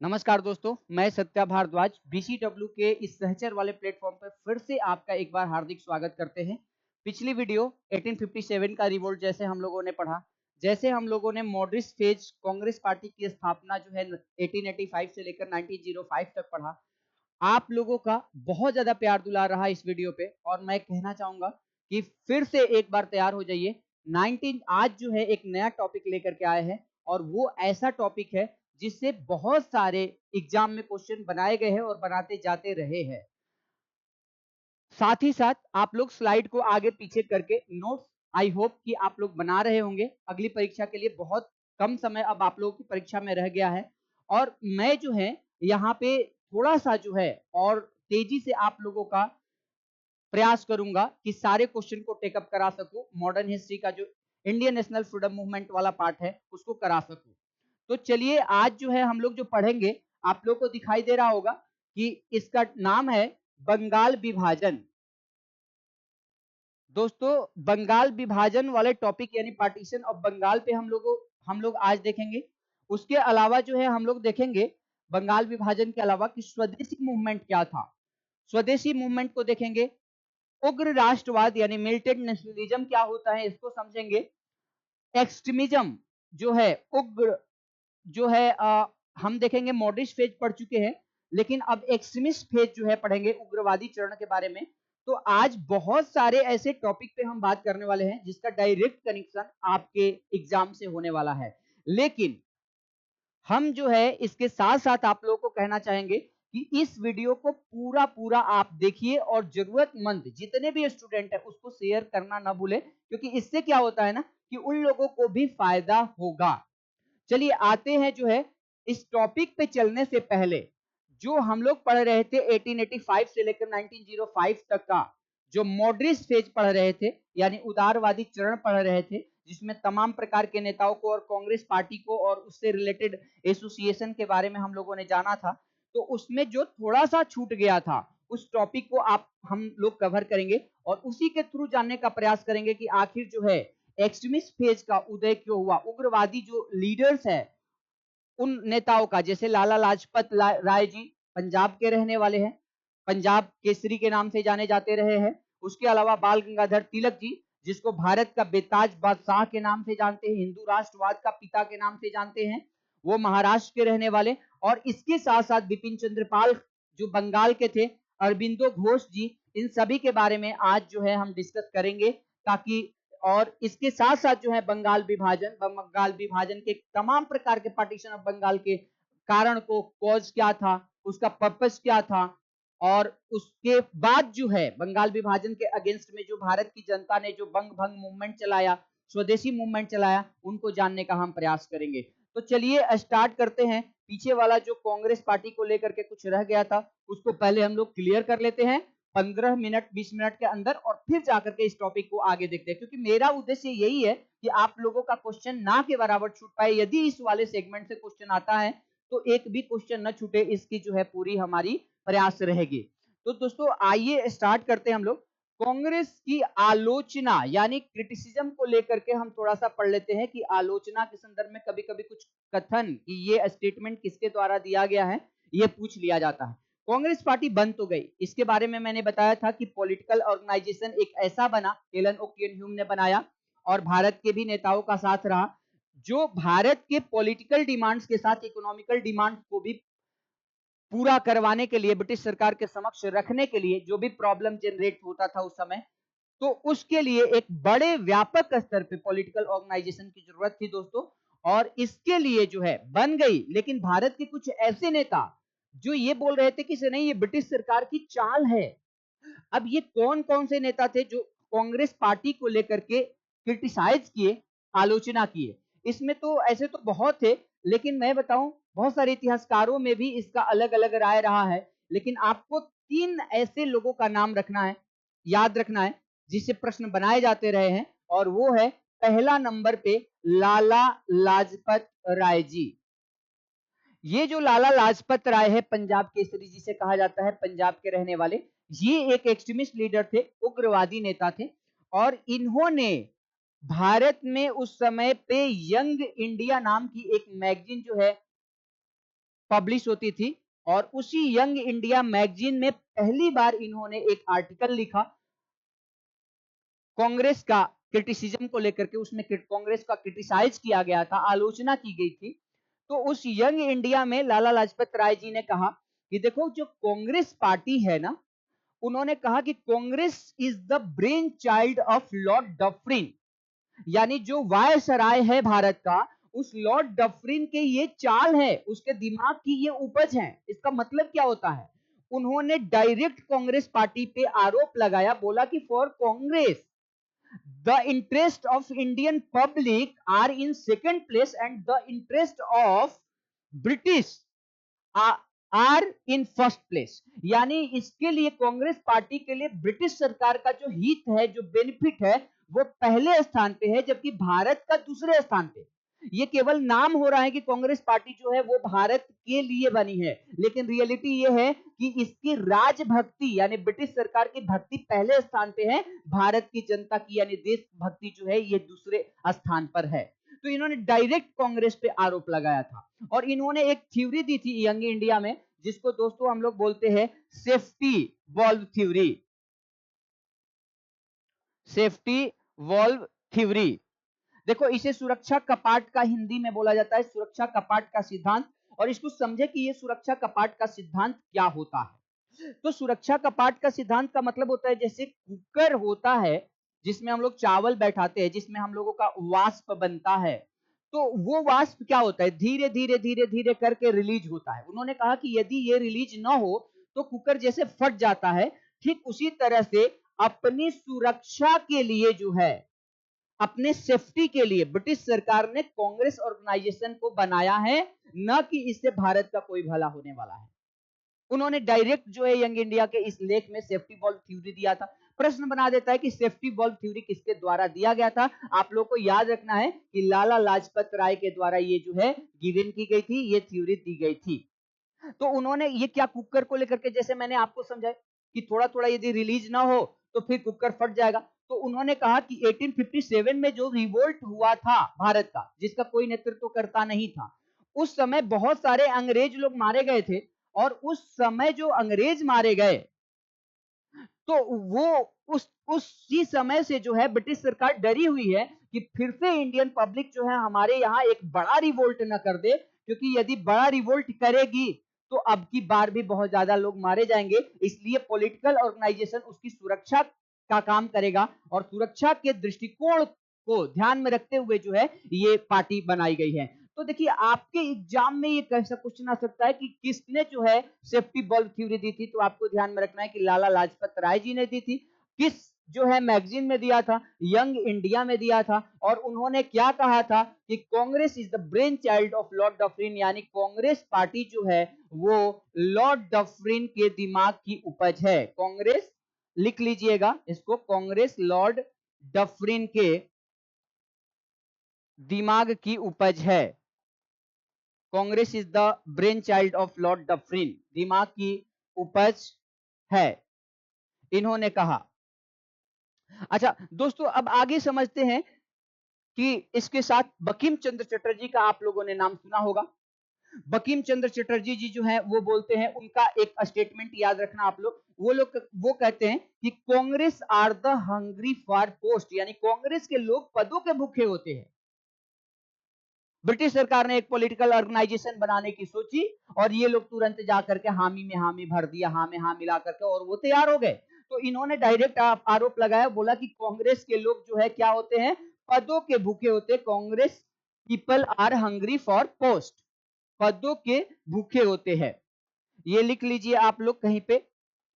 नमस्कार दोस्तों, मैं सत्या भारद्वाज बीसीडब्ल्यू के इस सहचर वाले प्लेटफॉर्म पर फिर से आपका एक बार हार्दिक स्वागत करते हैं। पिछली वीडियो 1857 का रिवोल्ट जैसे हम लोगों ने पढ़ा, जैसे हम लोगों ने मॉडर्निस्ट फेज कांग्रेस पार्टी की स्थापना जो है 1885 से लेकर 1905 तक पढ़ा। आप लोगों का बहुत ज़्यादा प्यार दुलार रहा इस वीडियो पे और मैं कहना चाहूँगा कि फिर से एक बार तैयार हो जाइए। 19 आज जो है एक नया टॉपिक लेकर के आए हैं और वो ऐसा टॉपिक है जिससे बहुत सारे एग्जाम में क्वेश्चन बनाए गए हैं और बनाते जाते रहे हैं। साथ ही साथ आप लोग स्लाइड को आगे पीछे करके नोट्स आई होप कि आप लोग बना रहे होंगे। अगली परीक्षा के लिए बहुत कम समय अब आप लोगों की परीक्षा में रह गया है और मैं जो है यहाँ पे थोड़ा-सा जो है और तेजी से आप लोगों का प्रयास करूँगा कि सारे क्वेश्चन को टेक अप करा सकूँ। मॉडर्न हिस्ट्री का जो इंडियन नेशनल फ्रीडम मूवमेंट वाला पार्ट है, उसको करा सकूँ। तो चलिए आज जो है हम लोग जो पढ़ेंगे, आप लोग को दिखाई दे रहा होगा कि इसका नाम है बंगाल विभाजन। दोस्तों, बंगाल विभाजन वाले टॉपिक यानी पार्टीशन ऑफ बंगाल पे हम लोग आज देखेंगे। उसके अलावा जो है हम लोग देखेंगे बंगाल विभाजन के अलावा कि स्वदेशी मूवमेंट क्या था। स्वदेशी मूवमेंट को देखेंगे, उग्र राष्ट्रवाद यानी मिलिटेंट नेशनलिज्म क्या होता है इसको समझेंगे। एक्सट्रीमिज्म जो है उग्र जो है हम देखेंगे मॉडरेट फेज पढ़ चुके हैं, लेकिन अब एक्सट्रीमिस्ट फेज जो है पढ़ेंगे उग्रवादी चरण के बारे में। तो आज बहुत सारे ऐसे टॉपिक पे हम बात करने वाले हैं जिसका डायरेक्ट कनेक्शन आपके एग्जाम से होने वाला है। लेकिन हम जो है इसके साथ साथ आप लोगों को कहना चाहेंगे कि इस वीडियो को पूरा पूरा आप देखिए और जरूरतमंद जितने भी स्टूडेंट है उसको शेयर करना ना भूले, क्योंकि इससे क्या होता है ना कि उन लोगों को भी फायदा होगा। चलिए आते हैं जो है इस टॉपिक पे चलने से पहले जो हम लोग पढ़ रहे थे 1885 से लेकर 1905 तक का जो मॉडरेट फेज पढ़ रहे थे यानी उदारवादी चरण पढ़ रहे थे, जिसमें तमाम प्रकार के नेताओं को और कांग्रेस पार्टी को और उससे रिलेटेड एसोसिएशन के बारे में हम लोगों ने जाना था। तो उसमें जो थोड़ा सा छूट गया था उस टॉपिक को आप हम लोग कवर करेंगे और उसी के थ्रू जानने का प्रयास करेंगे कि आखिर जो है एक्सट्रीमिस्ट फेज का उदय क्यों हुआ। उग्रवादी जो लीडर्स है उन नेताओं का, जैसे लाला लाजपत राय जी पंजाब के रहने वाले हैं, पंजाब केसरी के नाम से जाने जाते रहे हैं। उसके अलावा बाल गंगाधर तिलक जी, जिसको भारत का बेताज बादशाह के नाम से जानते हैं, हिंदू राष्ट्रवाद का पिता के नाम से जानते हैं, वो महाराष्ट्र के रहने वाले। और इसके साथ साथ बिपिन चंद्र पाल जो बंगाल के थे, अरबिंदो घोष जी, इन सभी के बारे में आज जो है हम डिस्कस करेंगे। ताकि और इसके साथ साथ जो है बंगाल विभाजन के तमाम प्रकार के पार्टीशन ऑफ बंगाल के कारण को, कॉज क्या था, उसका पर्पस क्या था, और उसके बाद जो है बंगाल विभाजन के अगेंस्ट में जो भारत की जनता ने जो बंग भंग मूवमेंट चलाया, स्वदेशी मूवमेंट चलाया, उनको जानने का हम प्रयास करेंगे। तो चलिए स्टार्ट करते हैं। पीछे वाला जो कांग्रेस पार्टी को लेकर के कुछ रह गया था उसको पहले हम लोग क्लियर कर लेते हैं 15 मिनट 20 मिनट के अंदर, और फिर जाकर के इस टॉपिक को आगे देखते हैं, क्योंकि मेरा उद्देश्य यही है कि आप लोगों का क्वेश्चन ना के बराबर छूट पाए। यदि इस वाले सेगमेंट से क्वेश्चन आता है तो एक भी क्वेश्चन न छूटे, इसकी जो है पूरी हमारी प्रयास रहेगी। तो दोस्तों आइए स्टार्ट करते हैं हम लोग। कांग्रेस की आलोचना यानी क्रिटिसिज्म को लेकर के हम थोड़ा सा पढ़ लेते हैं कि आलोचना के संदर्भ में कभी कभी कुछ कथन कि ये स्टेटमेंट किसके द्वारा दिया गया है ये पूछ लिया जाता है। कांग्रेस पार्टी बन तो गई, इसके बारे में मैंने बताया था कि पॉलिटिकल ऑर्गेनाइजेशन एक ऐसा बना, एलन ओ केन ह्यूम ने बनाया और भारत के भी नेताओं का साथ रहा, जो भारत के पॉलिटिकल डिमांड्स के साथ इकोनॉमिकल डिमांड्स को भी पूरा करवाने के लिए, ब्रिटिश सरकार के समक्ष रखने के लिए जो भी प्रॉब्लम जनरेट होता था उस समय, तो उसके लिए एक बड़े व्यापक स्तर पे पॉलिटिकल ऑर्गेनाइजेशन की जरूरत थी दोस्तों। और इसके लिए जो है बन गई, लेकिन भारत के कुछ ऐसे नेता जो ये बोल रहे थे कि नहीं ये ब्रिटिश सरकार की चाल है। अब ये कौन कौन से नेता थे जो कांग्रेस पार्टी को लेकर के क्रिटिसाइज किए, आलोचना किए? इसमें तो ऐसे तो बहुत थे, लेकिन मैं बताऊं बहुत सारे इतिहासकारों में भी इसका अलग अलग राय रहा है। लेकिन आपको तीन ऐसे लोगों का नाम रखना है, याद रखना है, जिससे प्रश्न बनाए जाते रहे हैं, और वो है पहला नंबर पे लाला लाजपत राय जी। ये जो लाला लाजपत राय है, पंजाब केसरी जिसे कहा जाता है, पंजाब के रहने वाले, ये एक एक्सट्रीमिस्ट लीडर थे, उग्रवादी नेता थे। और इन्होंने भारत में उस समय पे यंग इंडिया नाम की एक मैगजीन जो है पब्लिश होती थी और उसी यंग इंडिया मैगजीन में पहली बार इन्होंने एक आर्टिकल लिखा कांग्रेस का क्रिटिसिज्म को लेकर के। उसमें कांग्रेस का क्रिटिसाइज किया गया था, आलोचना की गई थी। तो उस यंग इंडिया में लाला लाजपत राय जी ने कहा कि देखो जो कांग्रेस पार्टी है ना, उन्होंने कहा कि Congress is the brain child of Lord Dufferin, यानी जो वायसराय है भारत का, उस लॉर्ड डफरिन के ये चाल है, उसके दिमाग की ये उपज है। इसका मतलब क्या होता है? उन्होंने डायरेक्ट कांग्रेस पार्टी पे आरोप लगाया, बोला कि for Congress the interest of Indian public are in second place and the interest of British are in first place. यानी इसके लिए कांग्रेस पार्टी के लिए ब्रिटिश सरकार का जो हित है, जो बेनिफिट है, वो पहले स्थान पे है, जबकि भारत का दूसरे स्थान पे। ये केवल नाम हो रहा है कि कांग्रेस पार्टी जो है वो भारत के लिए बनी है, लेकिन रियलिटी ये है कि इसकी राजभक्ति यानी ब्रिटिश सरकार की भक्ति पहले स्थान पे है, भारत की जनता की यानी देशभक्ति जो है ये दूसरे स्थान पर है। तो इन्होंने डायरेक्ट कांग्रेस पे आरोप लगाया था और इन्होंने एक थ्योरी दी थी यंग इंडिया में, जिसको दोस्तों हम लोग बोलते हैं safety valve theory. Safety valve theory, देखो इसे सुरक्षा कपाट का हिंदी में बोला जाता है, सुरक्षा कपाट का सिद्धांत। और इसको समझे कि ये सुरक्षा कपाट का सिद्धांत क्या होता है। तो सुरक्षा कपाट का सिद्धांत का मतलब होता है जैसे कुकर होता है जिसमें हम लोग चावल बैठाते हैं, जिसमें हम लोगों का वाष्प बनता है, तो वो वाष्प क्या होता है, धीरे धीरे धीरे धीरे करके रिलीज होता है। उन्होंने कहा कि यदि ये रिलीज ना हो तो कुकर जैसे फट जाता है, ठीक उसी तरह से अपनी सुरक्षा के लिए जो है, अपने सेफ्टी के लिए ब्रिटिश सरकार ने कांग्रेस ऑर्गेनाइजेशन को बनाया है, न कि इससे भारत का कोई भला होने वाला है। उन्होंने डायरेक्ट जो है यंग इंडिया के इस लेख में सेफ्टी वॉल्व थ्योरी दिया था। प्रश्न बना देता है कि सेफ्टी वॉल्व थ्योरी किसके द्वारा दिया गया था। आप लोग को याद रखना है कि लाला लाजपत राय के द्वारा ये जो है गिवन की गई थी, ये थ्योरी दी गई थी। तो उन्होंने ये क्या कुकर को लेकर के, जैसे मैंने आपको समझाया कि थोड़ा थोड़ा यदि रिलीज ना हो तो फिर कुकर फट जाएगा, तो उन्होंने कहा कि 1857 में जो रिवोल्ट हुआ था भारत का, जिसका कोई नेतृत्व करता नहीं था, उस समय बहुत सारे अंग्रेज लोग मारे गए थे और उस समय जो अंग्रेज मारे गए, तो वो उसी समय से जो है ब्रिटिश सरकार डरी हुई है कि फिर से इंडियन पब्लिक जो है हमारे यहाँ एक बड़ा रिवोल्ट न कर दे, क्योंकि यदि बड़ा रिवोल्ट करेगी तो अब की बार भी बहुत ज्यादा लोग मारे जाएंगे। इसलिए पॉलिटिकल ऑर्गेनाइजेशन उसकी सुरक्षा का काम करेगा और सुरक्षा के दृष्टिकोण को ध्यान में रखते हुए जो है ये पार्टी बनाई गई है। तो देखिए आपके एग्जाम में ये कैसा क्वेश्चन आ सकता है कि किसने जो है सेफ्टी बल्ब थ्योरी दी थी, तो आपको ध्यान में रखना है कि लाला लाजपत राय जी ने दी थी। किस जो है मैगजीन में दिया था, यंग इंडिया में दिया था। और उन्होंने क्या कहा था कि Congress is the brain child of Lord Dufferin, यानी कांग्रेस पार्टी जो है वो लॉर्ड डफरिन के दिमाग की उपज है। कांग्रेस, लिख लीजिएगा इसको, कांग्रेस लॉर्ड डफरिन के दिमाग की उपज है। Congress is the brain child of Lord Dufferin, दिमाग की उपज है, इन्होंने कहा। अच्छा दोस्तों, अब आगे समझते हैं कि इसके साथ बंकिम चंद्र चटर्जी का आप लोगों ने नाम सुना होगा। बंकिम चंद्र चटर्जी जी जो है वो बोलते हैं, उनका एक स्टेटमेंट याद रखना आप लोग, वो कहते हैं कि Congress are the hungry for post, यानी कांग्रेस के लोग पदों के भूखे होते हैं। ब्रिटिश सरकार ने एक पॉलिटिकल ऑर्गेनाइजेशन बनाने की सोची और ये लोग तुरंत जाकर के हामी में हामी भर दिया, हाँ में हाँ मिला करके, और वो तैयार हो गए। तो इन्होंने डायरेक्ट आरोप लगाया, बोला कि कांग्रेस के लोग जो है क्या होते हैं, पदों के भूखे होते। Congress people are hungry for post, पदों के भूखे होते हैं। ये लिख लीजिए आप लोग कहीं पे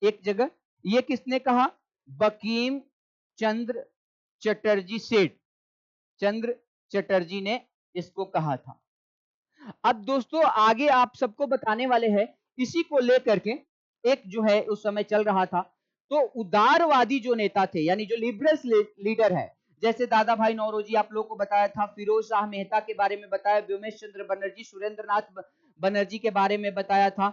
एक जगह। ये किसने कहा? बंकिम चंद्र चटर्जी सेठ, चंद्र चटर्जी ने इसको कहा था। अब दोस्तों आगे आप सबको बताने वाले हैं, इसी को लेकर के एक जो है उस समय चल रहा था, तो उदारवादी जो नेता थे, यानी जो लिबरल्स लीडर है, जैसे दादा भाई नौरोजी आप लोगों को बताया था, फिरोज शाह मेहता के बारे में बताया, व्योमेश चंद्र बनर्जी, सुरेंद्र नाथ बनर्जी के बारे में बताया था,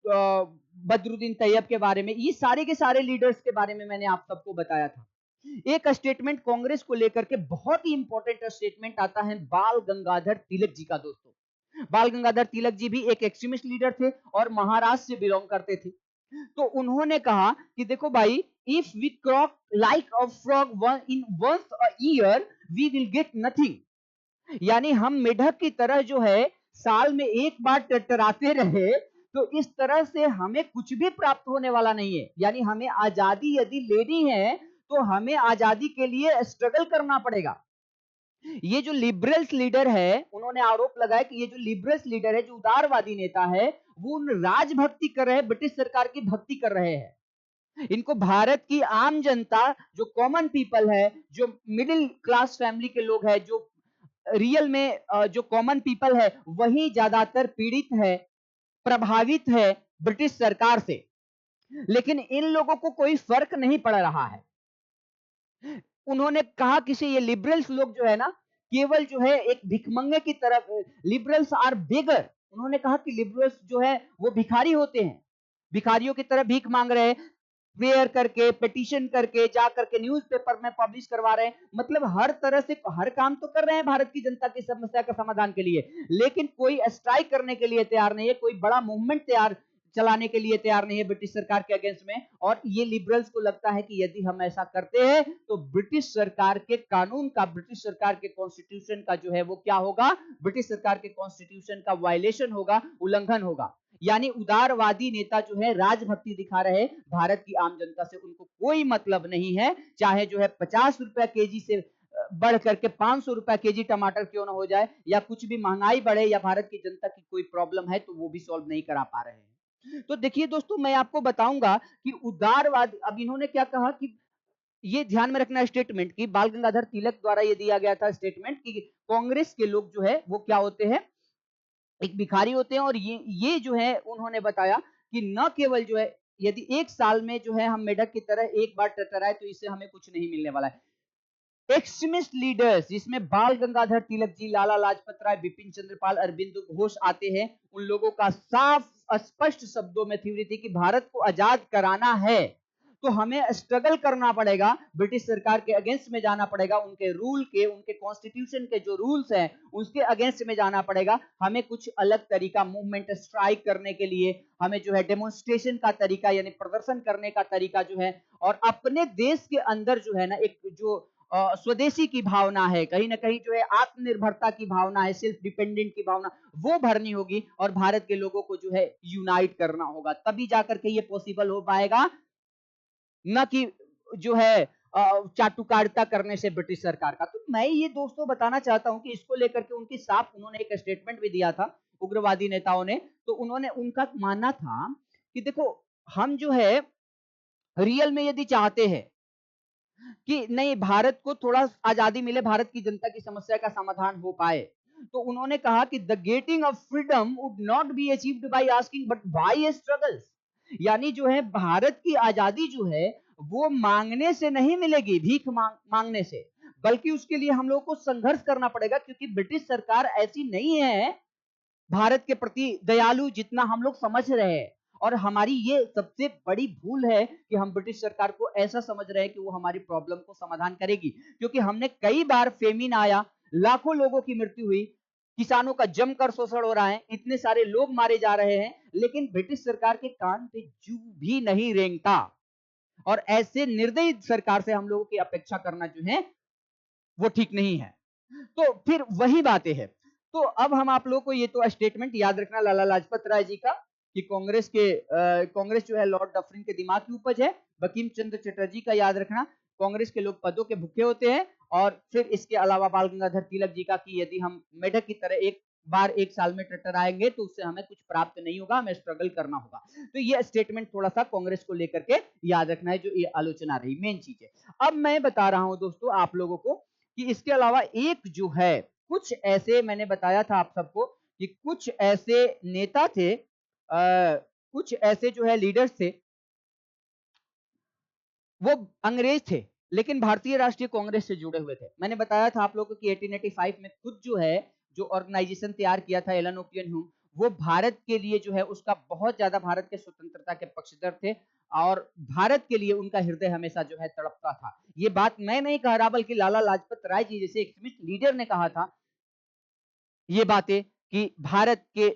बदरुद्दीन तैयब के बारे में, ये सारे के सारे लीडर्स के बारे में मैंने आप सबको बताया था। एक स्टेटमेंट कांग्रेस को लेकर के बहुत ही इंपॉर्टेंट स्टेटमेंट आता है बाल गंगाधर तिलक जी का दोस्तों। बाल गंगाधर तिलक जी भी एक एक्सट्रीमिस्ट लीडर थे और महाराष्ट्र से बिलोंग करते थे। तो उन्होंने कहा कि देखो भाई, if we croak like a frog in once a year we will get nothing. यानी हम मेढक की तरह जो है साल में एक बार टरटराते रहे तो इस तरह से हमें कुछ भी प्राप्त होने वाला नहीं है। यानी हमें आजादी यदि लेनी है तो हमें आजादी के लिए स्ट्रगल करना पड़ेगा। ये जो लिबरल्स लीडर है, उन्होंने आरोप लगाया कि ये जो लिबरल्स लीडर है, जो उदारवादी नेता है, वो राजभक्ति कर रहे हैं, ब्रिटिश सरकार की भक्ति कर रहे हैं। इनको भारत की आम जनता, जो कॉमन पीपल है, जो मिडिल क्लास फैमिली के लोग हैं, जो रियल में जो कॉमन पीपल है, वही ज्यादातर पीड़ित है, प्रभावित है ब्रिटिश सरकार से। लेकिन इन लोगों को कोई फर्क नहीं पड़ रहा है। उन्होंने कहा कि ये लिबरल्स लोग जो है ना, केवल जो है एक भिखमंगे की तरफ, लिबरल्स आर बेगर। उन्होंने कहा कि लिबरल्स जो है वो भिखारी होते हैं, भिखारियों की तरह भीख मांग रहे हैं, प्रेयर करके, पिटीशन करके, जा करके न्यूज़पेपर में पब्लिश करवा रहे हैं। मतलब हर तरह से हर काम तो कर रहे हैं भारत की जनता की समस्या का समाधान के लिए, लेकिन कोई स्ट्राइक करने के लिए तैयार नहीं है, कोई बड़ा मूवमेंट तैयार चलाने के लिए तैयार नहीं है ब्रिटिश सरकार के अगेंस्ट में। और ये लिबरल्स को लगता है कि यदि हम ऐसा करते हैं तो ब्रिटिश सरकार के कानून का, ब्रिटिश सरकार के कॉन्स्टिट्यूशन का जो है वो क्या होगा, ब्रिटिश सरकार के कॉन्स्टिट्यूशन का वायलेशन होगा, उल्लंघन होगा। यानी उदारवादी नेता जो है राजभक्ति दिखा रहे, भारत की आम जनता से उनको कोई मतलब नहीं है। चाहे जो है 50 रुपया केजी से बढ़ करके 500 रुपया केजी टमाटर क्यों ना हो जाए, या कुछ भी महंगाई बढ़े, या भारत की जनता की कोई प्रॉब्लम है तो वो भी सॉल्व नहीं करा पा रहे हैं। तो देखिए दोस्तों, मैं आपको बताऊंगा कि उदारवाद, अब इन्होंने क्या कहा कि ये ध्यान में रखना स्टेटमेंट कि बाल गंगाधर तिलक द्वारा ये दिया गया था स्टेटमेंट कि कांग्रेस के लोग जो है वो क्या होते हैं, एक भिखारी होते हैं। और ये जो है उन्होंने बताया कि न केवल जो है यदि एक साल में जो है हम मेढक की तरह एक बार टरटराए तो इससे हमें कुछ नहीं मिलने वाला है। एक्सट्रीमिस्ट लीडर्स जिसमें बाल गंगाधर तिलक जी, लाला लाजपत राय, बिपिन चंद्रपाल, अरविंद घोष आते हैं, उन लोगों का साफ स्पष्ट शब्दों में थ्योरी थी कि भारत को आजाद कराना है तो हमें स्ट्रगल करना पड़ेगा, ब्रिटिश सरकार के अगेंस्ट में जाना पड़ेगा, उनके रूल के, उनके कॉन्स्टिट्यूशन के जो रूल्स हैं उसके अगेंस्ट में जाना पड़ेगा। हमें कुछ अलग तरीका, मूवमेंट, स्ट्राइक करने के लिए हमें जो है डेमोन्स्ट्रेशन का तरीका यानी प्रदर्शन करने का तरीका जो है, और अपने देश के अंदर जो है ना एक जो स्वदेशी की भावना है, कहीं ना कहीं जो है आत्मनिर्भरता की भावना है, सेल्फ डिपेंडेंट की भावना, वो भरनी होगी और भारत के लोगों को जो है यूनाइट करना होगा। तभी जाकर के ये पॉसिबल हो पाएगा, न कि जो है चाटुकारिता करने से ब्रिटिश सरकार का। तो मैं ये दोस्तों बताना चाहता हूं कि इसको लेकर के उनकी साफ, उन्होंने एक स्टेटमेंट भी दिया था उग्रवादी नेताओं ने। तो उन्होंने, उनका मानना था कि देखो, हम जो है रियल में यदि चाहते हैं कि नहीं भारत को थोड़ा आजादी मिले, भारत की जनता की समस्या का समाधान हो पाए, तो उन्होंने कहा कि the getting off freedom would not be achieved by asking but by struggles. यानी जो है भारत की आजादी जो है वो मांगने से नहीं मिलेगी, भीख मांगने से, बल्कि उसके लिए हम लोगों को संघर्ष करना पड़ेगा, क्योंकि ब्रिटिश सरकार ऐसी नहीं है भारत के प्रति दयालु जितना हम लोग समझ रहे हैं। और हमारी ये सबसे बड़ी भूल है कि हम ब्रिटिश सरकार को ऐसा समझ रहे हैं कि वो हमारी प्रॉब्लम को समाधान करेगी, क्योंकि हमने कई बार फेमिन आया, लाखों लोगों की मृत्यु हुई, किसानों का जमकर शोषण हो रहा है, इतने सारे लोग मारे जा रहे हैं, लेकिन ब्रिटिश सरकार के कान पे जू भी नहीं रेंगता। और ऐसे निर्दयी सरकार से हम लोगों की अपेक्षा करना जो है वो ठीक नहीं है। तो फिर वही बातें हैं। तो अब हम आप लोगों को ये तो स्टेटमेंट याद रखना लाला लाजपत राय जी का कि कांग्रेस जो है लॉर्ड डफरिन के दिमाग की उपज है। बंकिम चंद्र चटर्जी का याद रखना, कांग्रेस के लोग पदों के भूखे होते हैं। और फिर इसके अलावा बाल गंगाधर तिलक जी का कि यदि हम मेढक की तरह एक बार एक साल में टटराएंगे तो उससे हमें कुछ प्राप्त नहीं होगा, हमें स्ट्रगल करना होगा। तो ये स्टेटमेंट थोड़ा सा कांग्रेस को लेकर के याद रखना है, जो ये आलोचना रही मेन चीज है। अब मैं बता रहा हूं दोस्तों आप लोगों को कि इसके अलावा एक जो है, कुछ ऐसे मैंने बताया था आप सबको कि कुछ ऐसे नेता थे, कुछ ऐसे जो है लीडर्स थे, वो अंग्रेज थे लेकिन भारतीय राष्ट्रीय कांग्रेस से जुड़े हुए थे। मैंने बताया था आप लोगों को कि 1885 में खुद जो है जो ऑर्गेनाइजेशन तैयार किया था एलन ओपियन ह्यूम, वो भारत के लिए जो है उसका बहुत ज्यादा, भारत के स्वतंत्रता के पक्षधर थे और भारत के लिए उनका हृदय हमेशा जो है तड़पता था। ये बात मैं नहीं कह रहा बल्कि लाला लाजपत राय जी जैसे एक लीडर ने कहा था ये बातें कि भारत के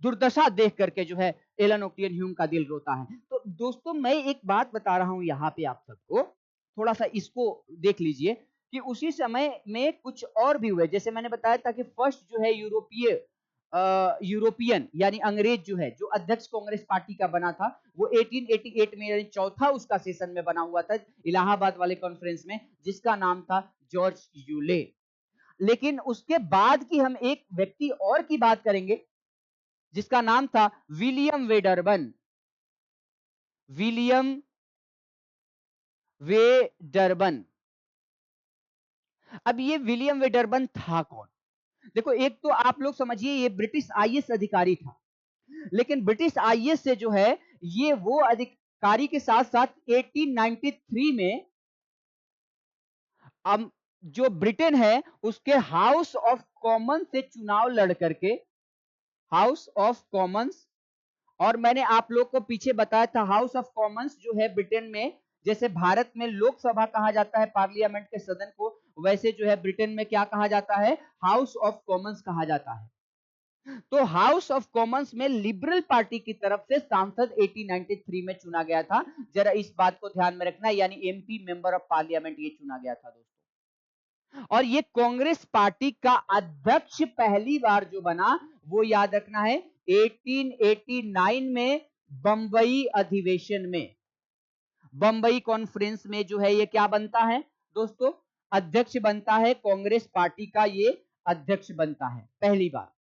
दुर्दशा देख करके जो है एलन ओक्टेवियन ह्यूम का दिल रोता है। तो दोस्तों मैं एक बात बता रहा हूं यहाँ पे आप सबको, थोड़ा सा इसको देख लीजिए कि उसी समय में कुछ और भी हुए। जैसे मैंने बताया था कि फर्स्ट जो है यूरोपियन यानी अंग्रेज जो है, जो अध्यक्ष कांग्रेस पार्टी का बना था, वो 1888 में यानी चौथा उसका सेशन में बना हुआ था इलाहाबाद वाले कॉन्फ्रेंस में, जिसका नाम था जॉर्ज यूले। लेकिन उसके बाद की हम एक व्यक्ति और की बात करेंगे जिसका नाम था विलियम वेडरबन। William Wedderburn. अब ये विलियम वेडरबन था कौन? देखो, एक तो आप लोग समझिए ये ब्रिटिश आईएएस अधिकारी था, लेकिन ब्रिटिश आईएएस से जो है ये वो अधिकारी के साथ साथ 1893 में जो ब्रिटेन है उसके हाउस ऑफ कॉमन से चुनाव लड़ करके, हाउस ऑफ कॉमन्स, और मैंने आप लोग को पीछे बताया था हाउस ऑफ कॉमन्स जो है ब्रिटेन में, जैसे भारत में लोकसभा कहा जाता है पार्लियामेंट के सदन को, वैसे जो है ब्रिटेन में क्या कहा जाता है? हाउस ऑफ कॉमन्स कहा जाता है। तो हाउस ऑफ कॉमन्स में लिबरल पार्टी की तरफ से सांसद 1893 में चुना गया था। जरा इस बात को ध्यान में रखना, यानी एमपी मेंबर ऑफ पार्लियामेंट ये चुना गया था दोस्तों। और ये कांग्रेस पार्टी का अध्यक्ष पहली बार जो बना वो याद रखना है 1889 में बंबई अधिवेशन में, बंबई कॉन्फ्रेंस में जो है ये क्या बनता है दोस्तों? अध्यक्ष बनता है, कांग्रेस पार्टी का ये अध्यक्ष बनता है पहली बार।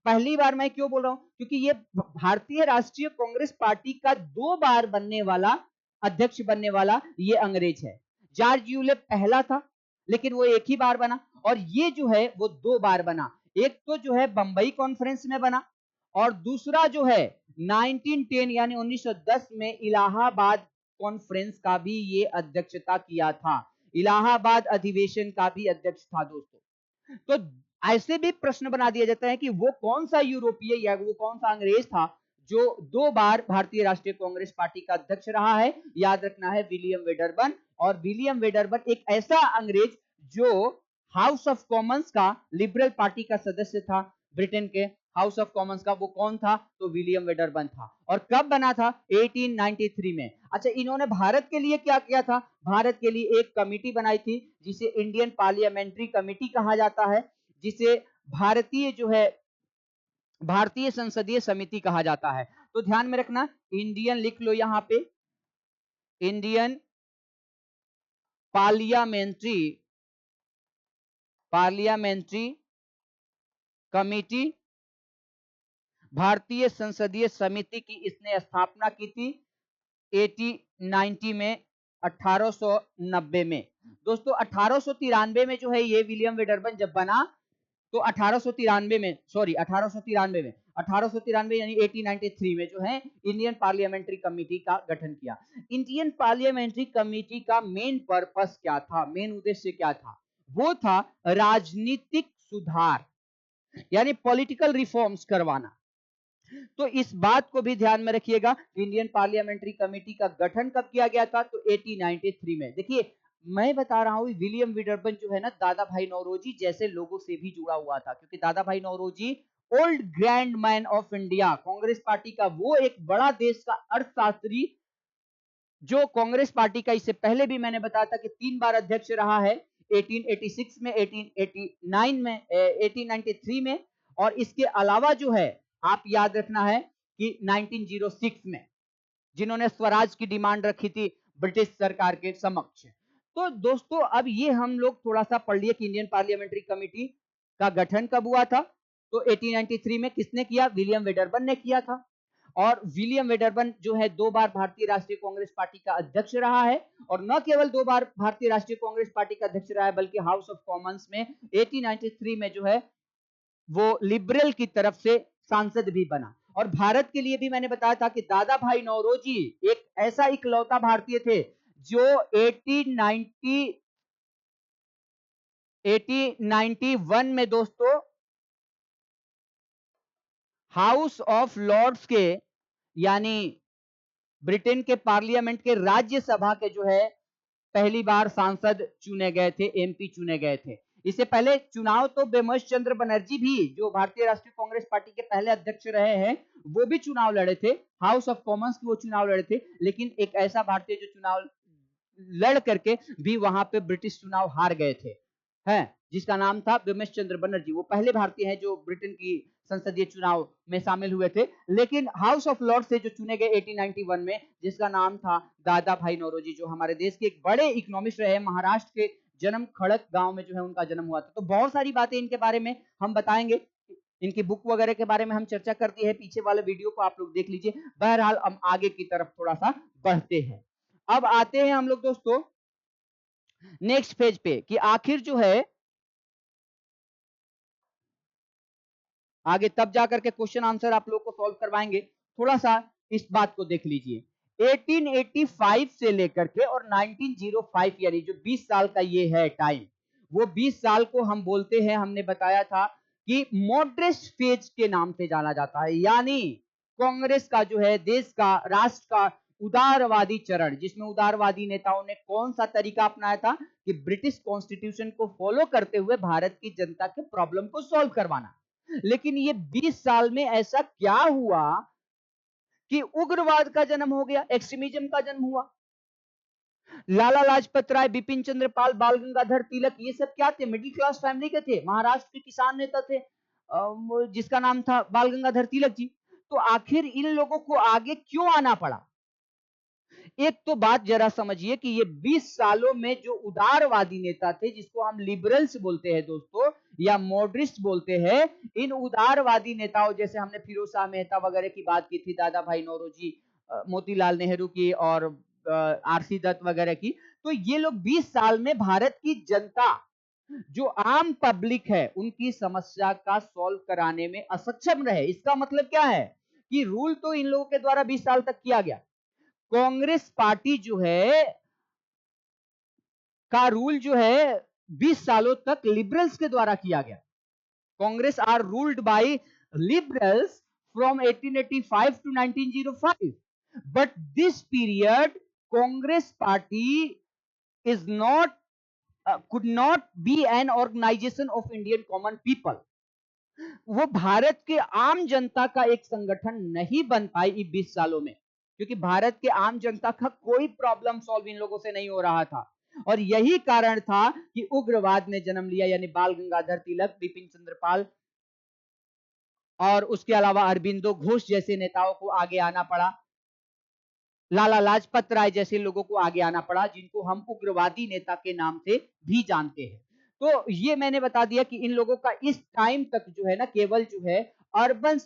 पहली बार मैं क्यों बोल रहा हूं? क्योंकि ये भारतीय राष्ट्रीय कांग्रेस पार्टी का 2 बार बनने वाला अध्यक्ष बनने वाला ये अंग्रेज है। जॉर्ज यूले पहला था लेकिन वो एक ही बार बना, और ये जो है वो 2 बार बना। एक तो जो है बंबई कॉन्फ्रेंस में बना, और दूसरा जो है 1910 यानी 1910 में इलाहाबाद कॉन्फ्रेंस का भी ये अध्यक्षता किया था, इलाहाबाद अधिवेशन का भी अध्यक्ष था दोस्तों। तो ऐसे भी प्रश्न बना दिया जाता है कि वो कौन सा यूरोपीय या वो कौन सा अंग्रेज था जो 2 बार भारतीय राष्ट्रीय कांग्रेस पार्टी का अध्यक्ष रहा है? याद रखना है विलियम वेडरबन। और विलियम वेडरबन एक ऐसा अंग्रेज जो हाउस ऑफ कॉमन्स का लिबरल पार्टी का सदस्य था, ब्रिटेन के हाउस ऑफ कॉमन्स का, वो कौन था? तो विलियम वेडरबन था। और कब बना था? 1893 में। अच्छा, इन्होंने भारत के लिए क्या किया था? भारत के लिए एक कमिटी बनाई थी जिसे इंडियन पार्लियामेंट्री कमिटी कहा जाता है, जिसे भारतीय जो है भारतीय संसदीय समिति कहा जाता है। तो ध्यान में रखना, इंडियन लिख लो यहां पे, इंडियन पार्लियामेंट्री पार्लियामेंट्री कमिटी, भारतीय संसदीय समिति की इसने स्थापना की थी 1890 में, 1890 में। दोस्तों 1893 में जो है ये विलियम वेडरबन जब बना, तो 1893 में, सॉरी 1893 में, 1893 यानी 1893 में जो है इंडियन पार्लियामेंट्री कमेटी का गठन किया। इंडियन पार्लियामेंट्री कमेटी का मेन पर्पस क्या था? मेन उद्देश्य क्या था? वो था राजनीतिक सुधार, यानी पॉलिटिकल रिफॉर्म्स करवाना। तो इस बात को भी ध्यान में रखिएगा, इंडियन पार्लियामेंट्री कमेटी का गठन कब किया गया था? तो 1893 में। देखिए, मैं बता रहा हूं विलियम विडरबन जो है ना, दादा भाई नौरोजी जैसे लोगों से भी जुड़ा हुआ था, क्योंकि Dadabhai Naoroji old grand man of India, Congress party का वो एक बड़ा देश का अर्थशास्त्री, जो कांग्रेस पार्टी का इससे पहले भी मैंने बताया था कि 3 बार अध्यक्ष रहा है, 1886 में, 1889 में, 1893 में, और इसके अलावा जो है आप याद रखना है कि 1906 में, जिन्होंने स्वराज की डिमांड रखी थी ब्रिटिश सरकार के समक्ष। तो दोस्तों अब ये हम लोग थोड़ा सा पढ़ लिए कि इंडियन पार्लियामेंट्री कमेटी का गठन कब हुआ था। तो 1893 में किसने किया? विलियम वेडरबन ने किया था। और विलियम वेडरबन जो है 2 बार भारतीय राष्ट्रीय कांग्रेस पार्टी का अध्यक्ष रहा है, और न केवल 2 बार भारतीय राष्ट्रीय कांग्रेस पार्टी का अध्यक्ष रहा है, बल्कि हाउस ऑफ कॉमन्स में 1893 में जो है वो लिबरल की तरफ से सांसद भी बना। और भारत के लिए भी मैंने बताया था कि दादा भाई नौरोजी एक ऐसा इकलौता भारतीय थे जो 1891 में दोस्तों हाउस ऑफ लॉर्ड्स के, यानी ब्रिटेन के पार्लियामेंट के राज्यसभा के जो है पहली बार सांसद चुने गए थे, एमपी चुने गए थे। इससे पहले चुनाव तो बिमल चंद्र बनर्जी भी, जो भारतीय राष्ट्रीय कांग्रेस पार्टी के पहले अध्यक्ष रहे हैं, वो भी चुनाव लड़े थे, हाउस ऑफ कॉमन्स की वो चुनाव लड़े थे, लेकिन एक ऐसा भारतीय जो चुनाव लड़ करके भी वहां पे ब्रिटिश चुनाव हार गए थे, हैं, जिसका नाम था बिमल चंद्र बनर्जी। वो पहले भारतीय हैं जो ब्रिटेन की संसदीय चुनाव में शामिल हुए थे, लेकिन हाउस ऑफ लॉर्ड से जो चुने गए 1891 में, जिसका नाम था दादा भाई नौरोजी, जो हमारे देश के एक बड़े इकोनॉमिस्ट रहे, महाराष्ट्र के जन्म खड़क गांव में जो है उनका जन्म हुआ था। तो बहुत सारी बातें इनके बारे में हम बताएंगे, इनकी बुक वगैरह के बारे में हम चर्चा कर दी है, पीछे वाले वीडियो को आप लोग देख लीजिए। बहरहाल हम आगे की तरफ थोड़ा सा बढ़ते हैं। अब आते हैं हम लोग दोस्तों नेक्स्ट पेज पे कि आखिर जो है आगे तब जाकर के क्वेश्चन आंसर आप लोग को सॉल्व करवाएंगे। थोड़ा सा इस बात को देख लीजिए, 1885 से लेकर के और 1905 यानी जो 20 साल का ये है टाइम, वो 20 साल को हम बोलते हैं, हमने बताया था कि मॉडरेट फेज के नाम से जाना जाता है, यानी कांग्रेस का जो है देश का राष्ट्र का उदारवादी चरण, जिसमें उदारवादी नेताओं ने कौन सा तरीका अपनाया था कि ब्रिटिश कॉन्स्टिट्यूशन को फॉलो करते हुए भारत की जनता के प्रॉब्लम को सॉल्व करवाना। लेकिन ये 20 साल में ऐसा क्या हुआ कि उग्रवाद का जन्म हो गया, एक्सट्रीमिज्म का जन्म हुआ। लाला लाजपत राय, बिपिन चंद्र पाल, बाल गंगाधर तिलक, ये सब क्या थे? मिडिल क्लास फैमिली के थे, महाराष्ट्र के किसान नेता थे, जिसका नाम था बाल गंगाधर तिलक जी। तो आखिर इन लोगों को आगे क्यों आना पड़ा? एक तो बात जरा समझिए कि ये 20 सालों में जो उदारवादी नेता थे, जिसको हम लिबरल्स बोलते हैं दोस्तों, या मॉडरिस्ट बोलते हैं, इन उदारवादी नेताओं, जैसे हमने फिरोज शाह मेहता वगैरह की बात की थी, दादा भाई नौरोजी, मोतीलाल नेहरू की और आरसी दत्त वगैरह की, तो ये लोग 20 साल में भारत की जनता, जो आम पब्लिक है, उनकी समस्या का सॉल्व कराने में असक्षम रहे। इसका मतलब क्या है कि रूल तो इन लोगों के द्वारा 20 साल तक किया गया, कांग्रेस पार्टी जो है का रूल जो है 20 सालों तक लिबरल्स के द्वारा किया गया। Congress are ruled by liberals from 1885 to 1905, but this period Congress party is not could not be an organization of Indian common people. वो भारत के आम जनता का एक संगठन नहीं बन पाई 20 सालों में, क्योंकि भारत के आम जनता का कोई प्रॉब्लम सॉल्व इन लोगों से नहीं हो रहा था। और यही कारण था कि उग्रवाद ने जन्म लिया, यानी बाल गंगाधर तिलक, बिपिन चंद्र पाल और उसके अलावा अरबिंदो घोष जैसे नेताओं को आगे आना पड़ा, लाला लाजपत राय जैसे लोगों को आगे आना पड़ा, जिनको हम उग्रवादी नेता के नाम से भी जानते हैं। तो ये मैंने बता दिया कि इन लोगों का इस टाइम तक जो है ना, केवल जो है अर्बन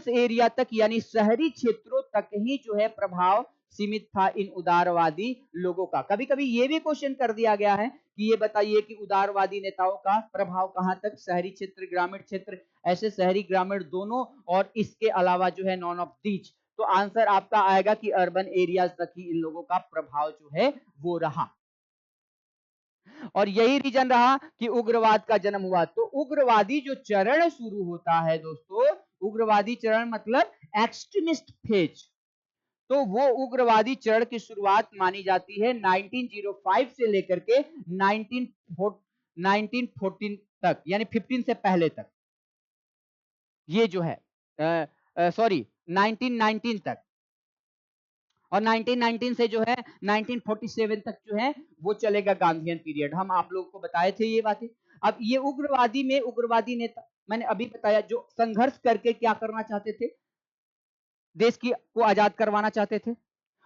एरिया तक, यानी शहरी क्षेत्रों तक ही जो है प्रभाव सीमित था इन उदारवादी लोगों का। कभी कभी ये भी क्वेश्चन कर दिया गया है कि ये बताइए कि उदारवादी नेताओं का प्रभाव कहां तक, शहरी क्षेत्र, ग्रामीण क्षेत्र, ऐसे शहरी ग्रामीण दोनों, और इसके अलावा जो है नॉन ऑफ दीज। तो आंसर आपका आएगा कि अर्बन एरियाज तक ही इन लोगों का प्रभाव जो है वो रहा, और यही रीजन रहा कि उग्रवाद का जन्म हुआ। तो उग्रवादी जो चरण शुरू होता है दोस्तों, उग्रवादी चरण मतलब एक्सट्रीमिस्ट फेज, तो वो उग्रवादी चरण की शुरुआत मानी जाती है 1905 से लेकर के 1914 तक, यानी 15 से पहले तक, ये जो है सॉरी 1919 तक, और 1919 से जो है 1947 तक जो है वो चलेगा गांधीयन पीरियड। हम आप लोगों को बताए थे ये बातें। अब ये उग्रवादी में उग्रवादी नेता मैंने अभी बताया, जो संघर्ष करके क्या करना चाहते थे, देश की को आजाद करवाना चाहते थे,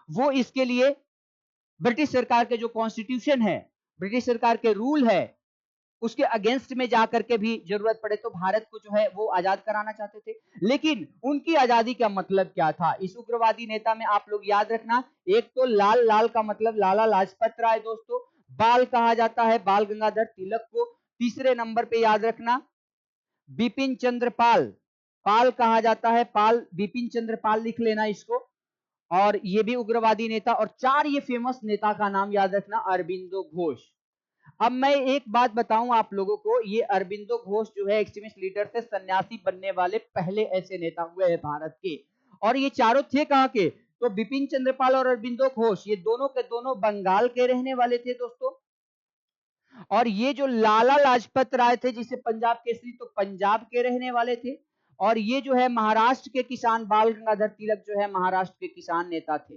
वो इसके लिए ब्रिटिश सरकार के जो कॉन्स्टिट्यूशन है, ब्रिटिश सरकार के रूल है, उसके अगेंस्ट में जाकर के भी जरूरत पड़े तो भारत को जो है वो आजाद कराना चाहते थे। लेकिन उनकी आजादी का मतलब क्या था? इस उग्रवादी नेता में आप लोग याद रखना, एक तो लाल, लाल का मतलब लाला लाजपत राय दोस्तों, बाल कहा जाता है बाल गंगाधर तिलक को, तीसरे नंबर पे याद रखना बिपिन चंद्र पाल, पाल कहा जाता है पाल, बिपिन चंद्र पाल लिख लेना इसको, और ये भी उग्रवादी नेता। और चार ये फेमस नेता का नाम याद रखना, अरबिंदो घोष। अब मैं एक बात बताऊं आप लोगों को, ये अरबिंदो घोष जो है एक्सट्रीमिस्ट लीडर से सन्यासी बनने वाले पहले ऐसे नेता हुए हैं भारत के। और ये चारों थे कहां के? तो बिपिन चंद्रपाल और अरबिंदो घोष, ये दोनों के दोनों बंगाल के रहने वाले थे दोस्तों। और ये जो लाला लाजपत राय थे जिसे पंजाब केसरी, तो पंजाब के रहने वाले थे। और ये जो है महाराष्ट्र के किसान बाल गंगाधर तिलक जो है महाराष्ट्र के किसान नेता थे,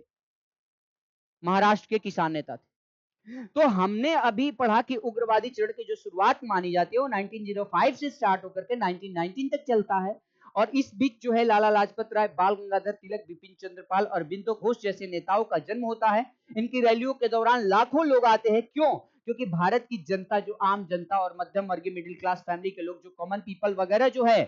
महाराष्ट्र के किसान नेता थे। तो हमने अभी पढ़ा कि उग्रवादी चरण की जो शुरुआत मानी जाती है वो 1905 से स्टार्ट होकर के 1919 तक चलता है। और इस बीच जो है लाला लाजपत राय, बाल गंगाधर तिलक, बिपिन चंद्रपाल और बिंदु घोष जैसे नेताओं का जन्म होता है। इनकी रैलियों के दौरान लाखों लोग आते हैं। क्यों? क्योंकि भारत की जनता, जो आम जनता और मध्यम वर्गीय मिडिल क्लास फैमिली के लोग, जो कॉमन पीपल वगैरह जो है,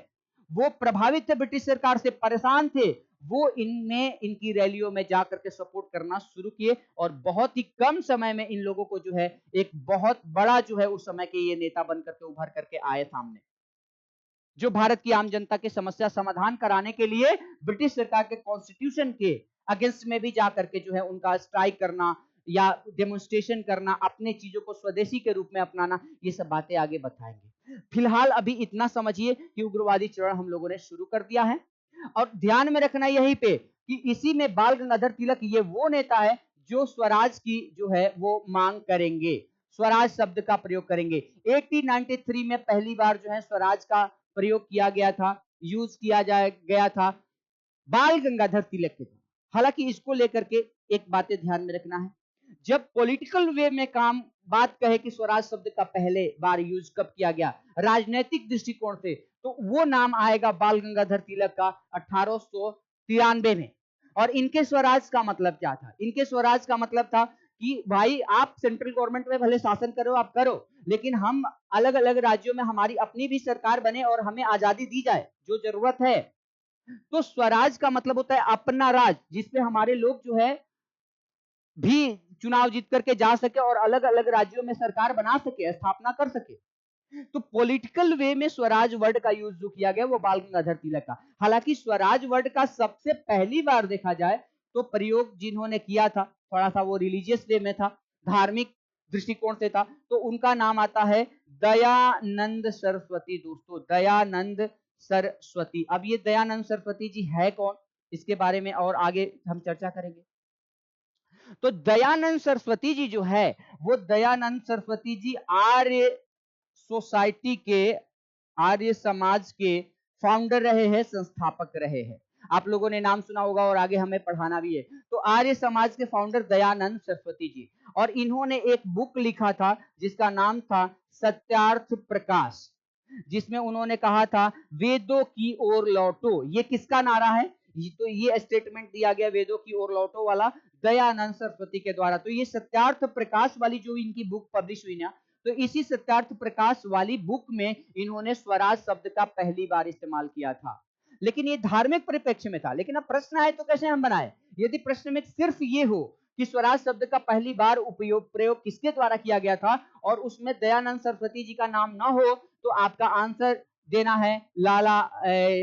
वो प्रभावित थे, ब्रिटिश सरकार से परेशान थे। वो इनमें इनकी रैलियों में जाकर के सपोर्ट करना शुरू किए और बहुत ही कम समय में इन लोगों को जो है एक बहुत बड़ा जो है उस समय के ये नेता बन करके उभर करके आए सामने, जो भारत की आम जनता की समस्या समाधान कराने के लिए ब्रिटिश सरकार के कॉन्स्टिट्यूशन के अगेंस्ट में भी जाकर के जो है उनका स्ट्राइक करना या डेमोन्स्ट्रेशन करना, अपने चीजों को स्वदेशी के रूप में अपनाना, ये सब बातें आगे बताएंगे। फिलहाल अभी इतना समझिए कि उग्रवादी चरण हम लोगों ने शुरू कर दिया है। और ध्यान में रखना यहीं पे कि इसी में बाल गंगाधर तिलक ये वो नेता है जो स्वराज की जो है वो मांग करेंगे, स्वराज शब्द का प्रयोग करेंगे। 1893 में पहली बार जो है स्वराज का प्रयोग किया गया था, यूज किया गया था बाल गंगाधर तिलक के द्वारा। हालांकि इसको लेकर के एक बातें ध्यान में रखना है, जब पॉलिटिकल वे में काम बात कहे कि स्वराज शब्द का पहले बार यूज कब किया गया राजनीतिक दृष्टिकोण से, तो वो नाम आएगा बाल गंगाधर तिलक का 1893 में। और इनके स्वराज का मतलब क्या था? इनके स्वराज का मतलब था कि भाई आप सेंट्रल गवर्नमेंट में भले शासन करो, आप करो, लेकिन हम अलग अलग राज्यों में हमारी अपनी भी सरकार बने और हमें आजादी दी जाए जो जरूरत है। तो स्वराज का मतलब होता है अपना राज, जिसपे हमारे लोग जो है भी चुनाव जीत करके जा सके और अलग अलग राज्यों में सरकार बना सके, स्थापना कर सके। तो पॉलिटिकल वे में स्वराज वर्ड का यूज जो किया गया वो बाल गंगाधर तिलक का। हालांकि स्वराज वर्ड का सबसे पहली बार देखा जाए तो प्रयोग जिन्होंने किया था, थोड़ा सा वो रिलीजियस वे में था, धार्मिक दृष्टिकोण से था, तो उनका नाम आता है दयानंद सरस्वती। दोस्तों, दयानंद सरस्वती। अब ये दयानंद सरस्वती जी है कौन, इसके बारे में और आगे हम चर्चा करेंगे। तो दयानंद सरस्वती जी जो है वो दयानंद सरस्वती जी आर्य सोसाइटी के, आर्य समाज के फाउंडर रहे हैं, संस्थापक रहे हैं। आप लोगों ने नाम सुना होगा और आगे हमें पढ़ाना भी है। तो आर्य समाज के फाउंडर दयानंद सरस्वती जी, और इन्होंने एक बुक लिखा था जिसका नाम था सत्यार्थ प्रकाश, जिसमें उन्होंने कहा था वेदों की ओर लौटो। ये किसका नारा है? तो ये स्टेटमेंट दिया गया वेदों की ओर लौटो वाला दयानंद सरस्वती के द्वारा। तो ये सत्यार्थ प्रकाश वाली जो इनकी बुक पब्लिश हुई ना, तो इसी सत्यार्थ प्रकाश वाली बुक में इन्होंने स्वराज शब्द का पहली बार इस्तेमाल किया था। लेकिन ये धार्मिक परिप्रेक्ष्य में था। लेकिन अब प्रश्न आए तो कैसे हम बनाए? यदि प्रश्न में सिर्फ ये हो कि स्वराज शब्द का पहली बार उपयोग प्रयोग किसके द्वारा किया गया था और उसमें दयानंद सरस्वती जी का नाम ना हो, तो आपका आंसर देना है लाला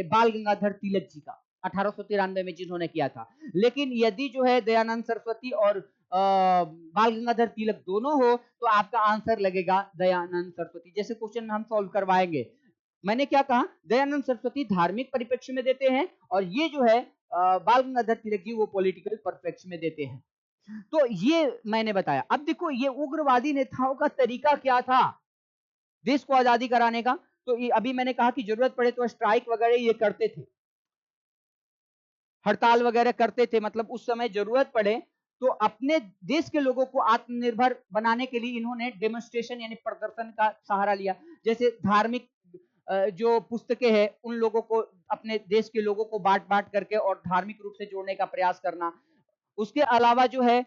बाल गंगाधर तिलक जी का, 1893 में जिन्होंने किया था। लेकिन यदि जो है दयानंद सरस्वती और बाल गंगाधर तिलक दोनों हो, तो आपका आंसर लगेगा दयानंद सरस्वती। जैसे क्वेश्चन हम सॉल्व करवाएंगे, मैंने क्या कहा, दयानंद सरस्वती धार्मिक परिप्रेक्ष्य में देते हैं और ये जो है बाल गंगाधर तिलक जी वो पॉलिटिकल परिप्रेक्ष्य में देते हैं। तो ये मैंने बताया। अब देखो ये उग्रवादी नेताओं का तरीका क्या था देश को आजादी कराने का। तो ये अभी मैंने कहा कि जरूरत पड़े तो स्ट्राइक वगैरह ये करते थे, हड़ताल वगैरह करते थे। मतलब उस समय जरूरत पड़े तो अपने देश के लोगों को आत्मनिर्भर बनाने के लिए इन्होंने डेमोन्स्ट्रेशन यानी प्रदर्शन का सहारा लिया। जैसे धार्मिक जो पुस्तकें हैं उन लोगों को, अपने देश के लोगों को बांट बांट करके और धार्मिक रूप से जोड़ने का प्रयास करना। उसके अलावा जो है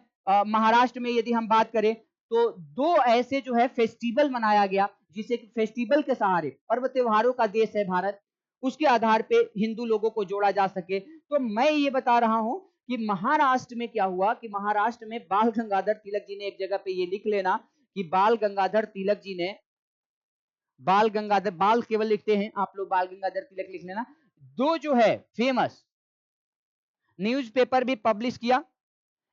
महाराष्ट्र में यदि हम बात करें तो दो ऐसे जो है फेस्टिवल मनाया गया, जिसे फेस्टिवल के सहारे, पर्व त्योहारों का देश है भारत, उसके आधार पे हिंदू लोगों को जोड़ा जा सके। तो मैं ये बता रहा हूं कि महाराष्ट्र में क्या हुआ कि महाराष्ट्र में बाल गंगाधर तिलक जी ने, एक जगह पे ये लिख लेना कि बाल गंगाधर तिलक जी ने, बाल गंगाधर, बाल केवल लिखते हैं आप लोग, बाल गंगाधर तिलक लिख लेना, दो जो है फेमस न्यूज़पेपर भी पब्लिश किया।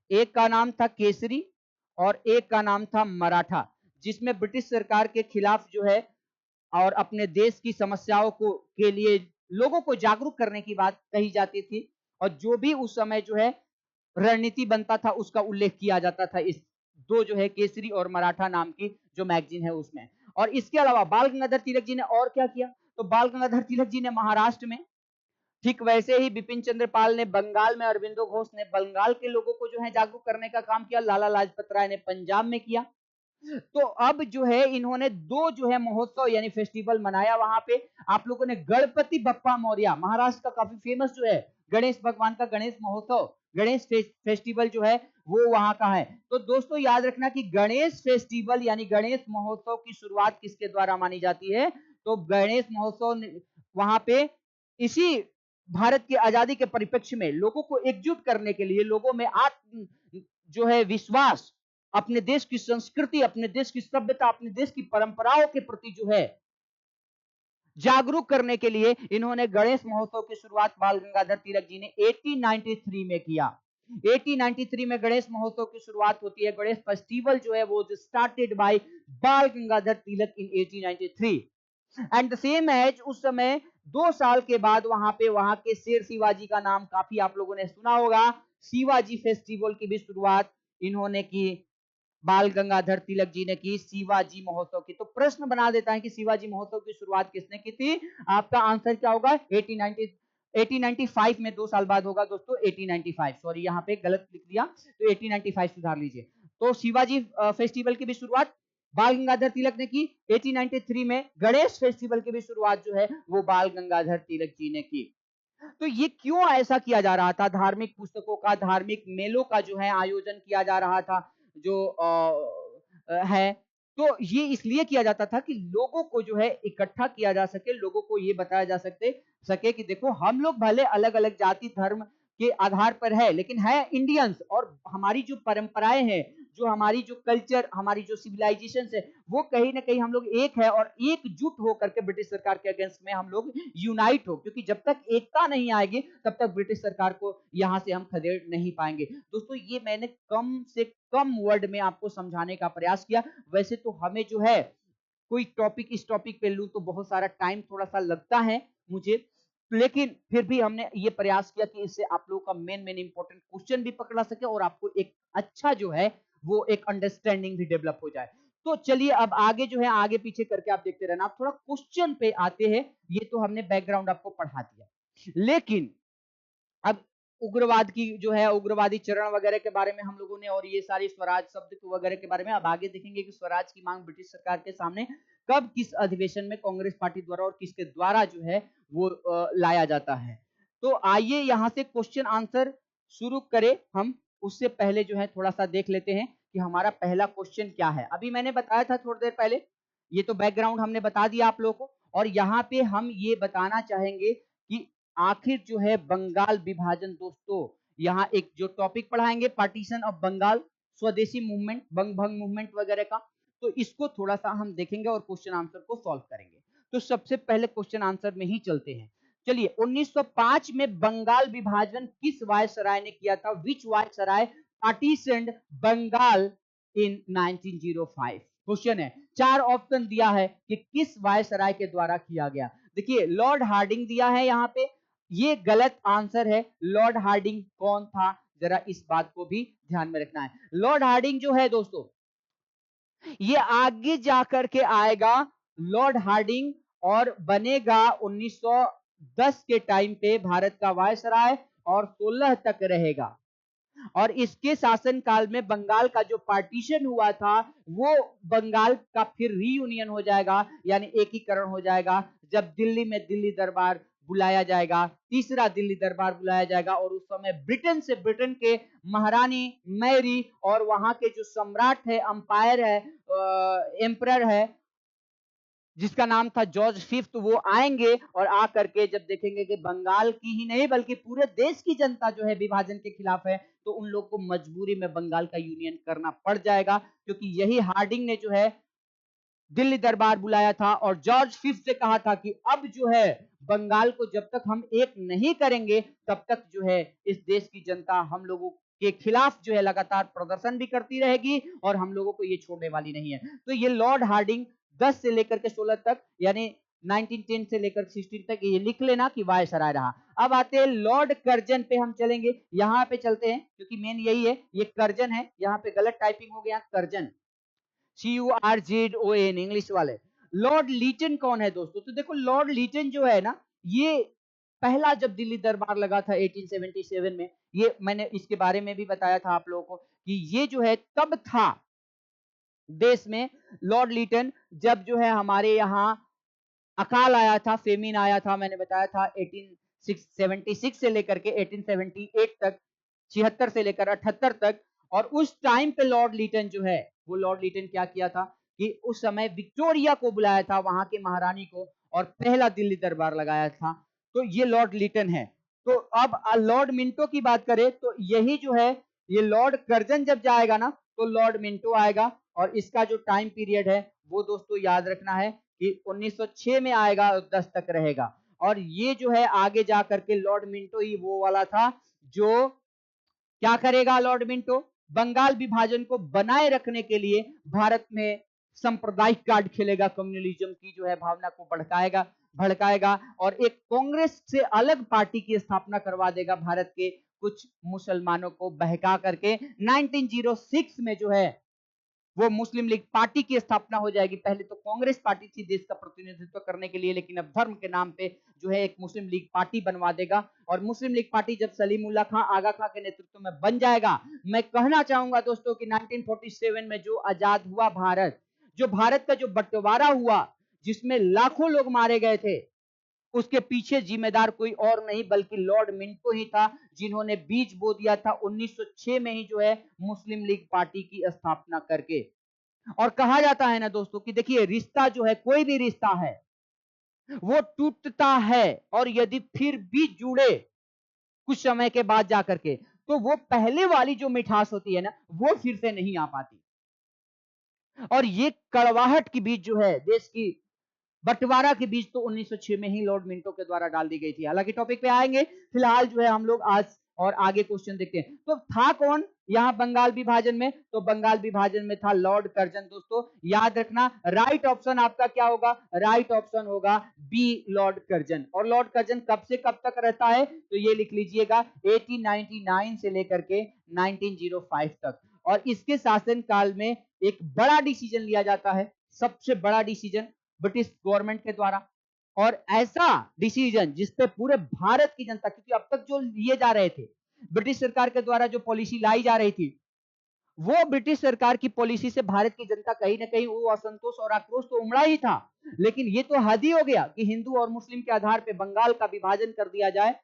एक का नाम था केसरी और एक का नाम था मराठा, जिसमें ब्रिटिश सरकार के खिलाफ जो है और अपने देश की समस्याओं को के लिए लोगों को जागरूक करने की बात कही जाती थी। और जो भी उस समय जो है रणनीति बनता था उसका उल्लेख किया जाता था इस दो जो है केसरी और मराठा नाम की जो मैगजीन है उसमें। और इसके अलावा बाल गंगाधर तिलक जी ने और क्या किया, तो बाल गंगाधर तिलक जी ने महाराष्ट्र में, ठीक वैसे ही बिपिन चंद्र पाल ने बंगाल में, अरविंदो घोष ने बंगाल के लोगों को जो है जागरूक करने का काम किया, लाला लाजपत राय ने पंजाब में किया। तो अब जो है इन्होंने दो जो है महोत्सव यानी फेस्टिवल मनाया वहां पे। आप लोगों ने गणपति बप्पा मौर्य, महाराष्ट्र का काफी फेमस जो है गणेश भगवान का गणेश महोत्सव, गणेश फेस्टिवल जो है वो वहां का है। तो दोस्तों याद रखना कि गणेश फेस्टिवल यानी गणेश महोत्सव की शुरुआत किसके द्वारा मानी जाती है, तो गणेश महोत्सव वहां पे इसी भारत की आजादी के परिप्रेक्ष्य में लोगों को एकजुट करने के लिए, लोगों में आत्म जो है विश्वास, अपने देश की संस्कृति, अपने देश की सभ्यता, अपने देश की परंपराओं के प्रति जो है जागरूक करने के लिए इन्होंने गणेश महोत्सव की शुरुआत बाल गंगाधर तिलक जी ने 1893 में किया। 1893 में गणेश महोत्सव की शुरुआत होती है। गणेश फेस्टिवल जो है वो स्टार्टेड बाय बाल गंगाधर तिलक इन 1893 एंड द सेम एज उस समय 2 साल के बाद वहां पे वहां के शेर शिवाजी का नाम काफी आप लोगों ने सुना होगा, शिवाजी फेस्टिवल की भी शुरुआत इन्होंने की, बाल गंगाधर तिलक जी ने की शिवाजी महोत्सव की। तो प्रश्न बना देता है कि शिवाजी महोत्सव की शुरुआत किसने की थी, आपका आंसर क्या होगा 1895 में, 2 साल बाद होगा दोस्तों 1895, सॉरी यहाँ पे गलत लिख दिया, तो 1895 सुधार लीजिए। तो शिवाजी फेस्टिवल की भी शुरुआत बाल गंगाधर तिलक ने की 1893 में। गणेश फेस्टिवल की भी शुरुआत जो है वो बाल गंगाधर तिलक जी ने की। तो ये क्यों ऐसा किया जा रहा था, धार्मिक पुस्तकों का, धार्मिक मेलों का जो है आयोजन किया जा रहा था जो है, तो ये इसलिए किया जाता था कि लोगों को जो है इकट्ठा किया जा सके, लोगों को ये बताया जा सके कि देखो हम लोग भले अलग अलग जाति धर्म के आधार पर है लेकिन है इंडियंस, और हमारी जो परंपराएं हैं, जो हमारी जो कल्चर, हमारी जो सिविलाइजेशन है, वो कहीं ना कहीं हम लोग एक है और एकजुट होकर के ब्रिटिश सरकार के अगेंस्ट में हम लोग यूनाइट हो, क्योंकि जब तक एकता नहीं आएगी तब तक ब्रिटिश सरकार को यहां से हम खदेड़ नहीं पाएंगे। दोस्तों ये मैंने कम से कम वर्ड में आपको समझाने का प्रयास किया। वैसे तो हमें जो है कोई टॉपिक इस टॉपिक पे लूं तो बहुत सारा टाइम थोड़ा सा लगता है मुझे, लेकिन फिर भी हमने ये प्रयास किया कि इससे आप लोगों का मेन मेन इंपॉर्टेंट क्वेश्चन भी पकड़ा सके और आपको एक अच्छा जो है वो एक अंडरस्टैंडिंग भी डेवलप हो जाए। तो चलिए अब आगे जो है आगे पीछे करके आप देखते रहना। आप थोड़ा क्वेश्चन पे आते हैं, ये तो हमने बैकग्राउंड आपको पढ़ा दिया, लेकिन अब उग्रवाद की जो है उग्रवादी चरण वगैरह के बारे में हम लोगों ने, और ये सारी स्वराज शब्द वगैरह के बारे में अब आगे देखेंगे कि स्वराज की मांग ब्रिटिश सरकार के सामने कब किस अधिवेशन में कांग्रेस पार्टी द्वारा और किसके द्वारा जो है वो लाया जाता है। तो आइए यहां से क्वेश्चन आंसर शुरू करें हम, उससे पहले जो है थोड़ा सा देख लेते हैं कि हमारा पहला क्वेश्चन क्या है। अभी मैंने बताया था थोड़ी देर पहले, ये तो बैकग्राउंड हमने बता दिया आप लोगों को, और यहाँ पे हम ये बताना चाहेंगे कि आखिर जो है बंगाल विभाजन, दोस्तों यहाँ एक जो टॉपिक पढ़ाएंगे पार्टीशन ऑफ बंगाल, स्वदेशी मूवमेंट, बंग भंग मूवमेंट वगैरह का, तो इसको थोड़ा सा हम देखेंगे और क्वेश्चन आंसर को सॉल्व करेंगे। तो सबसे पहले क्वेश्चन आंसर में ही चलते हैं। चलिए 1905 में बंगाल विभाजन किस वायसराय ने किया था, विच वायसराय पार्टीशनड बंगाल इन 1905। क्वेश्चन है, 4 ऑप्शन दिया है कि किस वायसराय के द्वारा किया गया। देखिए लॉर्ड हार्डिंग दिया है यहाँ पे, ये गलत आंसर है। लॉर्ड हार्डिंग कौन था, जरा इस बात को भी ध्यान में रखना है। लॉर्ड हार्डिंग जो है दोस्तों ये आगे जाकर के आएगा लॉर्ड हार्डिंग, और बनेगा 1910 के टाइम पे भारत का वायसराय और 16 तक रहेगा। और इसके शासनकाल में बंगाल का जो पार्टीशन हुआ था वो बंगाल का फिर रीयूनियन हो जाएगा, यानी एकीकरण हो जाएगा, जब दिल्ली में दिल्ली दरबार बुलाया जाएगा, तीसरा दिल्ली दरबार बुलाया जाएगा, और उस समय ब्रिटेन से, ब्रिटेन के महारानी मैरी और वहां के जो सम्राट है, अंपायर है, एम्परर है जिसका नाम था जॉर्ज फिफ्थ, वो आएंगे और आकर के जब देखेंगे कि बंगाल की ही नहीं बल्कि पूरे देश की जनता जो है विभाजन के खिलाफ है, तो उन लोग को मजबूरी में बंगाल का यूनियन करना पड़ जाएगा, क्योंकि यही हार्डिंग ने जो है दिल्ली दरबार बुलाया था और जॉर्ज फिफ्थ से कहा था कि अब जो है बंगाल को जब तक हम एक नहीं करेंगे तब तक जो है इस देश की जनता हम लोगों के खिलाफ जो है लगातार प्रदर्शन भी करती रहेगी और हम लोगों को ये छोड़ने वाली नहीं है। तो ये लॉर्ड हार्डिंग 10 से लेकर के 16 तक, यानी 1910 से लेकर 16 तक ये लिख लेना कि वायसराय रहा। अब आते हैं लॉर्ड कर्जन पे, हम चलेंगे, यहाँ पे चलते हैं क्योंकि मेन यही है, ये कर्जन है, यहाँ पे गलत टाइपिंग हो गया, कर्जन, CURZON इंग्लिश वाले। लॉर्ड लीटन कौन है दोस्तों? तो देखो लॉर्ड लीटन जो है ना, ये पहला जब दिल्ली दरबार लगा था 1877 में, ये मैंने इसके बारे में भी बताया था आप लोगों को कि ये जो है तब था देश में लॉर्ड लीटन, जब जो है हमारे यहाँ अकाल आया था, फेमिन आया था, मैंने बताया था 1876 से लेकर के 1878 तक, 76 से लेकर 78 तक। और उस टाइम पे लॉर्ड लीटन जो है, वो लॉर्ड लीटन क्या किया था कि उस समय विक्टोरिया को बुलाया था, वहां के महारानी को, और पहला दिल्ली दरबार लगाया था। तो ये लॉर्ड लीटन है। तो अब लॉर्ड मिंटो की बात करें तो यही जो है, ये लॉर्ड कर्जन जब जाएगा ना तो लॉर्ड मिंटो आएगा, और इसका जो टाइम पीरियड है वो दोस्तों याद रखना है कि 1906 में आएगा और 10 तक रहेगा। और ये जो है आगे जा करके लॉर्ड मिंटो ही वो वाला था जो क्या करेगा, लॉर्ड मिंटो बंगाल विभाजन को बनाए रखने के लिए भारत में सांप्रदायिक कार्ड खेलेगा, कम्युनलिज्म की जो है भावना को भड़काएगा भड़काएगा, और एक कांग्रेस से अलग पार्टी की स्थापना करवा देगा भारत के कुछ मुसलमानों को बहका करके। 1906 में जो है वो मुस्लिम लीग पार्टी की स्थापना हो जाएगी। पहले तो कांग्रेस पार्टी थी देश का प्रतिनिधित्व करने के लिए, लेकिन अब धर्म के नाम पे जो है एक मुस्लिम लीग पार्टी बनवा देगा। और मुस्लिम लीग पार्टी जब सलीमुल्लाह खां आगा खां के नेतृत्व में बन जाएगा, मैं कहना चाहूंगा दोस्तों कि 1947 में जो आजाद हुआ भारत, जो भारत का जो बंटवारा हुआ, जिसमें लाखों लोग मारे गए थे, उसके पीछे जिम्मेदार कोई और नहीं बल्कि लॉर्ड मिंटो ही था, जिन्होंने बीज बो दिया था 1906 में ही जो है मुस्लिम लीग पार्टी की स्थापना करके। और कहा जाता है ना दोस्तों कि देखिए रिश्ता जो है, कोई भी रिश्ता है वो टूटता है, और यदि फिर भी जुड़े कुछ समय के बाद जाकर के, तो वो पहले वाली जो मिठास होती है ना, वो फिर से नहीं आ पाती। और ये कड़वाहट की बीज जो है देश की बंटवारा के बीच तो 1906 में ही लॉर्ड मिंटो के द्वारा डाल दी गई थी। हालांकि टॉपिक पे आएंगे, फिलहाल जो है हम लोग आज और आगे क्वेश्चन देखते हैं। तो था कौन यहाँ बंगाल विभाजन में? तो बंगाल विभाजन में था लॉर्ड कर्जन। दोस्तों याद रखना, राइट ऑप्शन आपका क्या होगा? राइट ऑप्शन होगा बी, लॉर्ड कर्जन। और लॉर्ड कर्जन कब से कब तक रहता है? तो ये लिख लीजिएगा 1899 से लेकर के 1905 तक। और इसके शासन काल में एक बड़ा डिसीजन लिया जाता है, सबसे बड़ा डिसीजन ब्रिटिश गवर्नमेंट के द्वारा। और ऐसा डिसीजन जिसपे पूरे भारत की जनता, क्योंकि अब तक जो लिए जा रहे थे, ब्रिटिश सरकार के द्वारा जो पॉलिसी लाई जा रही थी, वो ब्रिटिश सरकार की पॉलिसी से भारत की जनता कहीं ना कहीं वो असंतोष और आक्रोश तो उमड़ा ही था। लेकिन ये तो हद ही हो गया कि हिंदू और मुस्लिम के आधार पर बंगाल का विभाजन कर दिया जाए,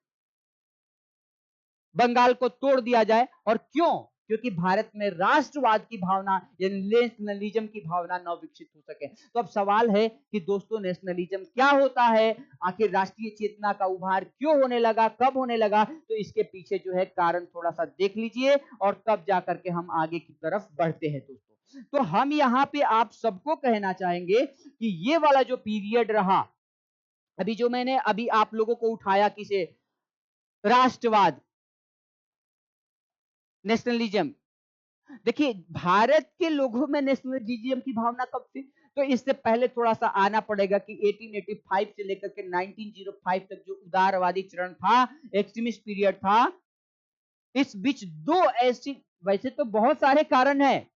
बंगाल को तोड़ दिया जाए। और क्यों? क्योंकि भारत में राष्ट्रवाद की भावना यानी नेशनलिज्म की भावना न विकसित हो सके। तो अब सवाल है कि दोस्तों नेशनलिज्म क्या होता है, आखिर राष्ट्रीय चेतना का उभार क्यों होने लगा, कब होने लगा? तो इसके पीछे जो है कारण थोड़ा सा देख लीजिए, और तब जाकर के हम आगे की तरफ बढ़ते हैं दोस्तों। तो हम यहाँ पे आप सबको कहना चाहेंगे कि ये वाला जो पीरियड रहा, अभी जो मैंने अभी आप लोगों को उठाया, किसे? राष्ट्रवाद, नेशनलिज्म। देखिए भारत के लोगों में नेशनलिज्म की भावना कब थी? तो इससे पहले थोड़ा सा आना पड़ेगा कि 1885 से लेकर के 1905 तक जो उदारवादी चरण था, एक्सट्रीमिस्ट पीरियड था, इस बीच दो ऐसी, वैसे तो बहुत सारे कारण हैं,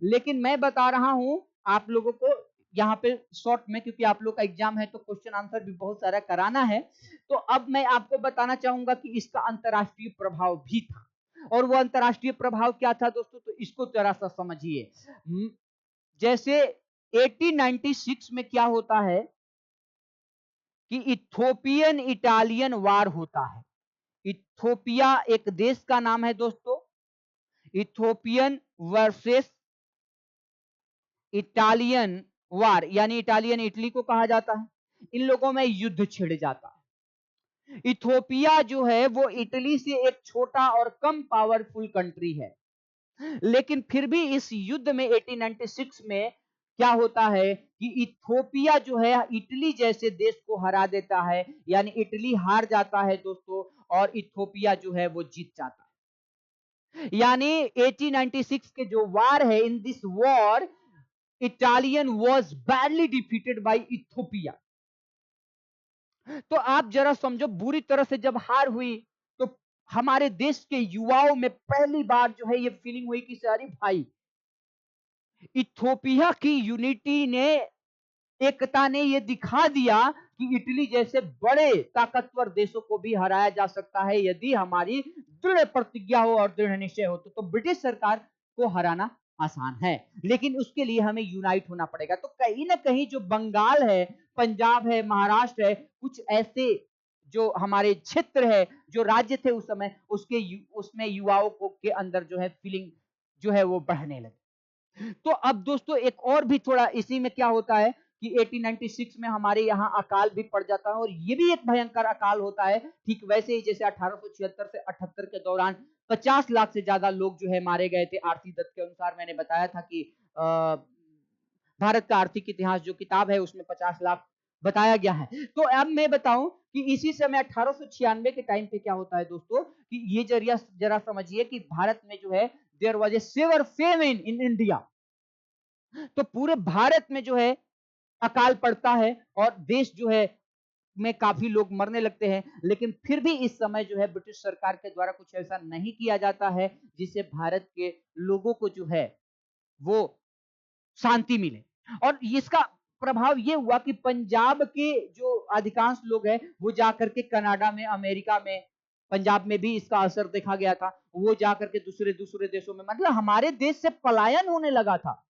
लेकिन मैं बता रहा हूं आप लोगों को यहाँ पे शॉर्ट में, क्योंकि आप लोग का एग्जाम है तो क्वेश्चन आंसर भी बहुत सारा कराना है। तो अब मैं आपको बताना चाहूंगा कि इसका अंतरराष्ट्रीय प्रभाव भी था। और वो अंतरराष्ट्रीय प्रभाव क्या था दोस्तों? तो इसको जरा सा समझिए। जैसे 1896 में क्या होता है कि इथोपियन इटालियन वार होता है। इथोपिया एक देश का नाम है दोस्तों। इथोपियन वर्सेस इटालियन वार, यानी इटालियन इटली को कहा जाता है। इन लोगों में युद्ध छिड़ जाता है। इथोपिया जो है वो इटली से एक छोटा और कम पावरफुल कंट्री है, लेकिन फिर भी इस युद्ध में 1896 में क्या होता है कि इथोपिया जो है इटली जैसे देश को हरा देता है, यानी इटली हार जाता है दोस्तों, और इथोपिया जो है वो जीत जाता है। यानी 1896 के जो वार है, in this war Italian was badly defeated by Ethiopia. तो आप जरा समझो, बुरी तरह से जब हार हुई, तो हमारे देश के युवाओं में पहली बार जो है ये फीलिंग हुई कि अरे भाई, इथोपिया की यूनिटी ने, एकता ने ये दिखा दिया कि इटली जैसे बड़े ताकतवर देशों को भी हराया जा सकता है यदि हमारी दृढ़ प्रतिज्ञा हो और दृढ़ निश्चय हो। तो ब्रिटिश सरकार को हराना आसान है, लेकिन उसके लिए हमें यूनाइट होना पड़ेगा। तो कहीं ना कहीं जो बंगाल है, पंजाब है, महाराष्ट्र है, कुछ ऐसे जो हमारे क्षेत्र है, जो राज्य थे उस समय, उसमें युवाओं को के अंदर जो है फीलिंग जो है वो बढ़ने लगी। तो अब दोस्तों एक और भी थोड़ा इसी में क्या होता है कि 1896 में हमारे यहाँ अकाल भी पड़ जाता है, और ये भी एक भयंकर अकाल होता है, ठीक वैसे ही जैसे 1876 से 78 के दौरान 50 लाख से ज्यादा लोग जो है मारे गए थे। आरती दत्त के अनुसार मैंने बताया था कि भारत का आर्थिक इतिहास जो किताब है उसमें 50 लाख बताया गया है। तो अब मैं बताऊं कि इसी समय 1896 के टाइम पे क्या होता है दोस्तों, कि ये जरा समझिए कि भारत में जो है there was a severe famine in India. तो पूरे भारत में जो है अकाल पड़ता है और देश जो है में काफी लोग मरने लगते हैं, लेकिन फिर भी इस समय जो है ब्रिटिश सरकार के द्वारा कुछ ऐसा नहीं किया जाता है जिससे भारत के लोगों को जो है वो शांति मिले। और इसका प्रभाव ये हुआ कि पंजाब के जो अधिकांश लोग हैं वो जाकर के कनाडा में, अमेरिका में, पंजाब में भी इसका असर देखा गया था। वो जाकर के दूसरे दूसरे देशों में, मतलब हमारे देश से पलायन होने लगा था।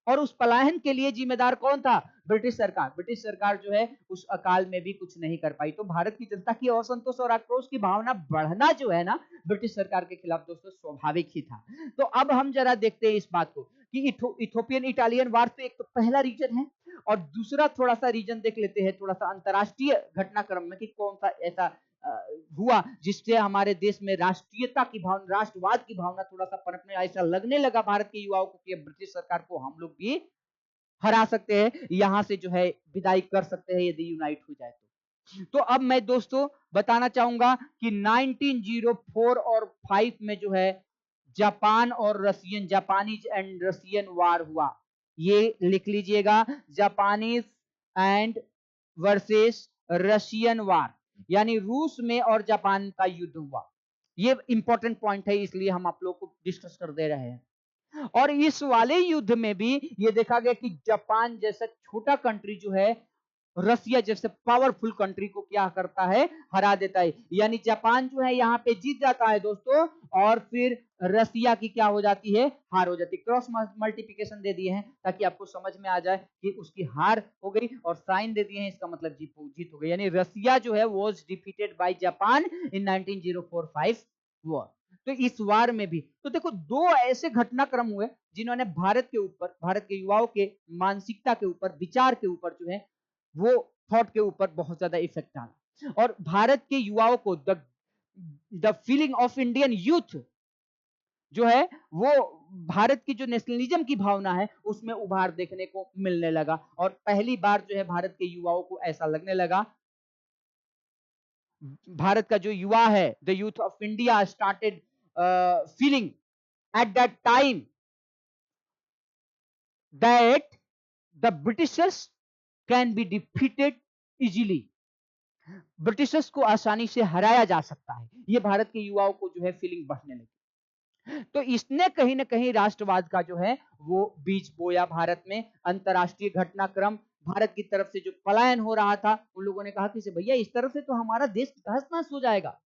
और उस पलायन के लिए जिम्मेदार कौन था? ब्रिटिश सरकार। ब्रिटिश सरकार जो है उस अकाल में भी कुछ नहीं कर पाई। तो भारत की जनता की असंतोष और आक्रोश की भावना बढ़ना जो है ना ब्रिटिश सरकार के खिलाफ दोस्तों स्वाभाविक ही था। तो अब हम जरा देखते हैं इस बात को कि इथोपियन इटालियन वार तो एक तो पहला रीजन है, और दूसरा थोड़ा सा रीजन देख लेते हैं थोड़ा सा अंतरराष्ट्रीय घटनाक्रम में कि कौन सा ऐसा हुआ जिससे हमारे देश में राष्ट्रीयता की भावना, राष्ट्रवाद की भावना थोड़ा सा पनपने, ऐसा लगने लगा भारत के युवाओं को कि ब्रिटिश सरकार को हम लोग भी हरा सकते हैं, यहां से जो है विदाई कर सकते हैं यदि यूनाइट हो जाए तो अब मैं दोस्तों बताना चाहूंगा कि 1904 और 5 में जो है जापान और रशियन, जापानीज एंड रशियन वार हुआ। ये लिख लीजिएगा, जापानीज एंड वर्सेस रशियन वार, यानी रूस में और जापान का युद्ध हुआ। ये इंपॉर्टेंट पॉइंट है, इसलिए हम आप लोग को डिस्कस कर दे रहे हैं। और इस वाले युद्ध में भी ये देखा गया कि जापान जैसा छोटा कंट्री जो है रसिया जैसे पावरफुल कंट्री को क्या करता है? हरा देता है। यानी जापान जो है यहाँ पे जीत जाता है दोस्तों, और फिर रसिया की क्या हो जाती है? हार हो जाती है। क्रॉस मल्टीप्लिकेशन दे दिए हैं ताकि आपको समझ में आ जाए कि उसकी हार हो गई, और साइन दे दिए हैं, इसका मतलब जीत हो गई। यानी रसिया जो है was defeated by Japan in 1905 war. तो इस वार में भी तो देखो दो ऐसे घटनाक्रम हुए जिन्होंने भारत के ऊपर, भारत के युवाओं के मानसिकता के ऊपर, विचार के ऊपर जो है वो थॉट के ऊपर बहुत ज्यादा इफेक्ट डाला, और भारत के युवाओं को the feeling of Indian youth जो है वो भारत की जो नेशनलिज्म की भावना है उसमें उभार देखने को मिलने लगा। और पहली बार जो है भारत के युवाओं को ऐसा लगने लगा, भारत का जो युवा है, the youth of India started feeling at that time that the Britishers can be defeated easily. Britishers को आसानी से हराया जा सकता है, ये भारत के युवाओं को जो है फीलिंग बढ़ने लगी। तो इसने कहीं ना कहीं राष्ट्रवाद का जो है वो बीज बोया भारत में। अंतरराष्ट्रीय घटनाक्रम, भारत की तरफ से जो पलायन हो रहा था, उन लोगों ने कहा कि भैया इस तरफ से तो हमारा देश तहस नहस हो जाएगा,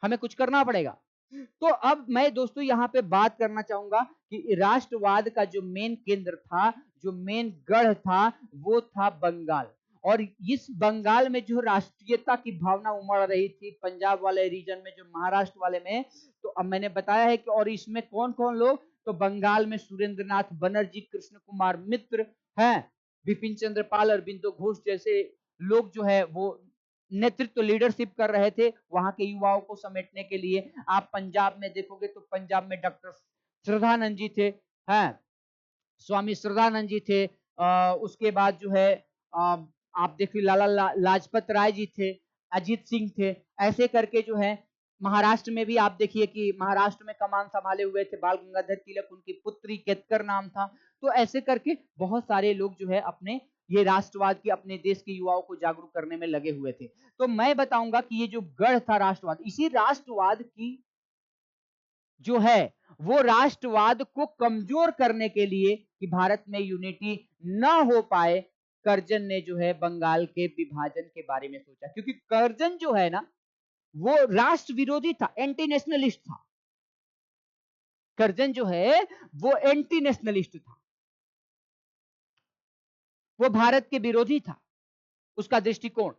हमें कुछ करना पड़ेगा। तो अब मैं दोस्तों यहाँ पे बात करना चाहूंगा कि राष्ट्रवाद का जो मेन केंद्र था, जो मेन गढ़ था, वो था बंगाल। और इस बंगाल में जो राष्ट्रीयता की भावना उमड़ रही थी, पंजाब वाले रीजन में, जो महाराष्ट्र वाले में, तो अब मैंने बताया है कि और इसमें कौन कौन लोग, तो बंगाल में सुरेंद्रनाथ बनर्जी, कृष्ण कुमार मित्र हैं, बिपिन चंद्र पाल, अरबिंदो घोष जैसे लोग जो है वो नेतृत्व, लीडरशिप कर रहे थे वहां के युवाओं को समेटने के लिए। आप पंजाब में देखोगे तो पंजाब में डॉक्टर श्रद्धानंद जी थे, हैं, स्वामी श्रद्धानंद जी थे। उसके बाद जो है आप देखिए लाजपत राय जी थे, अजीत सिंह थे, ऐसे करके जो है महाराष्ट्र में भी आप देखिए कि महाराष्ट्र में कमान संभाले हुए थे बाल गंगाधर तिलक, उनकी पुत्री केतकर नाम था। तो ऐसे करके बहुत सारे लोग जो है अपने ये राष्ट्रवाद की अपने देश के युवाओं को जागरूक करने में लगे हुए थे। तो मैं बताऊंगा कि ये जो गढ़ था राष्ट्रवाद, इसी राष्ट्रवाद की जो है वो राष्ट्रवाद को कमजोर करने के लिए कि भारत में यूनिटी ना हो पाए, कर्जन ने जो है बंगाल के विभाजन के बारे में सोचा। क्योंकि कर्जन जो है ना वो राष्ट्र विरोधी था, एंटी नेशनलिस्ट था। कर्जन जो है वो एंटी नेशनलिस्ट था, वो भारत के विरोधी था, उसका दृष्टिकोण।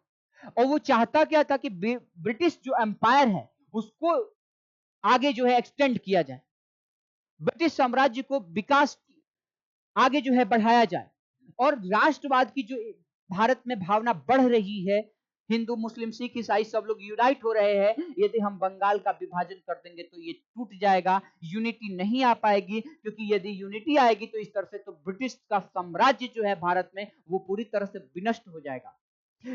और वो चाहता क्या था कि ब्रिटिश जो एम्पायर है उसको आगे जो है एक्सटेंड किया जाए, ब्रिटिश साम्राज्य को विकास आगे जो है बढ़ाया जाए। और राष्ट्रवाद की जो भारत में भावना बढ़ रही है, हिंदू मुस्लिम सिख ईसाई सब लोग यूनाइट हो रहे हैं, यदि हम बंगाल का विभाजन कर देंगे तो ये टूट जाएगा, यूनिटी नहीं आ पाएगी। क्योंकि यदि यूनिटी आएगी तो इस तरह से तो ब्रिटिश का साम्राज्य जो है भारत में वो पूरी तरह से विनष्ट हो जाएगा।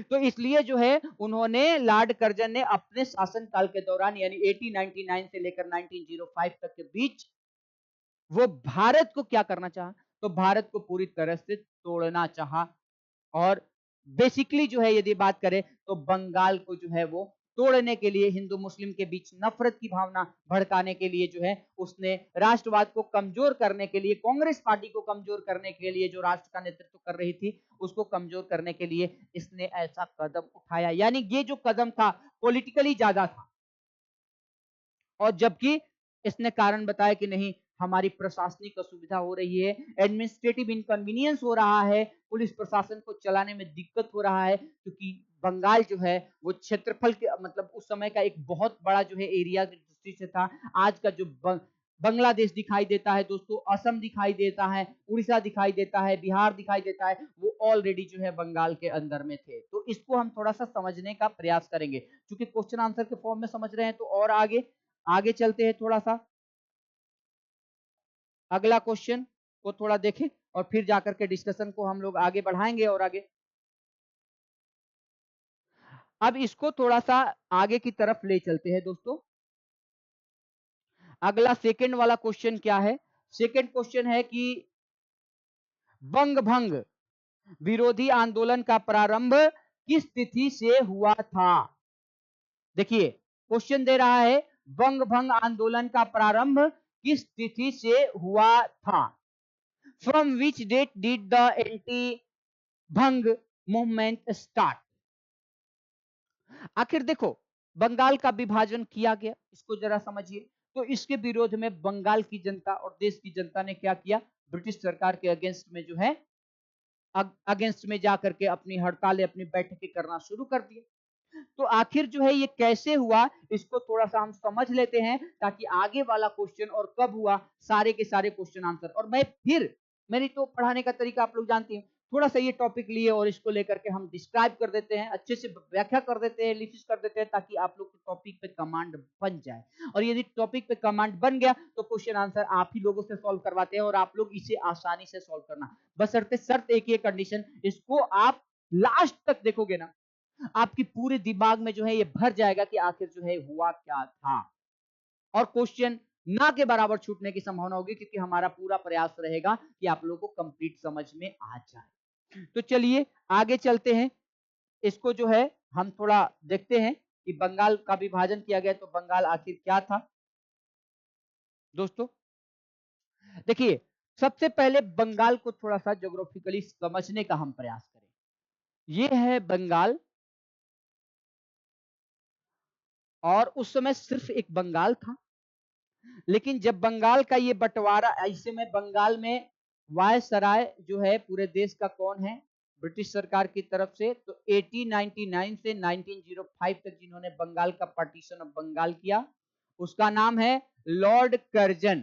तो इसलिए जो है उन्होंने लॉर्ड कर्जन ने अपने शासनकाल के दौरान यानी 1899 से लेकर 1905 तक के बीच वो भारत को क्या करना चाहा, तो भारत को पूरी तरह से तोड़ना चाहा। और बेसिकली जो है यदि बात करें तो बंगाल को जो है वो तोड़ने के लिए, हिंदू मुस्लिम के बीच नफरत की भावना भड़काने के लिए जो है उसने राष्ट्रवाद को कमजोर करने के लिए, कांग्रेस पार्टी को कमजोर करने के लिए, जो राष्ट्र का नेतृत्व कर रही थी उसको कमजोर करने के लिए इसने ऐसा कदम उठाया। यानी ये जो कदम था पॉलिटिकली ज्यादा था। और जबकि इसने कारण बताया कि नहीं, हमारी प्रशासनिक असुविधा हो रही है, एडमिनिस्ट्रेटिव इनकन्वीनियंस हो रहा है, पुलिस प्रशासन को चलाने में दिक्कत हो रहा है। क्योंकि बंगाल जो है वो क्षेत्रफल के मतलब उस समय का एक बहुत बड़ा जो है एरिया की दृष्टि से था। आज का जो बांग्लादेश दिखाई देता है दोस्तों, असम दिखाई देता है, उड़ीसा दिखाई देता है, बिहार दिखाई देता है, वो ऑलरेडी जो है बंगाल के अंदर में थे। तो इसको हम थोड़ा सा समझने का प्रयास करेंगे। क्योंकि क्वेश्चन आंसर के फॉर्म में समझ रहे हैं तो और आगे आगे चलते हैं थोड़ा सा, अगला क्वेश्चन को थोड़ा देखें और फिर जाकर के डिस्कशन को हम लोग आगे बढ़ाएंगे। और आगे अब इसको थोड़ा सा आगे की तरफ ले चलते हैं दोस्तों। अगला सेकंड वाला क्वेश्चन क्या है? सेकंड क्वेश्चन है कि बंग भंग विरोधी आंदोलन का प्रारंभ किस तिथि से हुआ था? देखिए क्वेश्चन दे रहा है बंग भंग आंदोलन का प्रारंभ किस तिथि से हुआ था? From which date did the anti bhang movement start? आखिर देखो, बंगाल का विभाजन किया गया, इसको जरा समझिए। तो इसके विरोध में बंगाल की जनता और देश की जनता ने क्या किया? ब्रिटिश सरकार के अगेंस्ट में जो है अगेंस्ट में जाकर के अपनी हड़तालें, अपनी बैठकें करना शुरू कर दिए। तो आखिर जो है ये कैसे हुआ, इसको थोड़ा सा हम समझ लेते हैं ताकि आगे वाला क्वेश्चन और कब हुआ सारे के सारे क्वेश्चन आंसर। और मैं फिर, मेरी तो पढ़ाने का तरीका आप लोग जानते हैं, थोड़ा सा ये टॉपिक लिए और इसको लेकर के हम डिस्क्राइब कर देते हैं, अच्छे से व्याख्या कर देते हैं, एनालिसिस कर देते हैं, ताकि आप लोग को टॉपिक पे कमांड बन जाए। और यदि टॉपिक पे कमांड बन गया तो क्वेश्चन आंसर आप ही लोगों से सॉल्व करवाते हैं और आप लोग इसे आसानी से सॉल्व करना। बशर्ते शर्त एक ही कंडीशन, इसको आप लास्ट तक देखोगे ना, आपकी पूरे दिमाग में जो है ये भर जाएगा कि आखिर जो है हुआ क्या था। और क्वेश्चन ना के बराबर छूटने की संभावना होगी, क्योंकि हमारा पूरा प्रयास रहेगा कि आप लोगों को कंप्लीट समझ में आ जाए। तो चलिए आगे चलते हैं। इसको जो है हम थोड़ा देखते हैं कि बंगाल का विभाजन किया गया तो बंगाल आखिर क्या था दोस्तों। देखिए सबसे पहले बंगाल को थोड़ा सा ज्योग्राफिकली समझने का हम प्रयास करें। ये है बंगाल, और उस समय सिर्फ एक बंगाल था। लेकिन जब बंगाल का ये बंटवारा, ऐसे में बंगाल में वायसराय जो है पूरे देश का कौन है? ब्रिटिश सरकार की तरफ से। तो 1899 से 1905 तक जिन्होंने बंगाल का पार्टीशन ऑफ बंगाल किया उसका नाम है लॉर्ड कर्जन।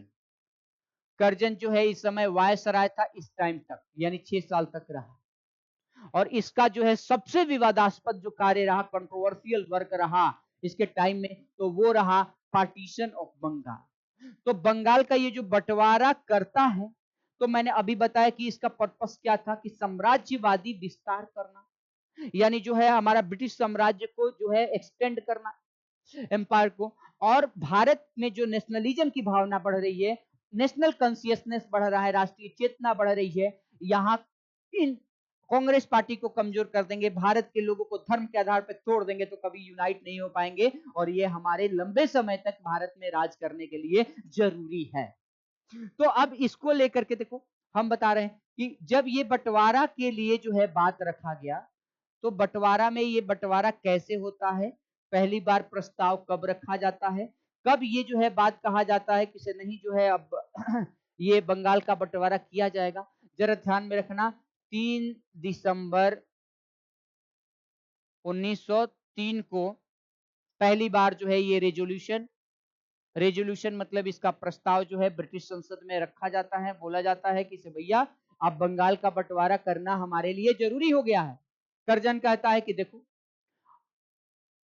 कर्जन जो है इस समय वायसराय था इस टाइम तक, यानी 6 साल तक रहा। और इसका जो है सबसे विवादास्पद जो कार्य रहा, कंट्रोवर्शियल वर्क रहा इसके टाइम में, तो वो रहा पार्टीशन ऑफ बंगाल। तो बंगाल का ये जो बंटवारा करता है, तो मैंने अभी बताया कि इसका पर्पस क्या था कि साम्राज्यवादी विस्तार करना, यानी जो है हमारा ब्रिटिश साम्राज्य को जो है एक्सटेंड करना, एम्पायर को। और भारत में जो नेशनलिज्म की भावना बढ़ रही है, नेशनल कॉन्शियसनेस बढ़ रहा है, राष्ट्रीय चेतना बढ़ रही है, यहाँ इन कांग्रेस पार्टी को कमजोर कर देंगे, भारत के लोगों को धर्म के आधार पर तोड़ देंगे, तो कभी यूनाइट नहीं हो पाएंगे और ये हमारे लंबे समय तक भारत में राज करने के लिए जरूरी है। तो अब इसको लेकर के देखो, हम बता रहे हैं कि जब ये बंटवारा के लिए जो है बात रखा गया, तो बंटवारा में ये बंटवारा कैसे होता है, पहली बार प्रस्ताव कब रखा जाता है, कब ये जो है बात कहा जाता है कि नहीं जो है अब ये बंगाल का बंटवारा किया जाएगा। जरा ध्यान में रखना, 3 दिसंबर 1903 को पहली बार जो है ये रेजोल्यूशन मतलब इसका प्रस्ताव जो है ब्रिटिश संसद में रखा जाता है, बोला जाता है कि भैया अब बंगाल का बंटवारा करना हमारे लिए जरूरी हो गया है। करजन कहता है कि देखो,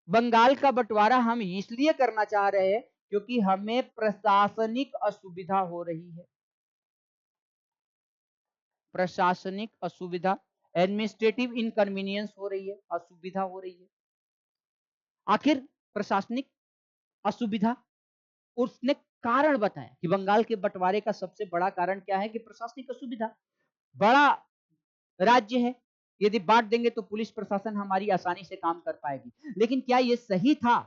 बंगाल का बंटवारा हम इसलिए करना चाह रहे हैं क्योंकि हमें प्रशासनिक असुविधा हो रही है, प्रशासनिक असुविधा, एडमिनिस्ट्रेटिव इनकन्वीनियंस हो रही है, असुविधा हो रही है। आखिर प्रशासनिक असुविधा, उसने कारण बताया कि बंगाल के बंटवारे का सबसे बड़ा कारण क्या है कि प्रशासनिक असुविधा, बड़ा राज्य है, यदि बांट देंगे तो पुलिस प्रशासन हमारी आसानी से काम कर पाएगी। लेकिन क्या यह सही था?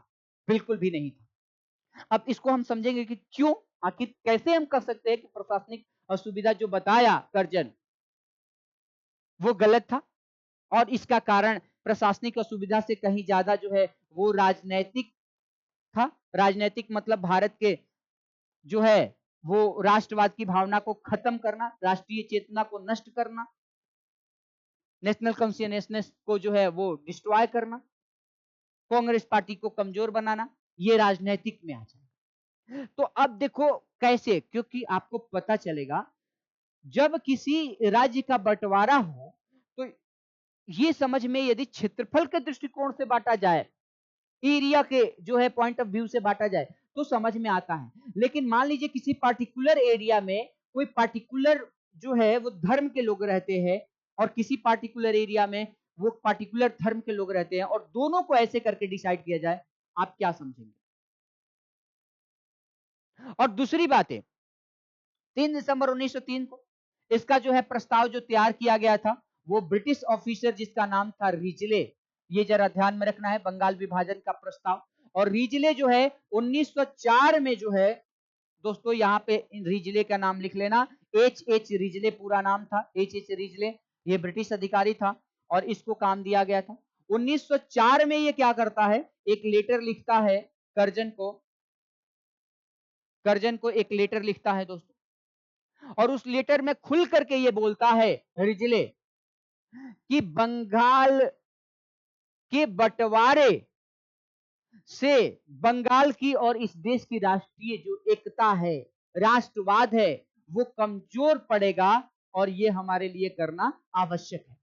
बिल्कुल भी नहीं था। अब इसको हम समझेंगे कि क्यों, आखिर कैसे हम कर सकते हैं कि प्रशासनिक असुविधा जो बताया करजन वो गलत था, और इसका कारण प्रशासनिक असुविधा से कहीं ज्यादा जो है वो राजनैतिक था। राजनैतिक मतलब भारत के जो है वो राष्ट्रवाद की भावना को खत्म करना, राष्ट्रीय चेतना को नष्ट करना, नेशनल कॉन्शियसनेस को जो है वो डिस्ट्रॉय करना, कांग्रेस पार्टी को कमजोर बनाना, ये राजनीतिक में आ जाएगा। तो अब देखो कैसे, क्योंकि आपको पता चलेगा जब किसी राज्य का बंटवारा हो तो ये समझ में, यदि क्षेत्रफल के दृष्टिकोण से बांटा जाए, एरिया के जो है पॉइंट ऑफ व्यू से बांटा जाए तो समझ में आता है। लेकिन मान लीजिए किसी पार्टिकुलर एरिया में कोई पार्टिकुलर जो है वो धर्म के लोग रहते हैं और किसी पार्टिकुलर एरिया में वो पार्टिकुलर धर्म के लोग रहते हैं, और दोनों को ऐसे करके डिसाइड किया जाए, आप क्या समझेंगे? और दूसरी बात है, 3 दिसंबर 1903 को इसका जो है प्रस्ताव जो तैयार किया गया था, वो ब्रिटिश ऑफिसर जिसका नाम था रिजले, ये जरा ध्यान में रखना है, बंगाल विभाजन का प्रस्ताव। और रिजले जो है 1904 में जो है दोस्तों, यहाँ पे रिजले का नाम लिख लेना, एच एच रिजले पूरा नाम था, एच एच रिजले, ये ब्रिटिश अधिकारी था और इसको काम दिया गया था। 1904 में ये क्या करता है, एक लेटर लिखता है करजन को एक लेटर लिखता है दोस्तों, और उस लेटर में खुल करके ये बोलता है रिजले कि बंगाल के बंटवारे से बंगाल की और इस देश की राष्ट्रीय जो एकता है, राष्ट्रवाद है, वो कमजोर पड़ेगा और ये हमारे लिए करना आवश्यक है।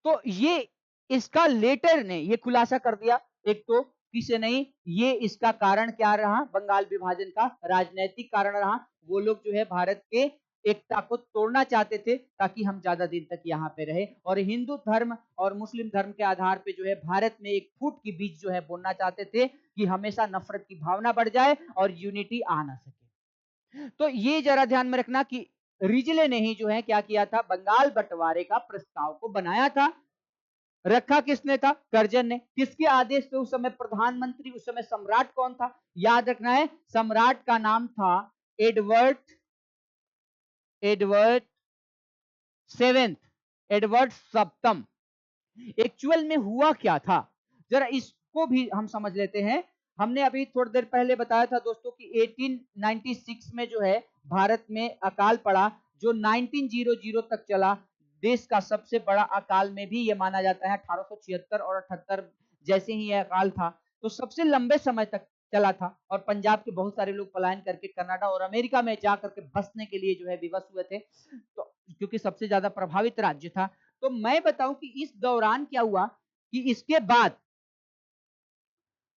तो ये इसका लेटर ने ये खुलासा कर दिया, एक तो किसे नहीं, ये इसका कारण क्या रहा, बंगाल विभाजन का राजनीतिक कारण रहा। वो लोग जो है भारत के एकता को तोड़ना चाहते थे ताकि हम ज्यादा दिन तक यहाँ पे रहे, और हिंदू धर्म और मुस्लिम धर्म के आधार पे जो है भारत में एक फूट की बीज जो है बोलना चाहते थे कि हमेशा नफरत की भावना बढ़ जाए और यूनिटी आ ना सके। तो ये जरा ध्यान में रखना कि रिजले ने ही जो है क्या किया था, बंगाल बंटवारे का प्रस्ताव को बनाया था। रखा किसने था? करजन ने। किसके आदेश पे? उस समय प्रधानमंत्री, उस समय सम्राट कौन था? याद रखना है, सम्राट का नाम था एडवर्ड सेवेंथ, एडवर्ड सप्तम। एक्चुअल में हुआ क्या था, जरा इसको भी हम समझ लेते हैं। हमने अभी थोड़ी देर पहले बताया था दोस्तों कि 1896 में जो है भारत में अकाल पड़ा, जो 1900 तक चला। देश का सबसे बड़ा अकाल में भी ये माना जाता है, 1876 और 78 जैसे ही यह अकाल था, तो सबसे लंबे समय तक चला था, और पंजाब के बहुत सारे लोग पलायन करके कनाडा और अमेरिका में जा करके बसने के लिए जो है विवश हुए थे, तो क्योंकि सबसे ज्यादा प्रभावित राज्य था। तो मैं बताऊं कि इस दौरान क्या हुआ कि इसके बाद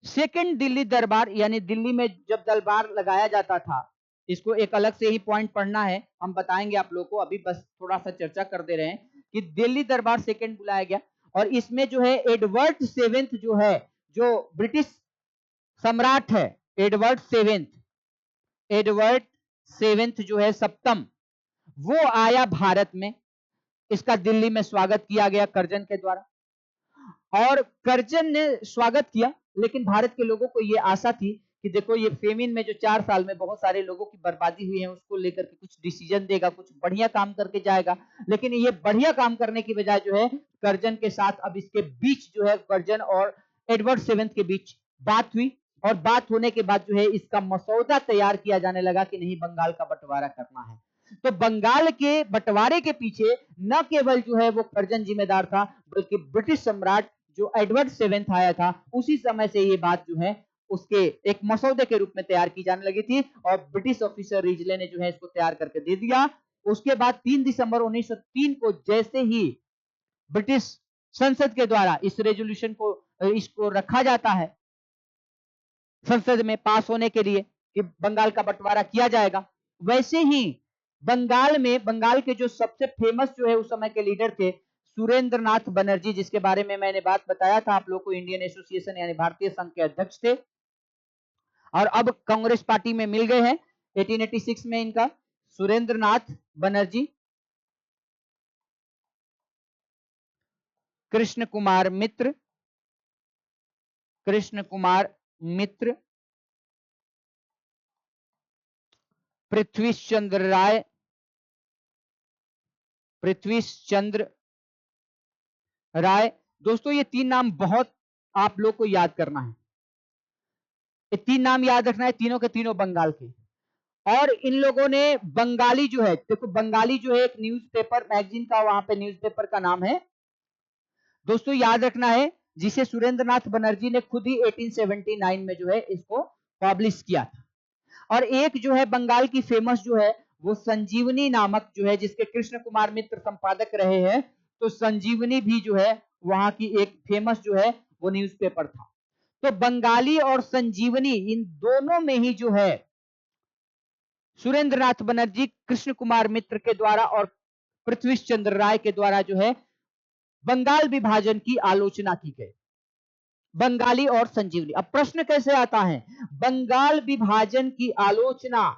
सेकंड दिल्ली दरबार, यानी दिल्ली में जब दरबार लगाया जाता था, इसको एक अलग से ही पॉइंट पढ़ना है, हम बताएंगे आप लोगों को, अभी बस थोड़ा सा चर्चा कर दे रहे हैं कि दिल्ली दरबार सेकंड बुलाया गया, और इसमें जो है एडवर्ड सेवेंथ जो है, जो ब्रिटिश सम्राट है, एडवर्ड सेवेंथ जो है सप्तम, वो आया भारत में। इसका दिल्ली में स्वागत किया गया कर्जन के द्वारा, और कर्जन ने स्वागत किया, लेकिन भारत के लोगों को ये आशा थी कि देखो ये फेमिन में जो 4 साल में बहुत सारे लोगों की बर्बादी हुई है, उसको लेकर के कुछ डिसीजन देगा, कुछ बढ़िया काम करके जाएगा। लेकिन ये बढ़िया काम करने की बजाय जो है कर्जन के साथ अब इसके बीच जो है कर्जन और एडवर्ड सेवेंथ के बीच बात हुई, और बात होने के बाद जो है इसका मसौदा तैयार किया जाने लगा कि नहीं, बंगाल का बंटवारा करना है। तो बंगाल के बंटवारे के पीछे न केवल जो है वो कर्जन जिम्मेदार था, बल्कि ब्रिटिश सम्राट जो एडवर्ड सेवेंथ आया था, उसी समय से ये बात जो है उसके एक मसौदे के रूप में तैयार की जाने लगी थी, और ब्रिटिश ऑफिसर रिजले ने जो है इसको तैयार करके दे दिया। उसके बाद 3 दिसंबर 1903 को जैसे ही ब्रिटिश संसद के द्वारा इस रेजोल्यूशन को इसको रखा जाता है संसद में पास होने के लिए कि बंगाल का बंटवारा किया जाएगा, वैसे ही बंगाल के जो सबसे फेमस जो है उस समय के लीडर थे सुरेंद्र नाथ बनर्जी, जिसके बारे में मैंने बात बताया था आप लोग को, इंडियन एसोसिएशन यानी भारतीय संघ के अध्यक्ष थे, और अब कांग्रेस पार्टी में मिल गए हैं 1886 में इनका। सुरेंद्र नाथ बनर्जी, कृष्ण कुमार मित्र, पृथ्वीश चंद्र राय। दोस्तों ये 3 नाम बहुत आप लोग को याद करना है, ये 3 नाम याद रखना है, तीनों के तीनों बंगाल के। और इन लोगों ने बंगाली जो है, देखो बंगाली जो है एक न्यूज़पेपर मैगजीन का वहां पे न्यूज़पेपर का नाम है, दोस्तों याद रखना है, जिसे सुरेंद्रनाथ बनर्जी ने खुद ही 1879 में जो है इसको पब्लिश किया था। और एक जो है बंगाल की फेमस जो है वो संजीवनी नामक जो है, जिसके कृष्ण कुमार मित्र संपादक रहे हैं, तो संजीवनी भी जो है वहां की एक फेमस जो है वो न्यूज़पेपर था। तो बंगाली और संजीवनी इन दोनों में ही जो है सुरेंद्रनाथ बनर्जी, कृष्ण कुमार मित्र के द्वारा और पृथ्वीश चंद्र राय के द्वारा जो है बंगाल विभाजन की आलोचना की गई, बंगाली और संजीवनी। अब प्रश्न कैसे आता है, बंगाल विभाजन की आलोचना,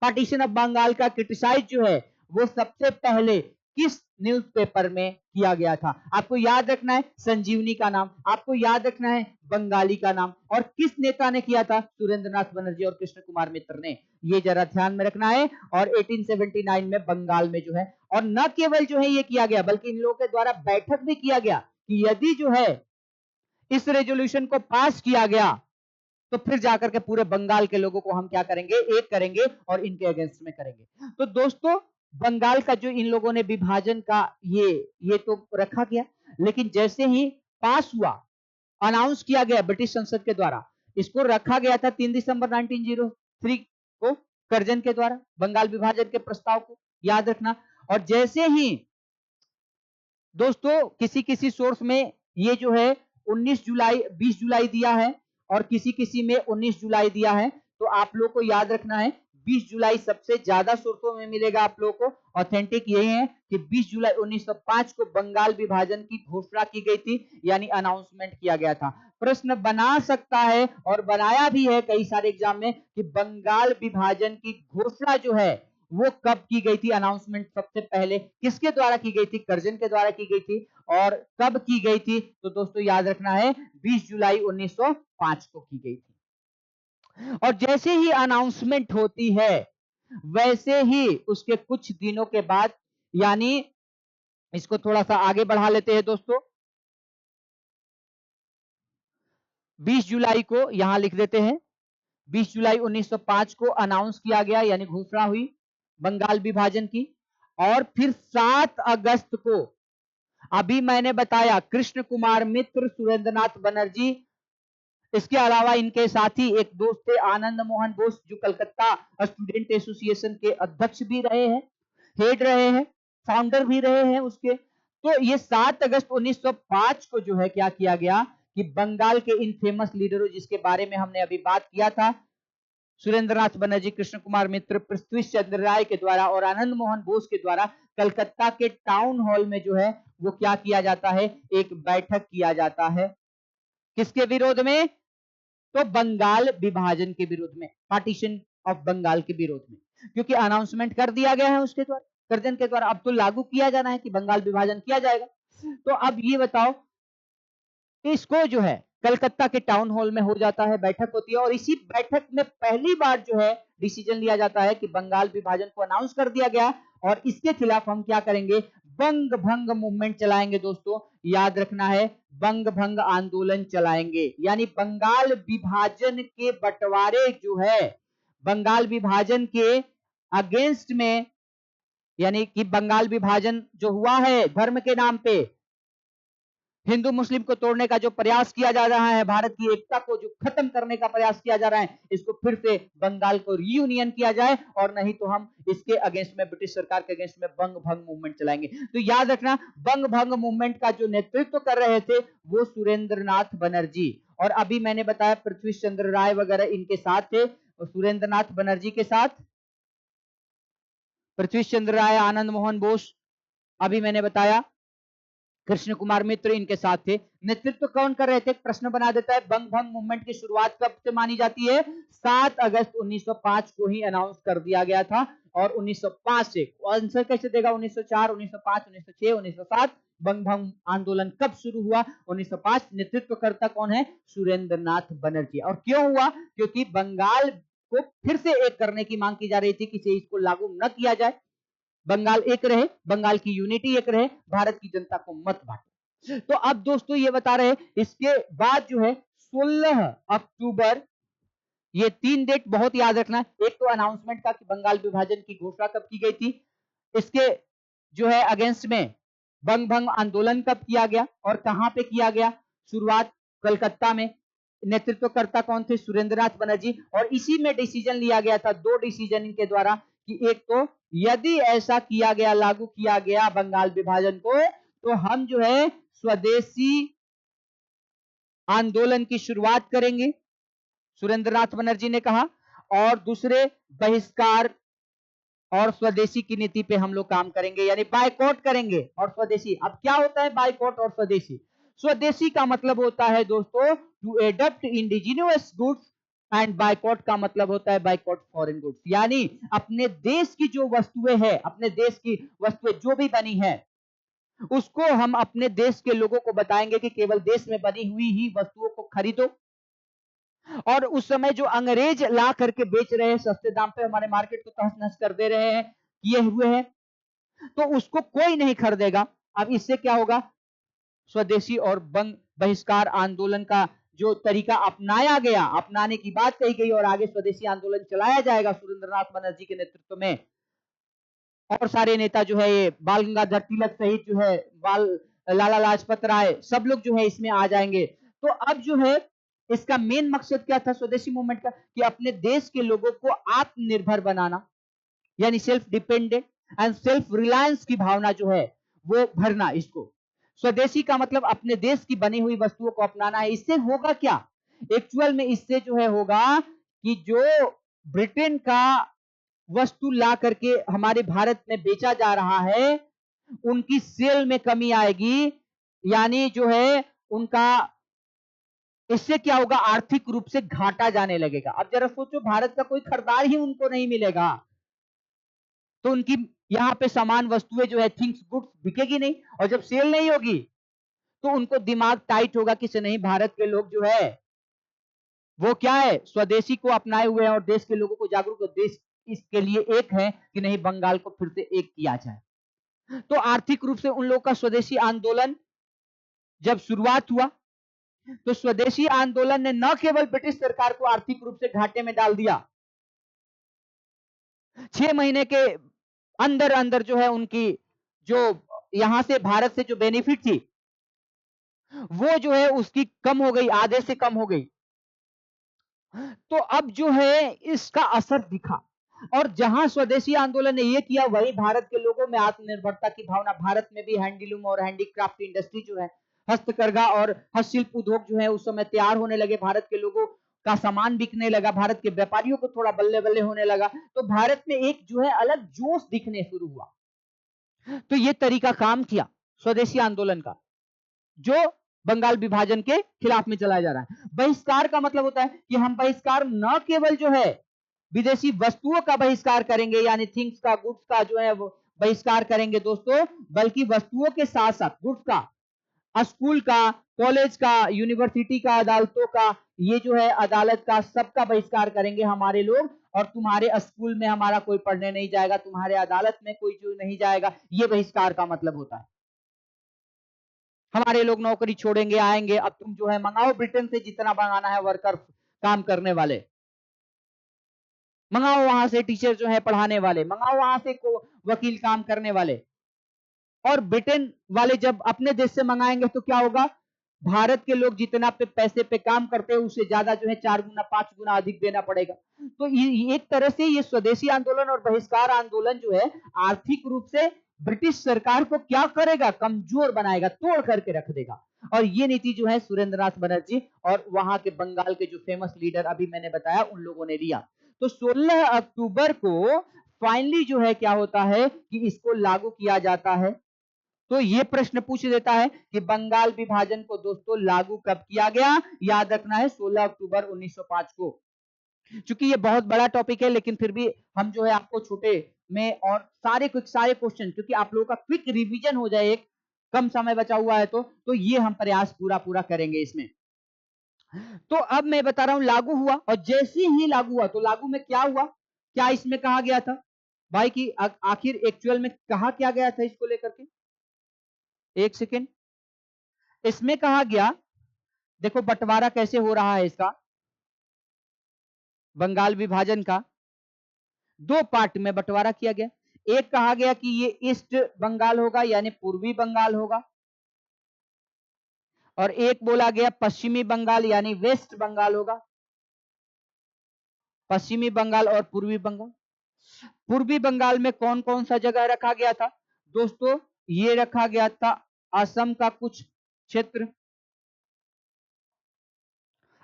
पार्टीशन ऑफ बंगाल का क्रिटिसाइज जो है वो सबसे पहले किस न्यूज़पेपर में किया गया था? आपको याद रखना है संजीवनी का नाम, आपको याद रखना है बंगाली का नाम, और किस नेता ने किया था? सुरेंद्रनाथ बनर्जी और कृष्ण कुमार मित्र ने। ये जरा ध्यान में रखना है। और 1879 में बंगाल में जो है, और न केवल जो है ये किया गया, बल्कि इन लोगों के द्वारा बैठक भी किया गया कि यदि जो है इस रेजोल्यूशन को पास किया गया तो फिर जाकर के पूरे बंगाल के लोगों को हम क्या करेंगे, एक करेंगे और इनके अगेंस्ट में करेंगे। तो दोस्तों बंगाल का जो इन लोगों ने विभाजन का ये तो रखा गया, लेकिन जैसे ही पास हुआ, अनाउंस किया गया ब्रिटिश संसद के द्वारा, इसको रखा गया था 3 दिसंबर 1903 को कर्जन के द्वारा, बंगाल विभाजन के प्रस्ताव को याद रखना। और जैसे ही दोस्तों किसी किसी सोर्स में ये जो है 19 जुलाई 20 जुलाई दिया है, और किसी किसी में 19 जुलाई दिया है, तो आप लोग को याद रखना है 20 जुलाई सबसे ज्यादा सोर्सों में मिलेगा आप लोग को। ऑथेंटिक यही है कि 20 जुलाई 1905 को बंगाल विभाजन की घोषणा की गई थी, यानी अनाउंसमेंट किया गया था। प्रश्न बना सकता है और बनाया भी है कई सारे एग्जाम में कि बंगाल विभाजन की घोषणा जो है वो कब की गई थी, अनाउंसमेंट सबसे पहले किसके द्वारा की गई थी? कर्जन के द्वारा की गई थी। और कब की गई थी? तो दोस्तों याद रखना है 20 जुलाई 1905 को की गई थी। और जैसे ही अनाउंसमेंट होती है वैसे ही उसके कुछ दिनों के बाद, यानी इसको थोड़ा सा आगे बढ़ा लेते हैं दोस्तों, 20 जुलाई को यहां लिख देते हैं, 20 जुलाई 1905 को अनाउंस किया गया, यानी घोषणा हुई बंगाल विभाजन की। और फिर 7 अगस्त को, अभी मैंने बताया कृष्ण कुमार मित्र, सुरेंद्रनाथ बनर्जी, इसके अलावा इनके साथी एक दोस्त थे आनंद मोहन बोस, जो कलकत्ता स्टूडेंट एसोसिएशन के अध्यक्ष भी रहे हैं, हेड रहे हैं, फाउंडर भी रहे हैं उसके। तो ये 7 अगस्त 1905 को जो है क्या किया गया कि बंगाल के इन फेमस लीडरों जिसके बारे में हमने अभी बात किया था, सुरेंद्रनाथ बनर्जी, कृष्ण कुमार मित्र, पृथ्वीश चंद्र राय के द्वारा और आनंद मोहन बोस के द्वारा कलकत्ता के टाउन हॉल में जो है वो क्या किया जाता है, एक बैठक किया जाता है। किसके विरोध में? तो बंगाल विभाजन के विरोध में, पार्टीशन ऑफ बंगाल के विरोध में, क्योंकि अनाउंसमेंट कर दिया गया है उसके द्वारा। कर्जन के द्वारा अब तो लागू किया जाना है कि बंगाल विभाजन किया जाएगा। तो अब ये बताओ, इसको जो है कलकत्ता के टाउन हॉल में हो जाता है, बैठक होती है और इसी बैठक में पहली बार जो है डिसीजन लिया जाता है कि बंगाल विभाजन को अनाउंस कर दिया गया और इसके खिलाफ हम क्या करेंगे, बंग भंग मूवमेंट चलाएंगे। दोस्तों याद रखना है, बंग भंग आंदोलन चलाएंगे, यानी बंगाल विभाजन के बंटवारे जो है, बंगाल विभाजन के अगेंस्ट में, यानी कि बंगाल विभाजन जो हुआ है धर्म के नाम पे, हिंदू मुस्लिम को तोड़ने का जो प्रयास किया जा रहा है, भारत की एकता को जो खत्म करने का प्रयास किया जा रहा है, इसको फिर से बंगाल को रीयूनियन किया जाए, और नहीं तो हम इसके अगेंस्ट में, ब्रिटिश सरकार के अगेंस्ट में बंग भंग मूवमेंट चलाएंगे। तो याद रखना, बंग भंग मूवमेंट का जो नेतृत्व कर रहे थे वो सुरेंद्रनाथ बनर्जी, और अभी मैंने बताया पृथ्वी चंद्र राय वगैरह इनके साथ थे, सुरेंद्रनाथ बनर्जी के साथ पृथ्वी चंद्र राय, आनंद मोहन बोस, अभी मैंने बताया कृष्ण कुमार मित्र इनके साथ थे। नेतृत्व कौन कर रहे थे, प्रश्न बना देता है। बंग भंग मूवमेंट की शुरुआत कब से मानी जाती है, 7 अगस्त 1905 को ही अनाउंस कर दिया गया था, और 1905 से आंसर कैसे देगा, 1904, 1905, 1906, 1907, बंग भंग आंदोलन कब शुरू हुआ, 1905। नेतृत्वकर्ता कौन है, सुरेंद्रनाथ बनर्जी। और क्यों हुआ, क्योंकि बंगाल को फिर से एक करने की मांग की जा रही थी, किसी इसको लागू न किया जाए, बंगाल एक रहे, बंगाल की यूनिटी एक रहे, भारत की जनता को मत बांटे। तो अब दोस्तों ये बता रहे, इसके बाद जो है 16 अक्टूबर, ये 3 डेट बहुत याद रखना। एक तो अनाउंसमेंट का कि बंगाल विभाजन की घोषणा कब की गई थी, इसके जो है अगेंस्ट में बंग भंग आंदोलन कब किया गया और कहां पे किया गया, शुरुआत कलकत्ता में, नेतृत्वकर्ता कौन थे, सुरेंद्रनाथ बनर्जी। और इसी में डिसीजन लिया गया था, 2 डिसीजन इनके द्वारा, कि एक तो यदि ऐसा किया गया, लागू किया गया बंगाल विभाजन को, तो हम जो है स्वदेशी आंदोलन की शुरुआत करेंगे, सुरेंद्रनाथ बनर्जी ने कहा, और दूसरे बहिष्कार और स्वदेशी की नीति पे हम लोग काम करेंगे, यानी बायकॉट करेंगे और स्वदेशी। अब क्या होता है बायकॉट और स्वदेशी, स्वदेशी का मतलब होता है दोस्तों to adopt indigenous goods, and boycott का मतलब होता है बायकॉट फॉरेन गुड्स, यानी अपने देश की जो वस्तुएं हैं, अपने देश की वस्तुएं जो भी बनी है, उसको हम अपने देश के लोगों को बताएंगे कि केवल देश में बनी हुई ही वस्तुओं को खरीदो। और उस समय जो अंग्रेज ला करके बेच रहे हैं सस्ते दाम पे, हमारे मार्केट को तहस नहस कर दे रहे हैं, किए हुए हैं, तो उसको कोई नहीं खरीदेगा। अब इससे क्या होगा, स्वदेशी और बंग बहिष्कार आंदोलन का जो तरीका अपनाया गया, अपनाने की बात कही गई, और आगे स्वदेशी आंदोलन चलाया जाएगा सुरेंद्रनाथ बनर्जी के नेतृत्व में, और सारे नेता जो है ये बाल गंगाधर तिलक सहित जो है बाल लाला लाजपत राय, सब लोग जो है इसमें आ जाएंगे। तो अब जो है इसका मेन मकसद क्या था स्वदेशी मूवमेंट का, कि अपने देश के लोगों को आत्मनिर्भर बनाना, यानी self dependent and self reliance की भावना जो है वो भरना। इसको स्वदेशी का मतलब अपने देश की बनी हुई वस्तुओं को अपनाना है। इससे होगा क्या, एक्चुअल में इससे जो है होगा कि जो ब्रिटेन का वस्तु ला करके हमारे भारत में बेचा जा रहा है, उनकी सेल में कमी आएगी, यानी जो है उनका, इससे क्या होगा, आर्थिक रूप से घाटा जाने लगेगा। अब जरा सोचो, भारत का कोई खरीदार ही उनको नहीं मिलेगा, तो उनकी यहाँ पे सामान वस्तुएं जो है थिंग्स गुड्स बिकेगी नहीं, और जब सेल नहीं होगी तो उनको दिमाग टाइट होगा कि नहीं, भारत के लोग जो है वो क्या है, स्वदेशी को अपनाए हुए हैं और देश के लोगों को जागरूक, देश इसके लिए एक है कि नहीं, बंगाल को फिर से एक किया जाए। तो आर्थिक रूप से उन लोगों का स्वदेशी आंदोलन जब शुरुआत हुआ, तो स्वदेशी आंदोलन ने न केवल ब्रिटिश सरकार को आर्थिक रूप से घाटे में डाल दिया, 6 महीने के अंदर अंदर जो है उनकी जो यहां से भारत से जो बेनिफिट थी वो जो है उसकी कम हो गई, आधे से कम हो गई। तो अब जो है इसका असर दिखा, और जहां स्वदेशी आंदोलन ने ये किया, वही भारत के लोगों में आत्मनिर्भरता की भावना, भारत में भी हैंडलूम और हैंडीक्राफ्ट इंडस्ट्री जो है, हस्तकरघा और हस्तशिल्प उद्योग जो है उस समय तैयार होने लगे, भारत के लोगों का सामान बिकने लगा, भारत के व्यापारियों को थोड़ा बल्ले बल्ले होने लगा, तो भारत में एक जो है अलग जोश दिखने शुरू हुआ। तो ये तरीका काम किया स्वदेशी आंदोलन का, जो बंगाल विभाजन के खिलाफ में चलाया जा रहा है। बहिष्कार का मतलब होता है कि हम बहिष्कार न केवल जो है विदेशी वस्तुओं का बहिष्कार करेंगे, यानी थिंग्स का, गुड्स का जो है वो बहिष्कार करेंगे दोस्तों, बल्कि वस्तुओं के साथ साथ गुड्स का, स्कूल का, कॉलेज का, यूनिवर्सिटी का, अदालतों का, ये जो है अदालत का, सबका बहिष्कार करेंगे हमारे लोग। और तुम्हारे स्कूल में हमारा कोई पढ़ने नहीं जाएगा, तुम्हारे अदालत में कोई जो नहीं जाएगा, ये बहिष्कार का मतलब होता है। हमारे लोग नौकरी छोड़ेंगे, आएंगे, अब तुम जो है मंगाओ ब्रिटेन से जितना मंगाना है वर्कर, काम करने वाले मंगाओ, वहां से टीचर जो है पढ़ाने वाले मंगाओ, वहां से वकील काम करने वाले। और ब्रिटेन वाले जब अपने देश से मंगाएंगे तो क्या होगा, भारत के लोग जितना पे पैसे पे काम करते हैं उससे ज्यादा जो है 4 गुना 5 गुना अधिक देना पड़ेगा। तो ये एक तरह से ये स्वदेशी आंदोलन और बहिष्कार आंदोलन जो है आर्थिक रूप से ब्रिटिश सरकार को क्या करेगा, कमजोर बनाएगा, तोड़ करके रख देगा। और ये नीति जो है सुरेंद्रनाथ बनर्जी और वहां के बंगाल के जो फेमस लीडर अभी मैंने बताया उन लोगों ने लिया। तो 16 अक्टूबर को फाइनली जो है क्या होता है कि इसको लागू किया जाता है। तो ये प्रश्न पूछ देता है कि बंगाल विभाजन को दोस्तों लागू कब किया गया, याद रखना है 16 अक्टूबर 1905 को। चूंकि ये बहुत बड़ा टॉपिक है लेकिन फिर भी हम जो है आपको छोटे में और सारे क्वेश्चन, क्योंकि आप लोगों का क्विक रिवीजन हो जाए, एक कम समय बचा हुआ है तो ये हम प्रयास पूरा करेंगे इसमें। तो अब मैं बता रहा हूं लागू हुआ, और जैसे ही लागू हुआ तो लागू में क्या हुआ, क्या इसमें कहा गया था भाई कि आखिर एक्चुअल में कहा क्या गया था इसको लेकर के, एक सेकेंड। इसमें कहा गया, देखो बंटवारा कैसे हो रहा है इसका, बंगाल विभाजन का दो पार्ट में बंटवारा किया गया। एक कहा गया कि ये ईस्ट बंगाल होगा यानी पूर्वी बंगाल होगा, और एक बोला गया पश्चिमी बंगाल यानी वेस्ट बंगाल होगा। पश्चिमी बंगाल और पूर्वी बंगाल। पूर्वी बंगाल में कौन कौन सा जगह रखा गया था दोस्तों, ये रखा गया था असम का कुछ क्षेत्र।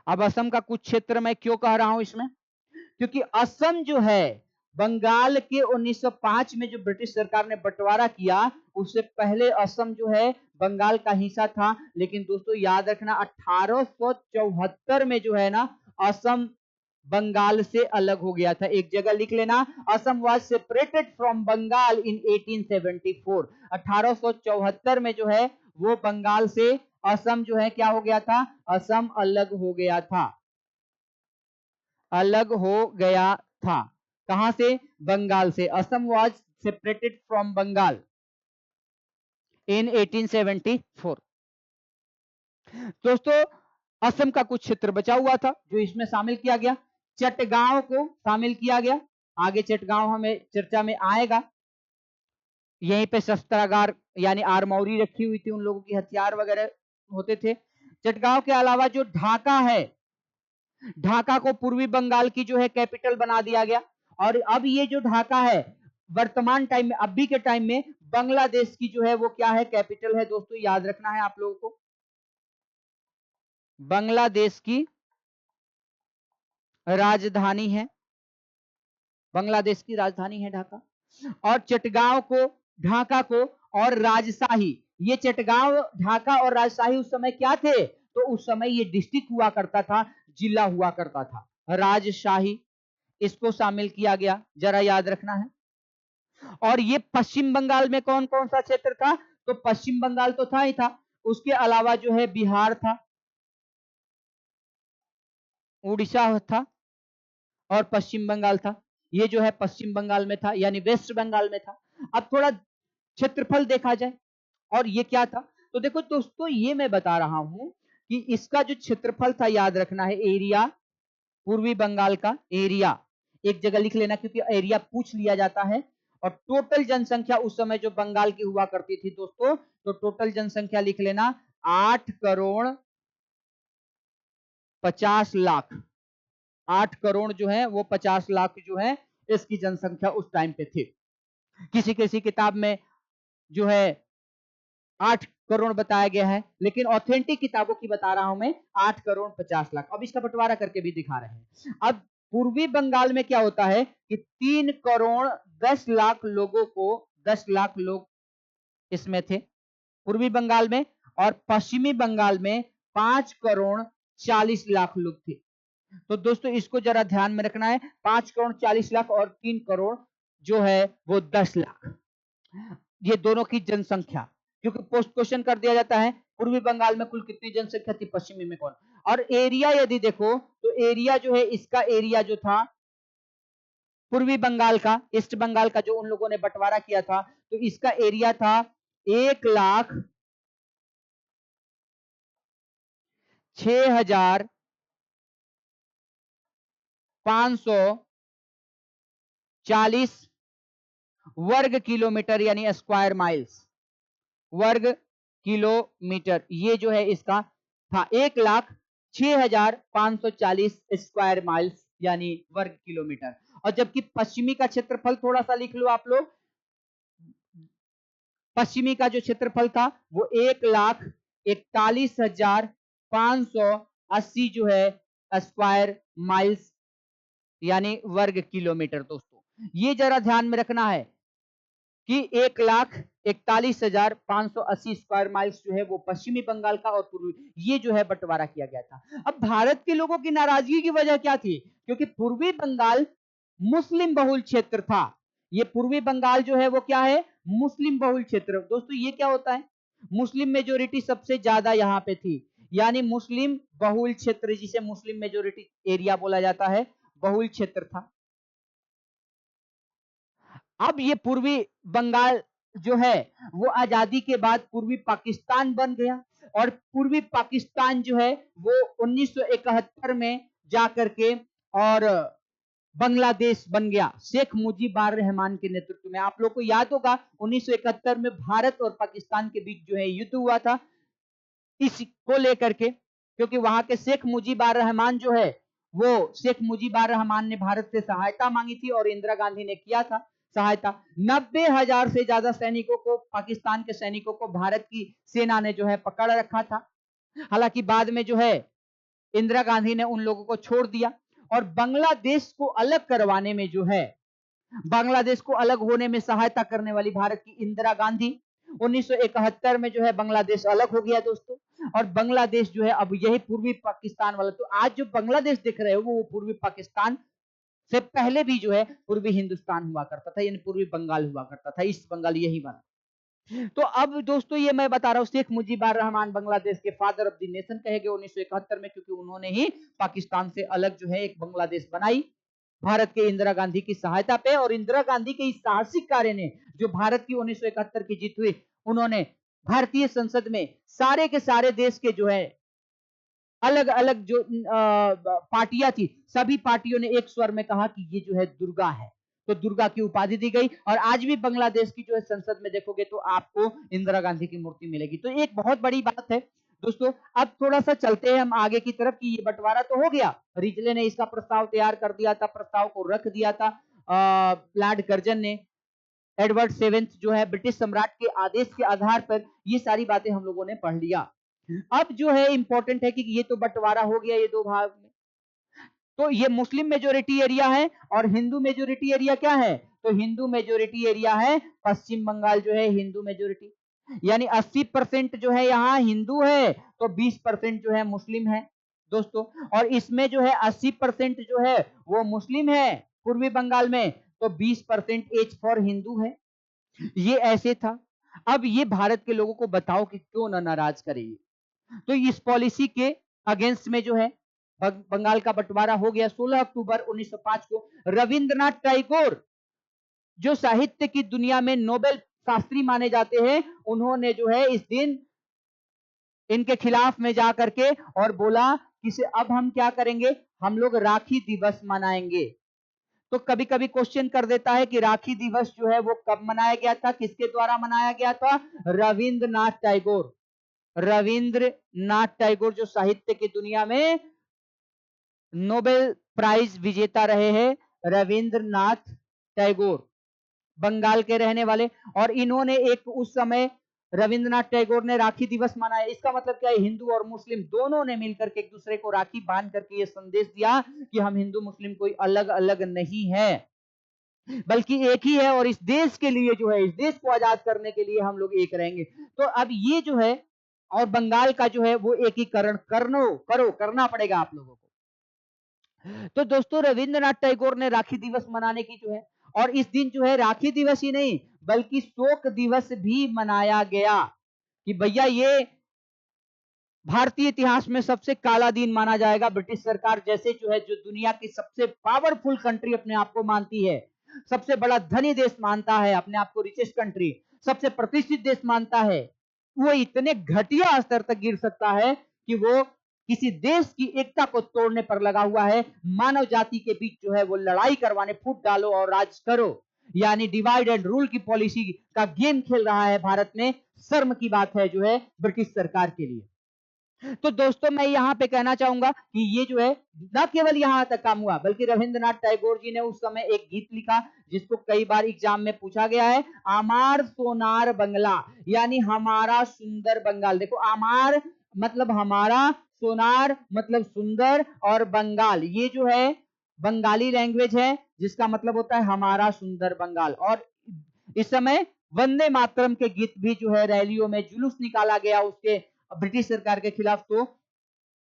अब असम का कुछ क्षेत्र मैं क्यों कह रहा हूं इसमें, क्योंकि असम जो है बंगाल के 1905 में जो ब्रिटिश सरकार ने बंटवारा किया उससे पहले असम जो है बंगाल का हिस्सा था। लेकिन दोस्तों याद रखना 1874 में जो है ना असम बंगाल से अलग हो गया था। एक जगह लिख लेना, Assam was separated from Bengal in 1874। 1874 में जो है वो बंगाल से असम जो है क्या हो गया था, असम अलग हो गया था, अलग हो गया था। कहां से, बंगाल से। Assam was separated from Bengal in 1874। दोस्तों असम का कुछ क्षेत्र बचा हुआ था जो इसमें शामिल किया गया। चटगांव को शामिल किया गया, आगे चटगांव हमें चर्चा में आएगा। यहीं पे शस्त्रागार यानी आरमौरी रखी हुई थी, उन लोगों की हथियार वगैरह होते थे। चटगांव के अलावा जो ढाका है, ढाका को पूर्वी बंगाल की जो है कैपिटल बना दिया गया। और अब ये जो ढाका है वर्तमान टाइम में, अभी के टाइम में बांग्लादेश की जो है वो क्या है, कैपिटल है दोस्तों, याद रखना है आप लोगों को, बांग्लादेश की राजधानी है, बांग्लादेश की राजधानी है ढाका। और चटगांव को, ढाका को और राजशाही, ये चटगांव, ढाका और राजशाही उस समय क्या थे, तो उस समय ये डिस्ट्रिक्ट हुआ करता था, जिला हुआ करता था। राजशाही इसको शामिल किया गया, जरा याद रखना है। और ये पश्चिम बंगाल में कौन कौन सा क्षेत्र था, तो पश्चिम बंगाल तो था ही था, उसके अलावा जो है बिहार था, उड़ीसा था और पश्चिम बंगाल था। ये जो है पश्चिम बंगाल में था यानी वेस्ट बंगाल में था। अब थोड़ा क्षेत्रफल देखा जाए, और ये क्या था, तो देखो दोस्तों ये मैं बता रहा हूं कि इसका जो क्षेत्रफल था, याद रखना है एरिया, पूर्वी बंगाल का एरिया, एक जगह लिख लेना क्योंकि एरिया पूछ लिया जाता है। और टोटल जनसंख्या उस समय जो बंगाल की हुआ करती थी दोस्तों, तो टोटल जनसंख्या लिख लेना 8 करोड़ 50 लाख। 8 करोड़ जो है वो 50 लाख जो है इसकी जनसंख्या उस टाइम पे थी। किसी किसी किताब में जो है 8 करोड़ बताया गया है, लेकिन ऑथेंटिक किताबों की बता रहा हूं मैं 8 करोड़ 50 लाख। अब इसका बंटवारा करके भी दिखा रहे हैं। अब पूर्वी बंगाल में क्या होता है कि 3 करोड़ 10 लाख लोगों को, 10 लाख लोग इसमें थे पूर्वी बंगाल में, और पश्चिमी बंगाल में 5 करोड़ 40 लाख लोग थे। तो दोस्तों इसको जरा ध्यान में रखना है, 5 करोड़ 40 लाख और 3 करोड़ जो है वो 10 लाख। ये दोनों की जनसंख्या, क्योंकि पोस्ट क्वेश्चन कर दिया जाता है पूर्वी बंगाल में कुल कितनी जनसंख्या थी, पश्चिमी में कौन। और एरिया यदि देखो तो एरिया जो है, इसका एरिया जो था पूर्वी बंगाल का, ईस्ट बंगाल का जो उन लोगों ने बंटवारा किया था, तो इसका एरिया था 1,06,540 वर्ग किलोमीटर यानी स्क्वायर माइल्स, वर्ग किलोमीटर, ये जो है इसका था 1,06,540 स्क्वायर माइल्स यानी वर्ग किलोमीटर। और जबकि पश्चिमी का क्षेत्रफल थोड़ा सा लिख लो आप लोग, पश्चिमी का जो क्षेत्रफल था वो 1,41,580 जो है स्क्वायर माइल्स यानी वर्ग किलोमीटर। दोस्तों ये जरा ध्यान में रखना है कि 1,41,580 स्क्वायर माइल्स जो है वो पश्चिमी बंगाल का और पूर्वी, ये जो है बंटवारा किया गया था। अब भारत के लोगों की नाराजगी की वजह क्या थी? क्योंकि पूर्वी बंगाल मुस्लिम बहुल क्षेत्र था। ये पूर्वी बंगाल जो है वो क्या है? मुस्लिम बहुल क्षेत्र। दोस्तों ये क्या होता है? मुस्लिम मेजोरिटी सबसे ज्यादा यहाँ पे थी, यानी मुस्लिम बहुल क्षेत्र, जिसे मुस्लिम मेजोरिटी एरिया बोला जाता है, बहुल क्षेत्र था। अब ये पूर्वी बंगाल जो है वो आजादी के बाद पूर्वी पाकिस्तान बन गया, और पूर्वी पाकिस्तान जो है वो 1971 में जाकर के और बांग्लादेश बन गया, शेख मुजीबुर रहमान के नेतृत्व में। आप लोग को याद होगा 1971 में भारत और पाकिस्तान के बीच जो है युद्ध हुआ था, इसको लेकर के, क्योंकि वहां के शेख मुजीबुर रहमान जो है, वो शेख मुजीबुर रहमान ने भारत से सहायता मांगी थी और इंदिरा गांधी ने किया था सहायता। 90,000 से ज्यादा सैनिकों को, पाकिस्तान के सैनिकों को भारत की सेना ने जो है पकड़ रखा था। हालांकि बाद में जो है इंदिरा गांधी ने उन लोगों को छोड़ दिया, और बांग्लादेश को अलग करवाने में जो है, बांग्लादेश को अलग होने में सहायता करने वाली भारत की इंदिरा गांधी, 1971 में जो है बांग्लादेश अलग हो गया दोस्तों। और बांग्लादेश जो है अब यही पूर्वी पाकिस्तान वाला, तो आज जो बांग्लादेश दिख रहे हो वो पूर्वी पाकिस्तान से पहले भी जो है पूर्वी हिंदुस्तान हुआ करता था, यानी पूर्वी बंगाल हुआ करता था, ईस्ट बंगाल यही बना। तो अब दोस्तों ये मैं बता रहा हूं, शेख मुजीबुर रहमान बांग्लादेश के फादर ऑफ द नेशन कहे गए 1971 में, क्योंकि उन्होंने ही पाकिस्तान से अलग जो है एक बांग्लादेश बनाई भारत के इंदिरा गांधी की सहायता पे। और इंदिरा गांधी के इस साहसिक कार्य ने, जो भारत की 1971 की जीत हुई, उन्होंने भारतीय संसद में सारे के सारे देश के जो है अलग अलग जो पार्टियां थी, सभी पार्टियों ने एक स्वर में कहा कि ये जो है दुर्गा है, तो दुर्गा की उपाधि दी गई। और आज भी बांग्लादेश की जो है संसद में देखोगे तो आपको इंदिरा गांधी की मूर्ति मिलेगी। तो एक बहुत बड़ी बात है दोस्तों। अब थोड़ा सा चलते हैं हम आगे की तरफ, कि ये बंटवारा तो हो गया, रिजले ने इसका प्रस्ताव तैयार कर दिया था, प्रस्ताव को रख दिया था लॉर्ड कर्जन ने, एडवर्ड सेवेंथ जो है ब्रिटिश सम्राट के आदेश के आधार पर, ये सारी बातें हम लोगों ने पढ़ लिया। अब जो है इंपॉर्टेंट है कि ये तो बंटवारा हो गया ये दो भाग में, तो ये मुस्लिम मेजोरिटी एरिया है और हिंदू मेजोरिटी एरिया क्या है? तो हिंदू मेजोरिटी एरिया है पश्चिम बंगाल जो है हिंदू मेजोरिटी, यानी 80% जो है यहाँ हिंदू है, तो 20% जो है मुस्लिम है दोस्तों। और इसमें जो है 80% जो है वो मुस्लिम है पूर्वी बंगाल में, तो 20% एज फॉर हिंदू है। ये ऐसे था। अब ये भारत के लोगों को बताओ कि क्यों ना नाराज करेंगे। तो इस पॉलिसी के अगेंस्ट में जो है बंगाल का बंटवारा हो गया। 16 अक्टूबर 1905 को रविंद्रनाथ टैगोर, जो साहित्य की दुनिया में नोबेल शास्त्री माने जाते हैं, उन्होंने जो है इस दिन इनके खिलाफ में जा करके और बोला कि से अब हम क्या करेंगे, हम लोग राखी दिवस मनाएंगे। तो कभी कभी क्वेश्चन कर देता है कि राखी दिवस जो है वो कब मनाया गया था, किसके द्वारा मनाया गया था? रविंद्रनाथ टैगोर। रविंद्रनाथ टैगोर जो साहित्य की दुनिया में नोबेल प्राइज विजेता रहे हैं, रविंद्रनाथ टैगोर, बंगाल के रहने वाले। और इन्होंने एक उस समय रविंद्रनाथ टैगोर ने राखी दिवस मनाया। इसका मतलब क्या है? हिंदू और मुस्लिम दोनों ने मिलकर के एक दूसरे को राखी बांध करके ये संदेश दिया कि हम हिंदू मुस्लिम कोई अलग अलग नहीं है, बल्कि एक ही है, और इस देश के लिए जो है, इस देश को आजाद करने के लिए हम लोग एक रहेंगे। तो अब ये जो है, और बंगाल का जो है वो एकीकरण करना पड़ेगा आप लोगों को। तो दोस्तों रविंद्रनाथ टैगोर ने राखी दिवस मनाने की जो है, और इस दिन जो है राखी दिवस ही नहीं बल्कि शोक दिवस भी मनाया गया कि भैया ये भारतीय इतिहास में सबसे काला दिन माना जाएगा। ब्रिटिश सरकार जैसे जो है जो दुनिया की सबसे पावरफुल कंट्री अपने आप को मानती है, सबसे बड़ा धनी देश मानता है अपने आप को, रिचेस्ट कंट्री, सबसे प्रतिष्ठित देश मानता है, वो इतने घटिया स्तर तक गिर सकता है कि वो किसी देश की एकता को तोड़ने पर लगा हुआ है, मानव जाति के बीच जो है वो लड़ाई करवाने, फूट डालो और राज करो, यानी डिवाइड एंड रूल की पॉलिसी का गेम खेल रहा है भारत में। शर्म की बात है जो है ब्रिटिश सरकार के लिए। तो दोस्तों मैं यहाँ पे कहना चाहूंगा कि ये जो है न केवल यहाँ तक काम हुआ बल्कि रविंद्रनाथ टैगोर जी ने उस समय एक गीत लिखा जिसको कई बार एग्जाम में पूछा गया है, आमार सोनार बंगला, यानी हमारा सुंदर बंगाल। देखो आमार मतलब हमारा, सोनार मतलब सुंदर, और बंगाल ये जो है बंगाली लैंग्वेज है जिसका मतलब होता है हमारा सुंदर बंगाल। और इस समय वंदे मातरम के गीत भी जो है रैलियों में जुलूस निकाला गया उसके ब्रिटिश सरकार के खिलाफ, तो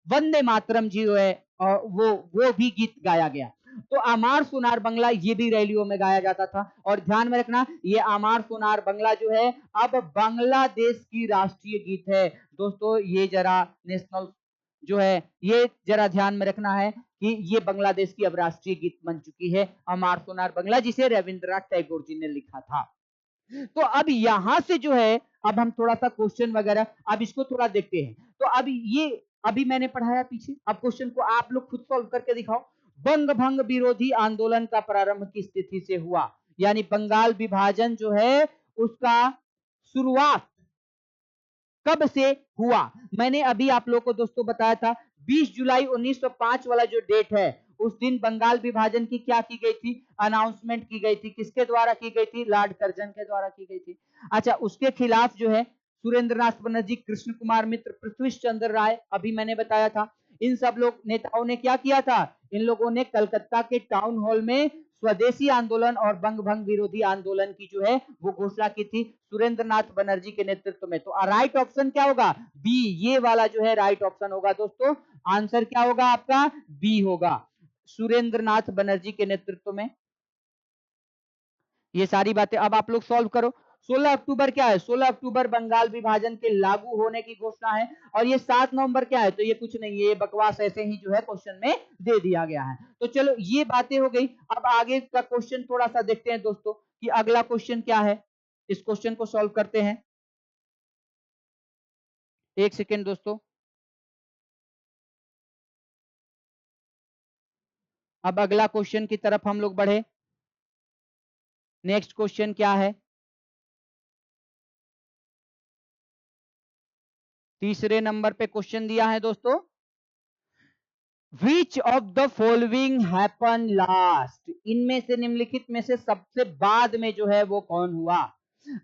वंदे मातरम जी जो है वो भी गीत गाया गया। तो आमार सोनार बंगला ये भी रैलियों में गाया जाता था। और ध्यान में रखना ये आमार सोनार बंगला जो है अब बांग्लादेश की राष्ट्रीय गीत है। दोस्तों ये जरा नेशनल जो है ये जरा ध्यान में रखना है कि ये बांग्लादेश की अब राष्ट्रीय गीत बन चुकी है अमार सोनार बंगला, जिसे रविंद्रनाथ टैगोर जी ने लिखा था। तो अब यहां से जो है अब हम थोड़ा सा क्वेश्चन वगैरह अब इसको थोड़ा देखते हैं। तो अब ये अभी मैंने पढ़ाया पीछे, अब क्वेश्चन को आप लोग खुद सॉल्व करके दिखाओ। बंग भंग विरोधी आंदोलन का प्रारंभ किस तिथि से हुआ, यानी बंगाल विभाजन जो है उसका शुरुआत कब से हुआ। मैंने अभी आप लोग को दोस्तों बताया था 20 जुलाई 1905 वाला जो डेट है उस दिन बंगाल विभाजन की क्या की गई थी, अनाउंसमेंट की गई थी। किसके द्वारा की गई थी, लॉर्ड कर्जन के द्वारा की गई थी। अच्छा उसके खिलाफ जो है सुरेंद्रनाथ बनर्जी, कृष्ण कुमार मित्र, पृथ्वी चंद्र राय, अभी मैंने बताया था, इन सब लोग नेताओं ने क्या किया था, इन लोगों ने कलकत्ता के टाउन हॉल में स्वदेशी आंदोलन और बंग भंग विरोधी आंदोलन की जो है वो घोषणा की थी सुरेंद्रनाथ बनर्जी के नेतृत्व में। तो राइट ऑप्शन क्या होगा, बी, ये वाला जो है राइट ऑप्शन होगा दोस्तों। आंसर क्या होगा आपका, बी होगा, सुरेंद्रनाथ बनर्जी के नेतृत्व में। ये सारी बातें अब आप लोग सॉल्व करो। 16 अक्टूबर क्या है, 16 अक्टूबर बंगाल विभाजन के लागू होने की घोषणा है। और ये 7 नवंबर क्या है, तो ये कुछ नहीं है, ये बकवास ऐसे ही जो है क्वेश्चन में दे दिया गया है। तो चलो ये बातें हो गई। अब आगे का क्वेश्चन थोड़ा सा देखते हैं दोस्तों कि अगला क्वेश्चन क्या है। इस क्वेश्चन को सॉल्व करते हैं। एक सेकेंड दोस्तों, अब अगला क्वेश्चन की तरफ हम लोग बढ़े। नेक्स्ट क्वेश्चन क्या है, तीसरे नंबर पे क्वेश्चन दिया है दोस्तों, Which of the following happened last? इनमें से निम्नलिखित में से सबसे बाद में जो है वो कौन हुआ।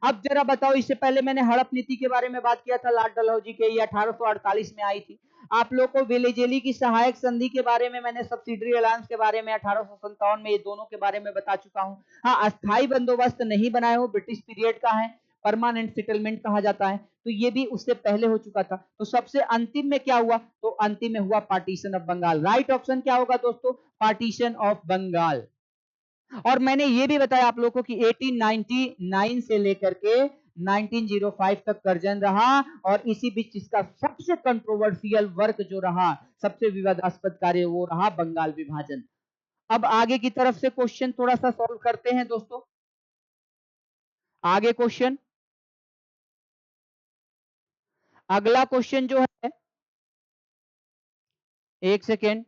अब जरा बताओ, इससे पहले मैंने हड़प नीति के बारे में बात किया था लॉर्ड डलहौजी के, ये 1848 में आई थी। आप लोग को वेलेजेली की सहायक संधि के बारे में मैंने सब्सिडरी अलायंस के बारे में 1857 में, ये दोनों के बारे में बता चुका हूं। हाँ अस्थाई बंदोबस्त नहीं बनाए हो, ब्रिटिश पीरियड का है, परमानेंट सेटलमेंट कहा जाता है, तो ये भी उससे पहले हो चुका था। तो सबसे अंतिम में क्या हुआ, तो अंतिम में हुआ partition of Bengal. Right option क्या होगा दोस्तों, पार्टीशन ऑफ बंगाल। और मैंने ये भी बताया आप लोगों को कि 1899 से लेकर के 1905 तक कर्जन रहा, और इसी बीच इसका सबसे कंट्रोवर्शियल वर्क जो रहा, सबसे विवादास्पद कार्य वो रहा बंगाल विभाजन। अब आगे की तरफ से क्वेश्चन थोड़ा सा सॉल्व करते हैं दोस्तों। आगे क्वेश्चन, अगला क्वेश्चन जो है, एक सेकेंड,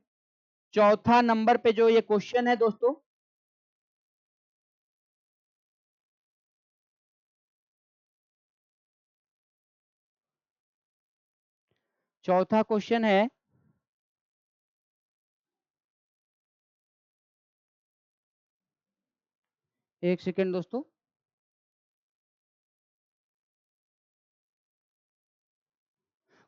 चौथा नंबर पे जो ये क्वेश्चन है दोस्तों, चौथा क्वेश्चन है, एक सेकेंड दोस्तों,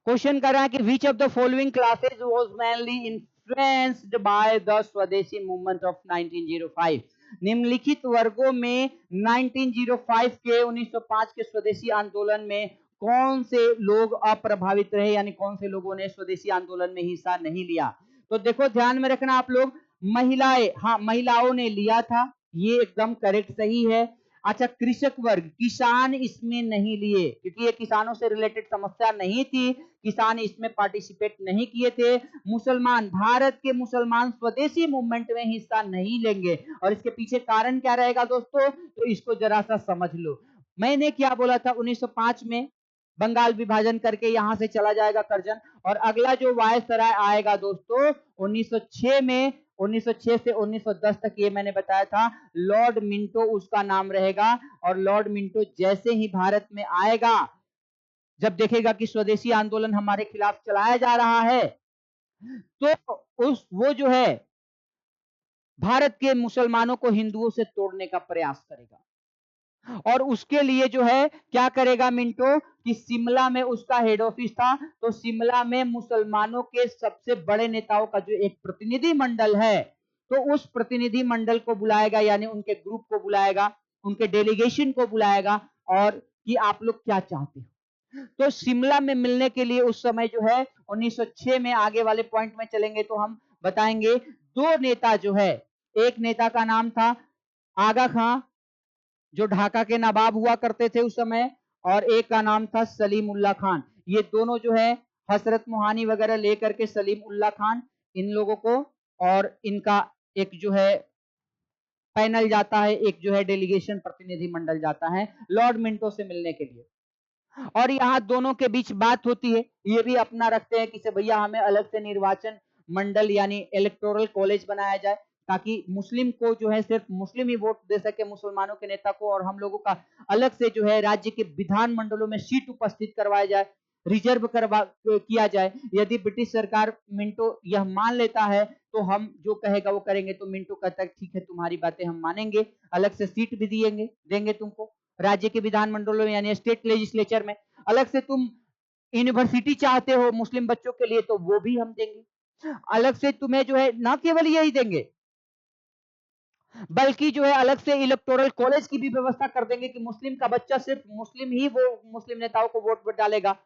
क्वेश्चन कर रहा है कि which of the following classes was mainly influenced by the swadeshi movement of 1905। निम्नलिखित वर्गों में 1905 के 1905 के स्वदेशी आंदोलन में कौन से लोग अप्रभावित रहे, यानी कौन से लोगों ने स्वदेशी आंदोलन में हिस्सा नहीं लिया। तो देखो ध्यान में रखना आप लोग, महिलाएं, हाँ महिलाओं ने लिया था, ये एकदम करेक्ट सही है। अच्छा, कृषक वर्ग, किसान इसमें नहीं लिए क्योंकि ये किसानों से रिलेटेड समस्या नहीं थी, किसान इसमें पार्टिसिपेट नहीं किए थे। मुसलमान, भारत के मुसलमान स्वदेशी मूवमेंट में हिस्सा नहीं लेंगे और इसके पीछे कारण क्या रहेगा दोस्तों, तो इसको जरा सा समझ लो। मैंने क्या बोला था, 1905 में बंगाल विभाजन करके यहां से चला जाएगा करजन, और अगला जो वायसराय आएगा दोस्तों 1906 में, 1906 से 1910 तक, ये मैंने बताया था, लॉर्ड मिंटो उसका नाम रहेगा। और लॉर्ड मिंटो जैसे ही भारत में आएगा, जब देखेगा कि स्वदेशी आंदोलन हमारे खिलाफ चलाया जा रहा है, तो वो जो है भारत के मुसलमानों को हिंदुओं से तोड़ने का प्रयास करेगा। और उसके लिए जो है क्या करेगा मिंटो, कि शिमला में उसका हेड ऑफिस था, तो शिमला में मुसलमानों के सबसे बड़े नेताओं का जो एक प्रतिनिधि मंडल है, तो उस प्रतिनिधि मंडल को बुलाएगा, यानी उनके ग्रुप को बुलाएगा, उनके डेलीगेशन को बुलाएगा, और कि आप लोग क्या चाहते हो। तो शिमला में मिलने के लिए उस समय जो है 1906 में, आगे वाले पॉइंट में चलेंगे तो हम बताएंगे, दो नेता जो है, एक नेता का नाम था आगा खां जो ढाका के नवाब हुआ करते थे उस समय, और एक का नाम था सलीम उल्ला खान। ये दोनों जो है हसरत मोहानी वगैरह लेकर के सलीम उल्ला खान, इन लोगों को, और इनका एक जो है पैनल जाता है, एक जो है डेलीगेशन प्रतिनिधि मंडल जाता है लॉर्ड मिंटो से मिलने के लिए। और यहाँ दोनों के बीच बात होती है, ये भी अपना रखते हैं कि भैया हमें अलग से निर्वाचन मंडल यानी इलेक्टोरल कॉलेज बनाया जाए, ताकि मुस्लिम को जो है सिर्फ मुस्लिम ही वोट दे सके मुसलमानों के नेता को, और हम लोगों का अलग से जो है राज्य के विधान मंडलों में सीट उपस्थित करवाया जाए, रिजर्व करवा किया जाए। यदि ब्रिटिश सरकार मिंटो यह मान लेता है तो हम जो कहेगा वो करेंगे, तो मिंटो कहता है ठीक है तुम्हारी बातें हम मानेंगे, अलग से सीट भी देंगे देंगे तुमको राज्य के विधानमंडलों में यानी स्टेट लेजिस्लेचर में, अलग से तुम यूनिवर्सिटी चाहते हो मुस्लिम बच्चों के लिए तो वो भी हम देंगे, अलग से तुम्हें जो है ना केवल यही देंगे बल्कि जो है अलग से इलेक्टोरल कॉलेज की भी व्यवस्था कर देंगे कि मुस्लिम का बच्चा सिर्फ मुस्लिम ही वो मुस्लिम नेताओं को वोट डालेगा।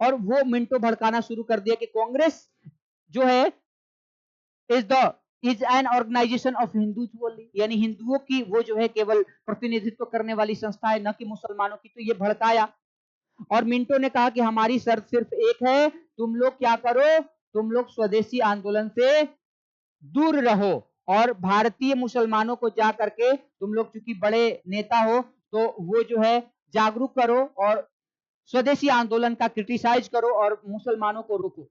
और वो मिंटो भड़काना शुरू कर दिया कि कांग्रेस जो है is the is an organisation of Hindus only, यानी हिंदुओं की वो जो है केवल प्रतिनिधित्व करने वाली संस्था है, न कि मुसलमानों की। तो ये भड़काया और मिंटो ने कहा कि हमारी शर्त सिर्फ एक है, तुम लोग क्या करो, तुम लोग स्वदेशी आंदोलन से दूर रहो और भारतीय मुसलमानों को जा करके तुम लोग चूंकि बड़े नेता हो तो वो जो है जागरूक करो और स्वदेशी आंदोलन का क्रिटिसाइज करो और मुसलमानों को रोको।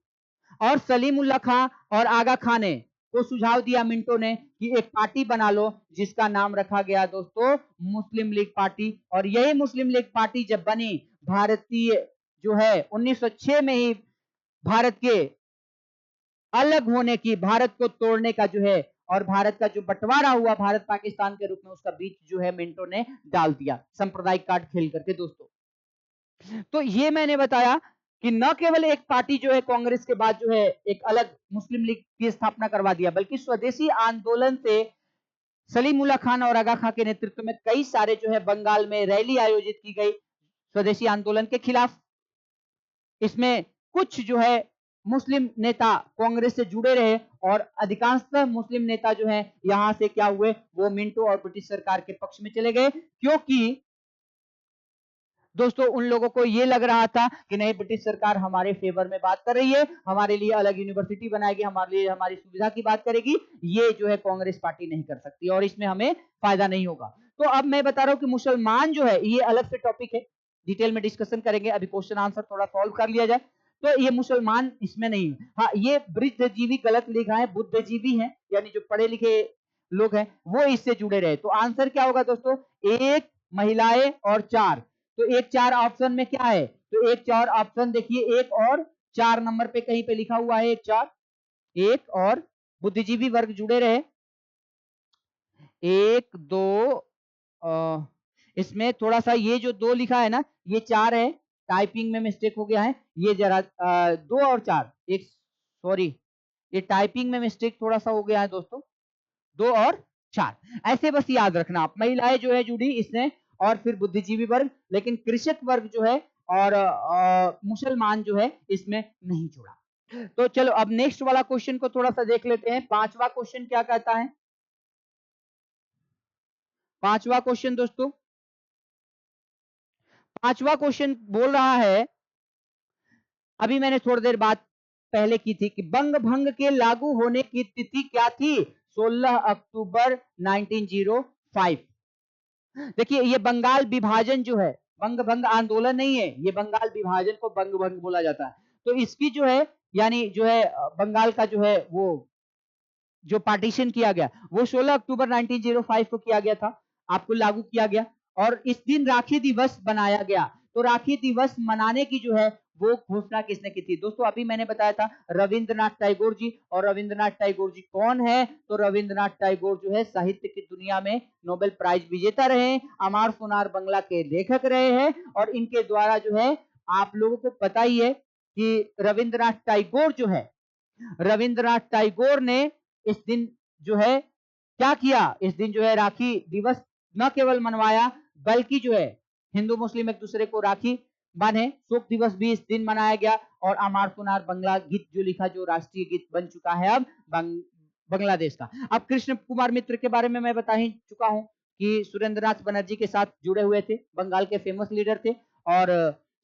और सलीमुल्लाह खां और आगा खां ने को सुझाव दिया मिंटो ने कि एक पार्टी बना लो, जिसका नाम रखा गया दोस्तों मुस्लिम लीग पार्टी। और यही मुस्लिम लीग पार्टी जब बनी, भारतीय जो है 1906 में ही भारत के अलग होने की, भारत को तोड़ने का जो है और भारत का जो बंटवारा हुआ भारत पाकिस्तान के रूप में, उसका बीच जो है मिंटो ने डाल दिया सांप्रदायिक कार्ड खेल करके दोस्तों। तो ये मैंने बताया कि न केवल एक पार्टी जो है कांग्रेस के बाद जो है एक अलग मुस्लिम लीग की स्थापना करवा दिया, बल्कि स्वदेशी आंदोलन से सलीमुल्लाह खान और आगा खां के नेतृत्व में कई सारे जो है बंगाल में रैली आयोजित की गई स्वदेशी आंदोलन के खिलाफ। इसमें कुछ जो है मुस्लिम नेता कांग्रेस से जुड़े रहे और अधिकांशतः मुस्लिम नेता जो है यहां से क्या हुए, वो मिंटो और ब्रिटिश सरकार के पक्ष में चले गए, क्योंकि दोस्तों उन लोगों को ये लग रहा था कि नहीं, ब्रिटिश सरकार हमारे फेवर में बात कर रही है, हमारे लिए अलग यूनिवर्सिटी बनाएगी, हमारे लिए हमारी सुविधा की बात करेगी, ये जो है कांग्रेस पार्टी नहीं कर सकती और इसमें हमें फायदा नहीं होगा। तो अब मैं बता रहा हूं कि मुसलमान जो है, ये अलग से टॉपिक है, डिटेल में डिस्कशन करेंगे, अभी क्वेश्चन आंसर थोड़ा सॉल्व कर लिया जाए। तो ये मुसलमान इसमें नहीं है। हाँ, ये बुद्धिजीवी गलत लिखा है, बुद्धिजीवी है यानी जो पढ़े लिखे लोग हैं वो इससे जुड़े रहे। तो आंसर क्या होगा दोस्तों, एक, महिलाएं और चार। तो एक चार ऑप्शन में क्या है, तो एक चार ऑप्शन देखिए, एक और चार नंबर पे कहीं पे लिखा हुआ है एक चार, एक और बुद्धिजीवी वर्ग जुड़े रहे, एक दो, इसमें थोड़ा सा ये जो दो लिखा है ना, ये चार है, टाइपिंग में मिस्टेक हो गया है, ये जरा दो और चार, एक, सॉरी, ये टाइपिंग में मिस्टेक थोड़ा सा हो गया है दोस्तों, दो और चार, ऐसे बस याद रखना आप। महिलाएं जो है जुड़ी इसने, और फिर बुद्धिजीवी वर्ग, लेकिन कृषक वर्ग जो है और मुसलमान जो है इसमें नहीं जुड़ा। तो चलो अब नेक्स्ट वाला क्वेश्चन को थोड़ा सा देख लेते हैं। पांचवा क्वेश्चन क्या कहता है, पांचवा क्वेश्चन दोस्तों, पांचवा क्वेश्चन बोल रहा है, अभी मैंने थोड़ी देर बाद पहले की थी कि बंग भंग के लागू होने की तिथि क्या थी? 16 अक्टूबर 1905। देखिए ये बंगाल विभाजन जो है, बंग भंग आंदोलन नहीं है, ये बंगाल विभाजन को बंग भंग बोला जाता है। तो इसकी जो है यानी जो है बंगाल का जो है वो जो पार्टीशन किया गया वो 16 अक्टूबर 1905 को किया गया था, आपको लागू किया गया और इस दिन राखी दिवस बनाया गया। तो राखी दिवस मनाने की जो है वो घोषणा किसने की थी? दोस्तों अभी मैंने बताया था रविंद्रनाथ टैगोर जी। और रविंद्रनाथ टैगोर जी कौन है? तो रविंद्रनाथ टैगोर जो है साहित्य की दुनिया में नोबेल प्राइज विजेता रहे हैं, अमार सुनार बंगला के लेखक रहे हैं और इनके द्वारा जो है आप लोगों को पता ही है कि रविंद्रनाथ टैगोर जो है, रविंद्रनाथ टैगोर ने इस दिन जो है क्या किया? इस दिन जो है राखी दिवस न केवल मनवाया बल्कि जो है हिंदू मुस्लिम एक दूसरे को राखी बांधे, शोक दिवस भी इस दिन मनाया गया और अमार सुनार बंगला गीत जो लिखा जो राष्ट्रीय गीत बन चुका है अब बांग्लादेश का। अब कृष्ण कुमार मित्र के बारे में मैं बता ही चुका हूं कि सुरेंद्रनाथ बनर्जी के साथ जुड़े हुए थे, बंगाल के फेमस लीडर थे और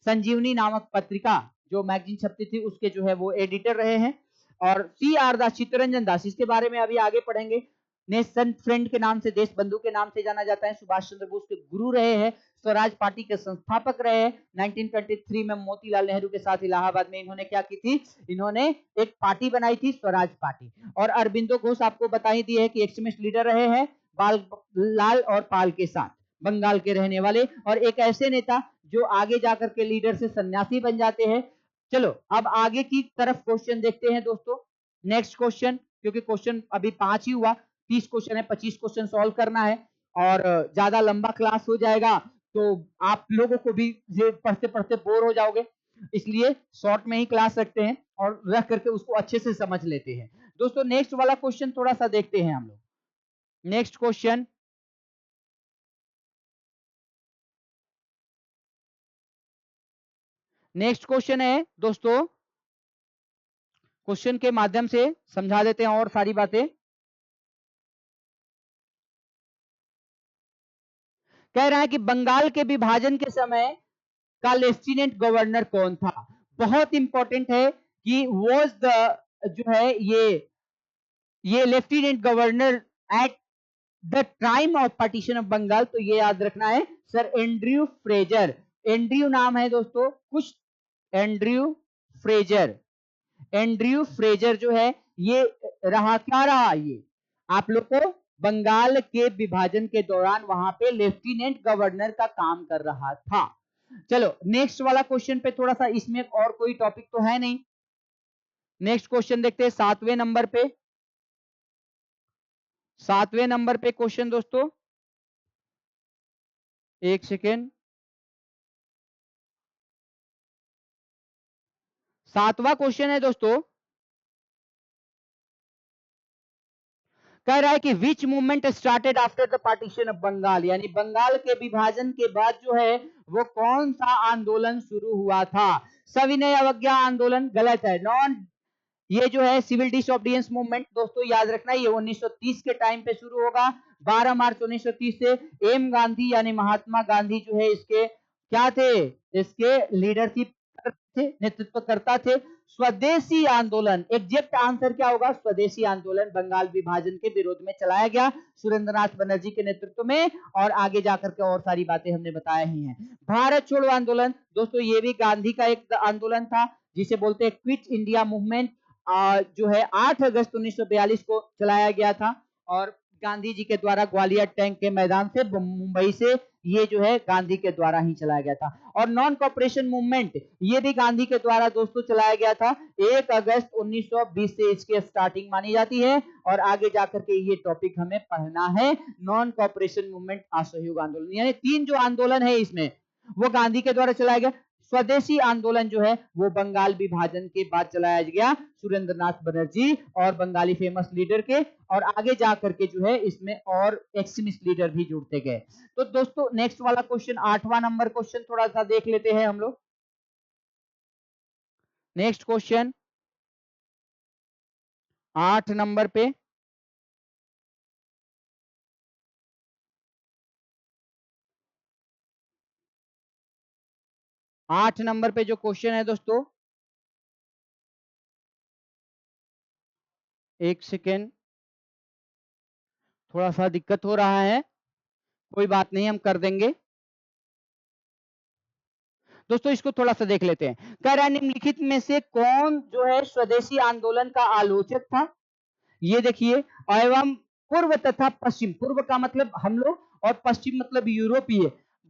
संजीवनी नामक पत्रिका जो मैगजीन छपती थी उसके जो है वो एडिटर रहे हैं। और सी आर दास, चित्तरंजन दास, इसके बारे में अभी आगे पढ़ेंगे। नेशन फ्रेंड के नाम से, देश बंधु के नाम से जाना जाता है, सुभाष चंद्र बोस के गुरु रहे हैं, स्वराज पार्टी के संस्थापक रहे हैं। 1923 में मोतीलाल नेहरू के साथ इलाहाबाद में इन्होंने क्या की थी? इन्होंने एक पार्टी बनाई थी, स्वराज पार्टी। और अरबिंदो घोष आपको बता ही दिए है कि एक्सट्रीमिस्ट लीडर रहे हैं बाल लाल और पाल के साथ, बंगाल के रहने वाले और एक ऐसे नेता जो आगे जाकर के लीडर से सन्यासी बन जाते हैं। चलो अब आगे की तरफ क्वेश्चन देखते हैं दोस्तों। नेक्स्ट क्वेश्चन, क्योंकि क्वेश्चन अभी 5 ही हुआ, 30 क्वेश्चन है, 25 क्वेश्चन सॉल्व करना है और ज्यादा लंबा क्लास हो जाएगा तो आप लोगों को भी ये पढ़ते पढ़ते बोर हो जाओगे, इसलिए शॉर्ट में ही क्लास रखते हैं और रख करके उसको अच्छे से समझ लेते हैं। दोस्तों नेक्स्ट वाला क्वेश्चन थोड़ा सा देखते हैं हम लोग। नेक्स्ट क्वेश्चन, नेक्स्ट क्वेश्चन है दोस्तों, क्वेश्चन के माध्यम से समझा देते हैं और सारी बातें। कह रहा है कि बंगाल के विभाजन के समय का लेफ्टिनेंट गवर्नर कौन था? बहुत इंपॉर्टेंट है कि वॉज द जो है ये lieutenant governor at the time of partition of Bengal, तो ये याद रखना है सर एंड्रयू फ्रेजर। एंड्रयू नाम है दोस्तों, कुछ एंड्रयू फ्रेजर। एंड्रयू फ्रेजर जो है ये रहा, क्या रहा ये आप लोग को बंगाल के विभाजन के दौरान वहां पे लेफ्टिनेंट गवर्नर का काम कर रहा था। चलो नेक्स्ट वाला क्वेश्चन पे थोड़ा सा, इसमें और कोई टॉपिक तो है नहीं। नेक्स्ट क्वेश्चन देखते हैं 7वें नंबर पे, 7वें नंबर पे क्वेश्चन दोस्तों, एक सेकेंड। 7वां क्वेश्चन है दोस्तों, कह रहा है कि which movement started after the partition of Bengal, यानी बंगाल के विभाजन के बाद जो है वो कौन सा आंदोलन शुरू हुआ था? सविनय अवज्ञा आंदोलन गलत है। नॉन, ये जो है सिविल डिसोबीडियंस मूवमेंट दोस्तों याद रखना, ये 1930 के टाइम पे शुरू होगा। 12 मार्च 1930 से एम गांधी यानी महात्मा गांधी जो है इसके क्या थे? इसके लीडरशिप थे, नेतृत्वकर्ता थे। स्वदेशी आंदोलन, एग्जैक्ट आंसर क्या होगा? स्वदेशी आंदोलन बंगाल विभाजन के विरोध में चलाया गया सुरेंद्रनाथ बनर्जी के नेतृत्व में और आगे जाकर के और सारी बातें हमने बताया ही हैं। भारत छोड़ो आंदोलन दोस्तों, ये भी गांधी का एक आंदोलन था जिसे बोलते हैं क्विट इंडिया मूवमेंट, जो है 8 अगस्त 1942 को चलाया गया था और गांधी जी के द्वारा ग्वालियर टैंक के मैदान से मुंबई से ये जो है गांधी के द्वारा ही चलाया गया था। और नॉन कॉपरेशन मूवमेंट ये भी गांधी के द्वारा दोस्तों चलाया गया था, 1 अगस्त 1920 से इसकी स्टार्टिंग मानी जाती है और आगे जाकर के ये टॉपिक हमें पढ़ना है, नॉन कॉपरेशन मूवमेंट असहयोग आंदोलन, यानी 3 जो आंदोलन है इसमें वो गांधी के द्वारा चलाया गया। स्वदेशी आंदोलन जो है वो बंगाल विभाजन के बाद चलाया गया सुरेंद्रनाथ बनर्जी और बंगाली फेमस लीडर के, और आगे जाकर के जो है इसमें और एक्सट्रीमिस्ट लीडर भी जुड़ते गए। तो दोस्तों नेक्स्ट वाला क्वेश्चन 8वां नंबर क्वेश्चन थोड़ा सा देख लेते हैं हम लोग। नेक्स्ट क्वेश्चन 8 नंबर पे, 8 नंबर पे जो क्वेश्चन है दोस्तों, एक सेकेंड, थोड़ा सा दिक्कत हो रहा है, कोई बात नहीं, हम कर देंगे। दोस्तों इसको थोड़ा सा देख लेते हैं। कह रहा है निम्नलिखित में से कौन जो है स्वदेशी आंदोलन का आलोचक था। ये देखिए, एवं पूर्व तथा पश्चिम, पूर्व का मतलब हम लोग और पश्चिम मतलब यूरोपीय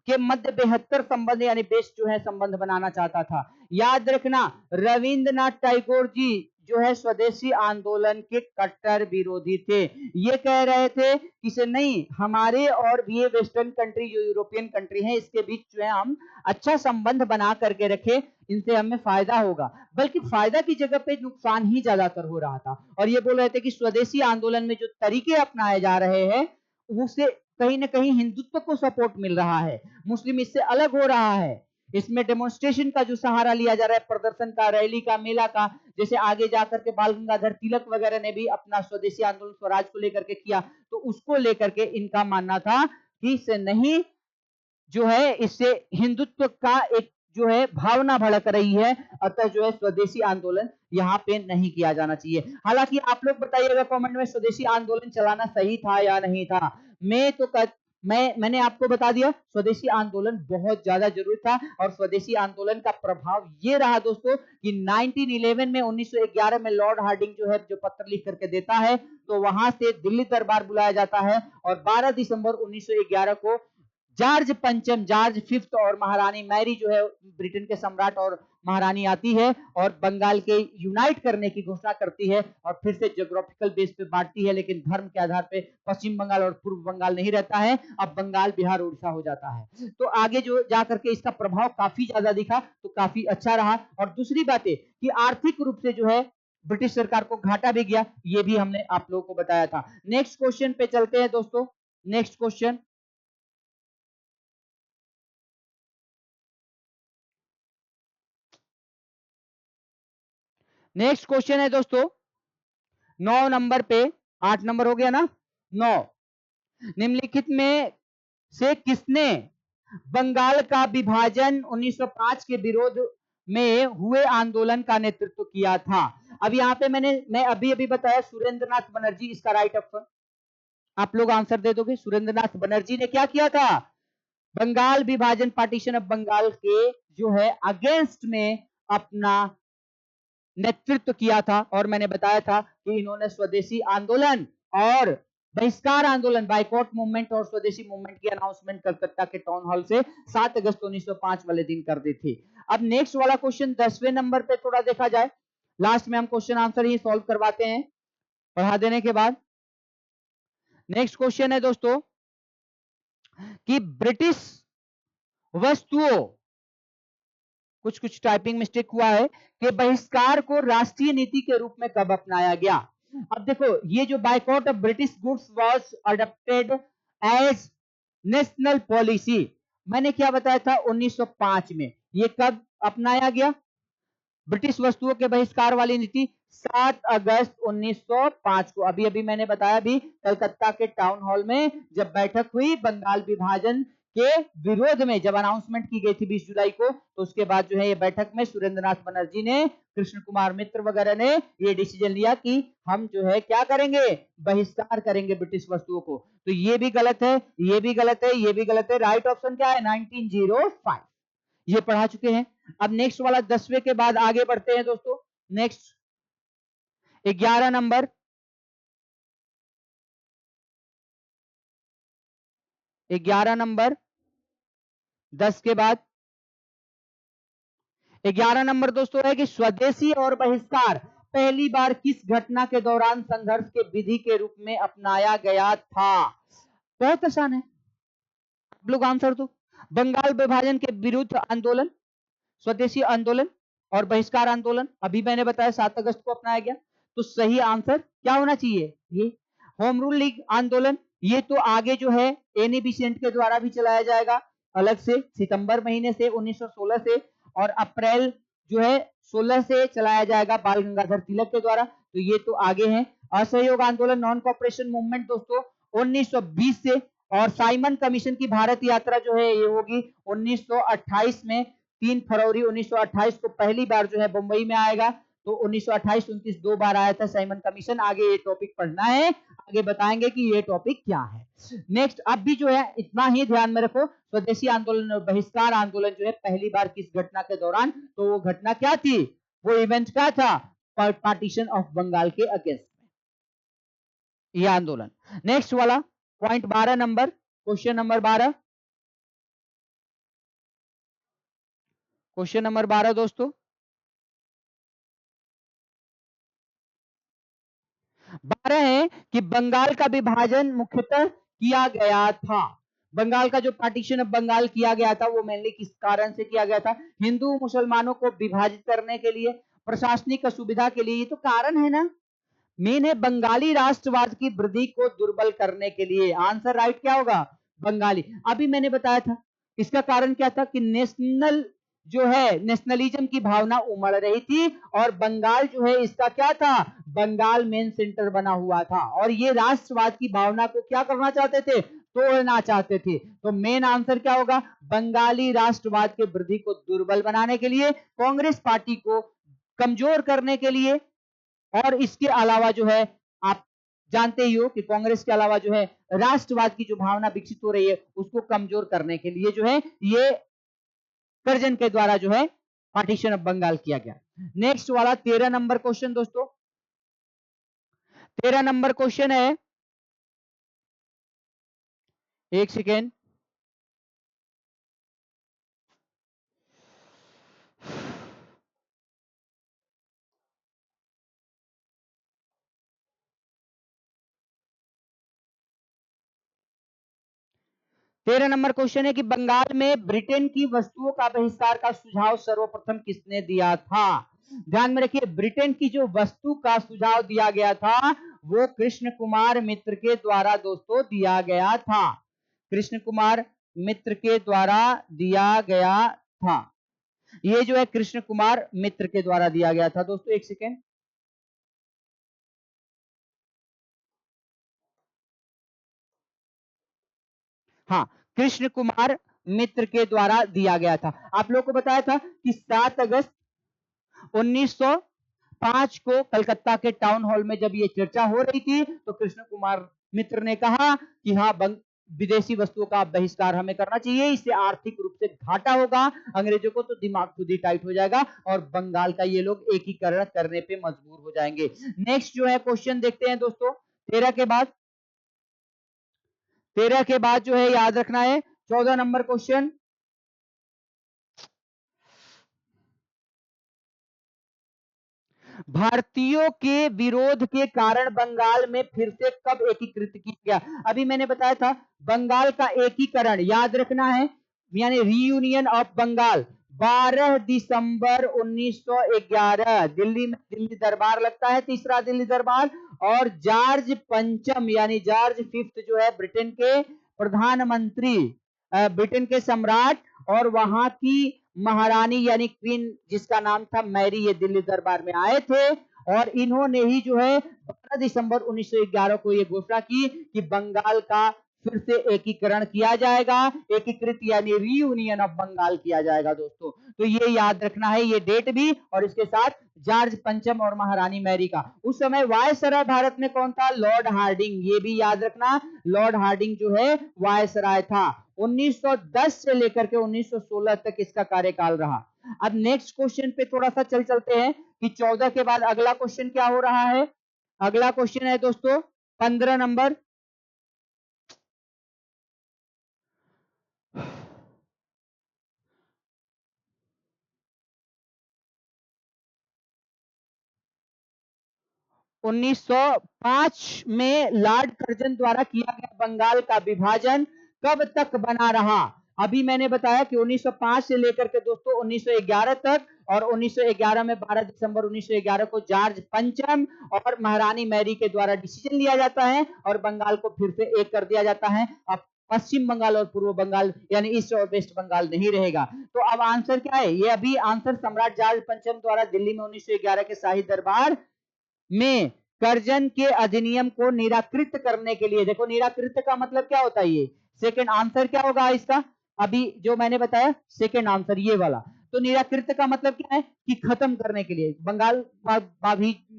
के मध्य बेहतर संबंध यानी बेस्ट जो है संबंध बनाना चाहता था। याद रखना, रविंद्रनाथ टैगोर जी जो है स्वदेशी आंदोलन के कट्टर विरोधी थे। ये कह रहे थे कि से नहीं, हमारे और ये वेस्टर्न कंट्री जो यूरोपियन कंट्री है इसके बीच जो है हम अच्छा संबंध बना करके रखे, इनसे हमें फायदा होगा। बल्कि फायदा की जगह पे नुकसान ही ज्यादातर हो रहा था। और ये बोल रहे थे कि स्वदेशी आंदोलन में जो तरीके अपनाए जा रहे हैं उससे कहीं ना कहीं हिंदुत्व को सपोर्ट मिल रहा है, मुस्लिम इससे अलग हो रहा है। इसमें डेमोन्स्ट्रेशन का जो सहारा लिया जा रहा है, प्रदर्शन का, रैली का, मेला का, जैसे आगे जाकर के बाल गंगाधर तिलक वगैरह ने भी अपना स्वदेशी आंदोलन स्वराज को लेकर के किया, तो उसको लेकर के इनका मानना था कि से नहीं, जो है इससे हिंदुत्व का एक जो है भावना भड़क रही है, अतः जो है स्वदेशी आंदोलन यहाँ पे नहीं किया जाना चाहिए। हालांकि आप लोग बताइएगा कमेंट में, स्वदेशी आंदोलन चलाना सही था या नहीं था। मैंने आपको बता दिया स्वदेशी आंदोलन बहुत ज्यादा जरूरी था। और स्वदेशी आंदोलन का प्रभाव ये रहा दोस्तों कि 1911 में 1911 में लॉर्ड हार्डिंग जो है जो पत्र लिख करके देता है, तो वहां से दिल्ली दरबार बुलाया जाता है और 12 दिसंबर 1911 को जॉर्ज पंचम, जॉर्ज फिफ्थ और महारानी मैरी जो है ब्रिटेन के सम्राट और महारानी आती है और बंगाल के यूनाइट करने की घोषणा करती है और फिर से ज्योग्राफिकल बेस पे बांटती है, लेकिन धर्म के आधार पे पश्चिम बंगाल और पूर्व बंगाल नहीं रहता है, अब बंगाल, बिहार, उड़ीसा हो जाता है। तो आगे जो जाकर के इसका प्रभाव काफी ज्यादा दिखा, तो काफी अच्छा रहा। और दूसरी बात है कि आर्थिक रूप से जो है ब्रिटिश सरकार को घाटा भी गया, ये भी हमने आप लोगों को बताया था। नेक्स्ट क्वेश्चन पे चलते हैं दोस्तों। नेक्स्ट क्वेश्चन, नेक्स्ट क्वेश्चन है दोस्तों 9 नंबर पे, 8 नंबर हो गया ना, 9। निम्नलिखित में से किसने बंगाल का विभाजन 1905 के विरोध में हुए आंदोलन का नेतृत्व किया था। अब यहाँ पे मैं अभी अभी बताया सुरेंद्रनाथ बनर्जी इसका राइट ऑप्शन। आप लोग आंसर दे दोगे, सुरेंद्रनाथ बनर्जी ने क्या किया था, बंगाल विभाजन, पार्टीशन ऑफ बंगाल के जो है अगेंस्ट में अपना नेतृत्व किया था। और मैंने बताया था कि इन्होंने स्वदेशी आंदोलन और बहिष्कार आंदोलन, बाइकॉट मूवमेंट और स्वदेशी मूवमेंट की अनाउंसमेंट कलकत्ता के टाउन हॉल से 7 अगस्त 1905 वाले दिन कर दी थी। अब नेक्स्ट वाला क्वेश्चन 10वें नंबर पे थोड़ा देखा जाए, लास्ट में हम क्वेश्चन आंसर ही सॉल्व करवाते हैं पढ़ा देने के बाद। नेक्स्ट क्वेश्चन है दोस्तों कि ब्रिटिश वस्तुओं, कुछ कुछ टाइपिंग मिस्टेक हुआ है, कि बहिष्कार को राष्ट्रीय नीति के रूप में कब अपनाया गया। अब देखो, ये जो boycott of British goods was adopted as national policy, मैंने क्या बताया था 1905 में। ये कब अपनाया गया ब्रिटिश वस्तुओं के बहिष्कार वाली नीति, 7 अगस्त 1905 को। अभी अभी मैंने बताया भी, कलकत्ता के टाउन हॉल में जब बैठक हुई बंगाल विभाजन के विरोध में, जब अनाउंसमेंट की गई थी 20 जुलाई को, तो उसके बाद जो है ये बैठक में सुरेंद्रनाथ बनर्जी ने, कृष्ण कुमार मित्र वगैरह ने ये डिसीजन लिया कि हम जो है क्या करेंगे, बहिष्कार करेंगे ब्रिटिश वस्तुओं को। तो ये भी गलत है, ये भी गलत है, ये भी गलत है। राइट ऑप्शन क्या है 1905, ये पढ़ा चुके हैं। अब नेक्स्ट वाला 10वें के बाद आगे बढ़ते हैं दोस्तों। नेक्स्ट 11 नंबर, 11 नंबर 10 के बाद 11 नंबर दोस्तों है कि स्वदेशी और बहिष्कार पहली बार किस घटना के दौरान संघर्ष के विधि के रूप में अपनाया गया था। बहुत आसान है, आप लोग आंसर दो। बंगाल विभाजन के विरुद्ध आंदोलन, स्वदेशी आंदोलन और बहिष्कार आंदोलन, अभी मैंने बताया 7 अगस्त को अपनाया गया। तो सही आंसर क्या होना चाहिए, ये होम रूल लीग आंदोलन। ये तो आगे जो है एनी बिसेंट के द्वारा भी चलाया जाएगा अलग से, सितंबर महीने से 1916 से, और अप्रैल जो है 16 से चलाया जाएगा बाल गंगाधर तिलक के द्वारा। तो ये तो आगे है। असहयोग आंदोलन, नॉन कॉपरेशन मूवमेंट दोस्तों 1920 से, और साइमन कमीशन की भारत यात्रा जो है ये होगी 1928 में। 3 फरवरी 1928 को पहली बार जो है बंबई में आएगा। तो 1928-29 दो बार आया था साइमन कमीशन। आगे ये टॉपिक पढ़ना है, आगे बताएंगे कि ये टॉपिक क्या है। नेक्स्ट, अब भी जो है इतना ही ध्यान में रखो, स्वदेशी आंदोलन और बहिष्कार आंदोलन जो है पहली बार किस घटना के दौरान, तो वो घटना क्या थी, वो इवेंट क्या था, पार्टीशन ऑफ बंगाल के अगेंस्ट ये आंदोलन। नेक्स्ट वाला point 12 number, question number 12, question number 12 दोस्तों, 12 है कि बंगाल का विभाजन मुख्यतः किया गया था। बंगाल का जो पार्टीशन ऑफ बंगाल किया गया था वो मेनली किस कारण से किया गया था, हिंदू मुसलमानों को विभाजित करने के लिए, प्रशासनिक सुविधा के लिए, ये तो कारण है ना। मेन है बंगाली राष्ट्रवाद की वृद्धि को दुर्बल करने के लिए। आंसर राइट क्या होगा, बंगाली। अभी मैंने बताया था इसका कारण क्या था कि नेशनल जो है नेशनलिज्म की भावना उमड़ रही थी और बंगाल जो है इसका क्या था, बंगाल मेन सेंटर बना हुआ था और ये राष्ट्रवाद की भावना को क्या करना चाहते थे, तोड़ना चाहते थे। तो मेन आंसर क्या होगा, बंगाली राष्ट्रवाद के वृद्धि को दुर्बल बनाने के लिए, कांग्रेस पार्टी को कमजोर करने के लिए, और इसके अलावा जो है आप जानते ही हो कि कांग्रेस के अलावा जो है राष्ट्रवाद की जो भावना विकसित हो रही है उसको कमजोर करने के लिए जो है ये कर्जन के द्वारा जो है पार्टीशन ऑफ बंगाल किया गया। नेक्स्ट वाला 13 नंबर क्वेश्चन दोस्तों, 13 नंबर क्वेश्चन है, एक सेकेंड, तेरह नंबर क्वेश्चन है कि बंगाल में ब्रिटेन की वस्तुओं का बहिष्कार का सुझाव सर्वप्रथम किसने दिया था। ध्यान में रखिए, ब्रिटेन की जो वस्तु का सुझाव दिया गया था वो कृष्ण कुमार मित्र के द्वारा दोस्तों दिया गया था, कृष्ण कुमार मित्र के द्वारा दिया गया था। ये जो है कृष्ण कुमार मित्र के द्वारा दिया गया था दोस्तों। एक सेकेंड, हाँ, कृष्ण कुमार मित्र के द्वारा दिया गया था। आप लोग को बताया था कि 7 अगस्त 1905 को कलकत्ता के टाउन हॉल में जब ये चर्चा हो रही थी तो कृष्ण कुमार मित्र ने कहा कि हाँ, विदेशी वस्तुओं का बहिष्कार हमें करना चाहिए, इससे आर्थिक रूप से घाटा होगा अंग्रेजों को, तो दिमाग खुद ही टाइट हो जाएगा और बंगाल का ये लोग एकीकरण करने पे मजबूर हो जाएंगे। नेक्स्ट जो है क्वेश्चन देखते हैं दोस्तों, 13 के बाद, 13 के बाद जो है याद रखना है 14 नंबर क्वेश्चन, भारतीयों के विरोध के कारण बंगाल में फिर से कब एकीकृत किया गया। अभी मैंने बताया था बंगाल का एकीकरण याद रखना है, यानी रीयूनियन ऑफ बंगाल 12 दिसंबर 1911 दिल्ली में दिल्ली दरबार लगता है, तीसरा दिल्ली दरबार, और जॉर्ज पंचम यानी जॉर्ज फिफ्थ जो है ब्रिटेन के प्रधानमंत्री, ब्रिटेन के सम्राट और वहां की महारानी यानी क्वीन जिसका नाम था मैरी, ये दिल्ली दरबार में आए थे और इन्होंने ही जो है 12 दिसंबर 1911 को ये घोषणा की कि बंगाल का फिर से एकीकरण किया जाएगा, एकीकृत यानी रीयूनियन ऑफ बंगाल किया जाएगा दोस्तों। तो ये याद रखना है ये डेट भी, और इसके साथ जॉर्ज पंचम और महारानी मैरी का। उस समय वायसराय भारत में कौन था, लॉर्ड हार्डिंग, ये भी याद रखना, लॉर्ड हार्डिंग जो है वायसराय था। 1910 से लेकर के 1916 तक इसका कार्यकाल रहा। अब नेक्स्ट क्वेश्चन पे थोड़ा सा चलते हैं कि 14 के बाद अगला क्वेश्चन क्या हो रहा है। अगला क्वेश्चन है दोस्तों 15 नंबर, 1905 में लॉर्ड कर्जन द्वारा किया गया बंगाल का विभाजन कब तक बना रहा। अभी मैंने बताया कि 1905 से लेकर के दोस्तों 1911 तक, और 1911 में 12 दिसंबर 1911 को जॉर्ज पंचम और महारानी मैरी के द्वारा डिसीजन लिया जाता है और बंगाल को फिर से एक कर दिया जाता है। अब पश्चिम बंगाल और पूर्व बंगाल यानी ईस्ट और वेस्ट बंगाल नहीं रहेगा। तो अब आंसर क्या है, ये अभी आंसर सम्राट जॉर्ज पंचम द्वारा दिल्ली में 1911 के शाही दरबार में कर्जन के अधिनियम को निराकृत करने के लिए, देखो निराकृत का मतलब क्या होता है, ये सेकंड आंसर क्या होगा इसका, अभी जो मैंने बताया सेकंड आंसर ये वाला, तो निराकृत का मतलब क्या है कि खत्म करने के लिए। बंगाल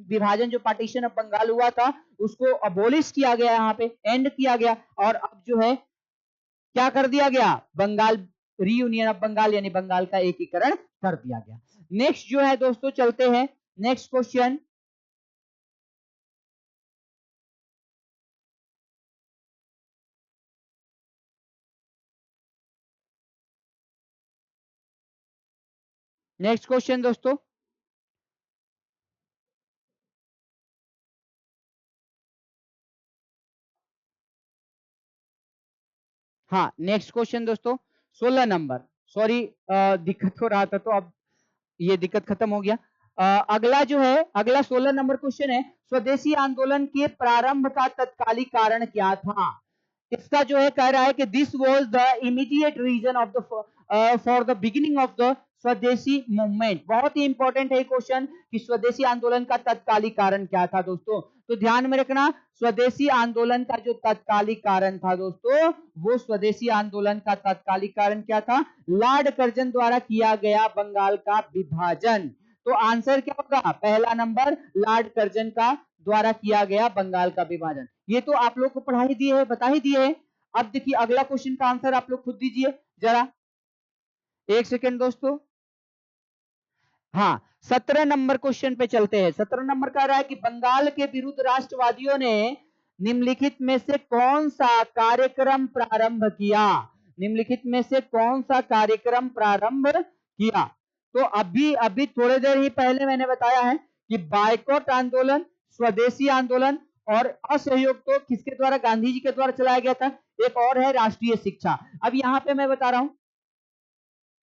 विभाजन जो पार्टीशन ऑफ बंगाल हुआ था उसको अबोलिश किया गया, यहाँ पे एंड किया गया, और अब जो है क्या कर दिया गया, बंगाल रीयूनियन ऑफ बंगाल यानी बंगाल का एकीकरण कर दिया गया। नेक्स्ट जो है दोस्तों चलते हैं नेक्स्ट क्वेश्चन। नेक्स्ट क्वेश्चन दोस्तों, हाँ नेक्स्ट क्वेश्चन दोस्तों 16 नंबर, सॉरी दिक्कत हो रहा था तो अब ये दिक्कत खत्म हो गया। अगला जो है, अगला 16 नंबर क्वेश्चन है, स्वदेशी आंदोलन के प्रारंभ का तत्कालिक कारण क्या था। इसका जो है कह रहा है कि this was the immediate reason of the for the beginning of the swadeshi movement. बहुत ही इंपॉर्टेंट है क्वेश्चन कि स्वदेशी आंदोलन का तत्कालिक कारण क्या था दोस्तों। तो ध्यान में रखना, स्वदेशी आंदोलन का जो तत्कालिक कारण था दोस्तों, वो स्वदेशी आंदोलन का तत्कालिक कारण क्या था, लॉर्ड कर्जन द्वारा किया गया बंगाल का विभाजन। तो आंसर क्या होगा, पहला नंबर लॉर्ड कर्जन का द्वारा किया गया बंगाल का विभाजन। ये तो आप लोग को पढ़ा ही दिए है, बता ही दिए है। अब देखिए अगला क्वेश्चन का आंसर आप लोग खुद दीजिए जरा, एक सेकेंड दोस्तों। हाँ 17 नंबर क्वेश्चन पे चलते हैं। 17 नंबर कह रहा है कि बंगाल के विरुद्ध राष्ट्रवादियों ने निम्नलिखित में से कौन सा कार्यक्रम प्रारंभ किया। निम्नलिखित में से कौन सा कार्यक्रम प्रारंभ किया। तो अभी अभी थोड़ी देर ही पहले मैंने बताया है कि बायकॉट आंदोलन, स्वदेशी आंदोलन और असहयोग तो किसके द्वारा, गांधी जी के द्वारा चलाया गया था। एक और है राष्ट्रीय शिक्षा। अब यहाँ पे मैं बता रहा हूं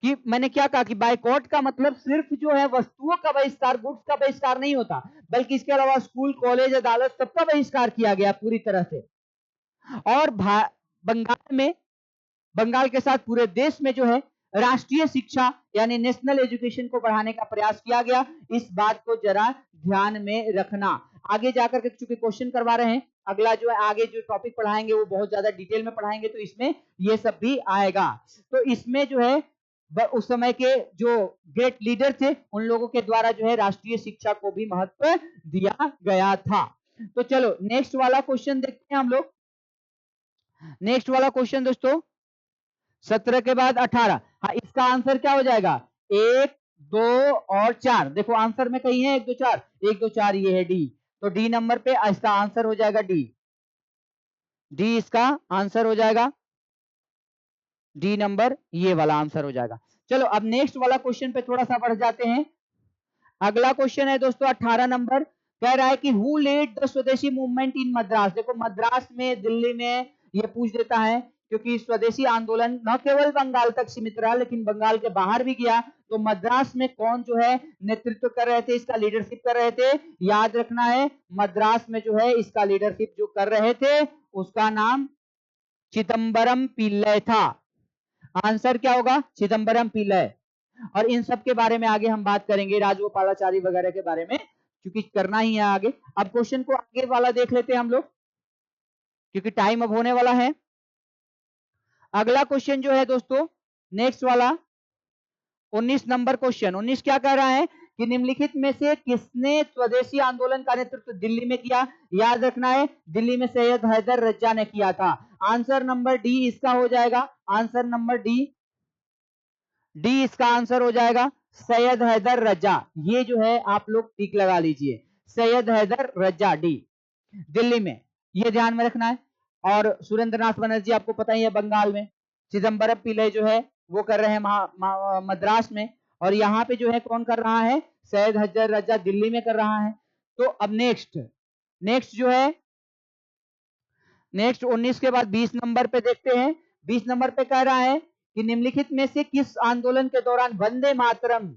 कि मैंने क्या कहा कि बायकॉट का मतलब सिर्फ जो है वस्तुओं का बहिष्कार, गुड्स का बहिष्कार नहीं होता, बल्कि इसके अलावा स्कूल, कॉलेज, अदालत सबका बहिष्कार किया गया पूरी तरह से। और बंगाल में, बंगाल के साथ पूरे देश में जो है राष्ट्रीय शिक्षा यानी नेशनल एजुकेशन को बढ़ाने का प्रयास किया गया। इस बात को जरा ध्यान में रखना। आगे जाकर के चूंकि क्वेश्चन करवा रहे हैं, अगला जो है आगे जो टॉपिक पढ़ाएंगे वो बहुत ज्यादा डिटेल में पढ़ाएंगे, तो इसमें ये सब भी आएगा। तो इसमें जो है उस समय के जो ग्रेट लीडर थे उन लोगों के द्वारा जो है राष्ट्रीय शिक्षा को भी महत्व दिया गया था। तो चलो नेक्स्ट वाला क्वेश्चन देखते हैं हम लोग। नेक्स्ट वाला क्वेश्चन दोस्तों 17 के बाद 18। हाँ इसका आंसर क्या हो जाएगा, 1 2 और 4। देखो आंसर में कहीं है 1 2 4, 1 2 4 ये है डी। तो डी नंबर पे इसका आंसर हो जाएगा डी। डी इसका आंसर हो जाएगा, डी नंबर ये वाला आंसर हो जाएगा। चलो अब नेक्स्ट वाला क्वेश्चन पे थोड़ा सा बढ़ जाते हैं। अगला क्वेश्चन है दोस्तों 18 नंबर, कह रहा है कि who lead the swadeshi movement in Madras. देखो मद्रास में, दिल्ली में ये पूछ देता है, क्योंकि स्वदेशी आंदोलन न केवल बंगाल तक सीमित रहा लेकिन बंगाल के बाहर भी गया। तो मद्रास में कौन जो है नेतृत्व कर रहे थे, इसका लीडरशिप कर रहे थे, याद रखना है मद्रास में जो है इसका लीडरशिप जो कर रहे थे उसका नाम चिदम्बरम पिल्लई था। आंसर क्या होगा, चिदम्बरम पिल्लई। और इन सब के बारे में आगे हम बात करेंगे, राजगोपालाचारी वगैरह के बारे में, क्योंकि करना ही है आगे। अब क्वेश्चन को आगे वाला देख लेते हैं हम लोग, क्योंकि टाइम अब होने वाला है। अगला क्वेश्चन जो है दोस्तों नेक्स्ट वाला 19 नंबर क्वेश्चन। 19 क्या कह रहा है कि निम्नलिखित में से किसने स्वदेशी आंदोलन का नेतृत्व दिल्ली में किया। याद रखना है दिल्ली में सैयद हैदर रज्जा ने किया था। आंसर नंबर डी इसका हो जाएगा, आंसर नंबर डी, डी इसका आंसर हो जाएगा सैयद हैदर रज्जा। ये जो है आप लोग टिक लगा लीजिए, सैयद हैदर रज्जा डी, दिल्ली में, ये ध्यान में रखना है। और सुरेंद्र नाथ बनर्जी आपको पता ही है बंगाल में, चिदम्बरम पिल्लई जो है वो कर रहे हैं मद्रास में, और यहाँ पे जो है कौन कर रहा है, सैयद हैदर रज्जा दिल्ली में कर रहा है। तो अब नेक्स्ट, नेक्स्ट जो है नेक्स्ट 19 के बाद 20 नंबर पे देखते हैं। 20 नंबर पे कह रहा है कि निम्नलिखित में से किस आंदोलन के दौरान वंदे मातरम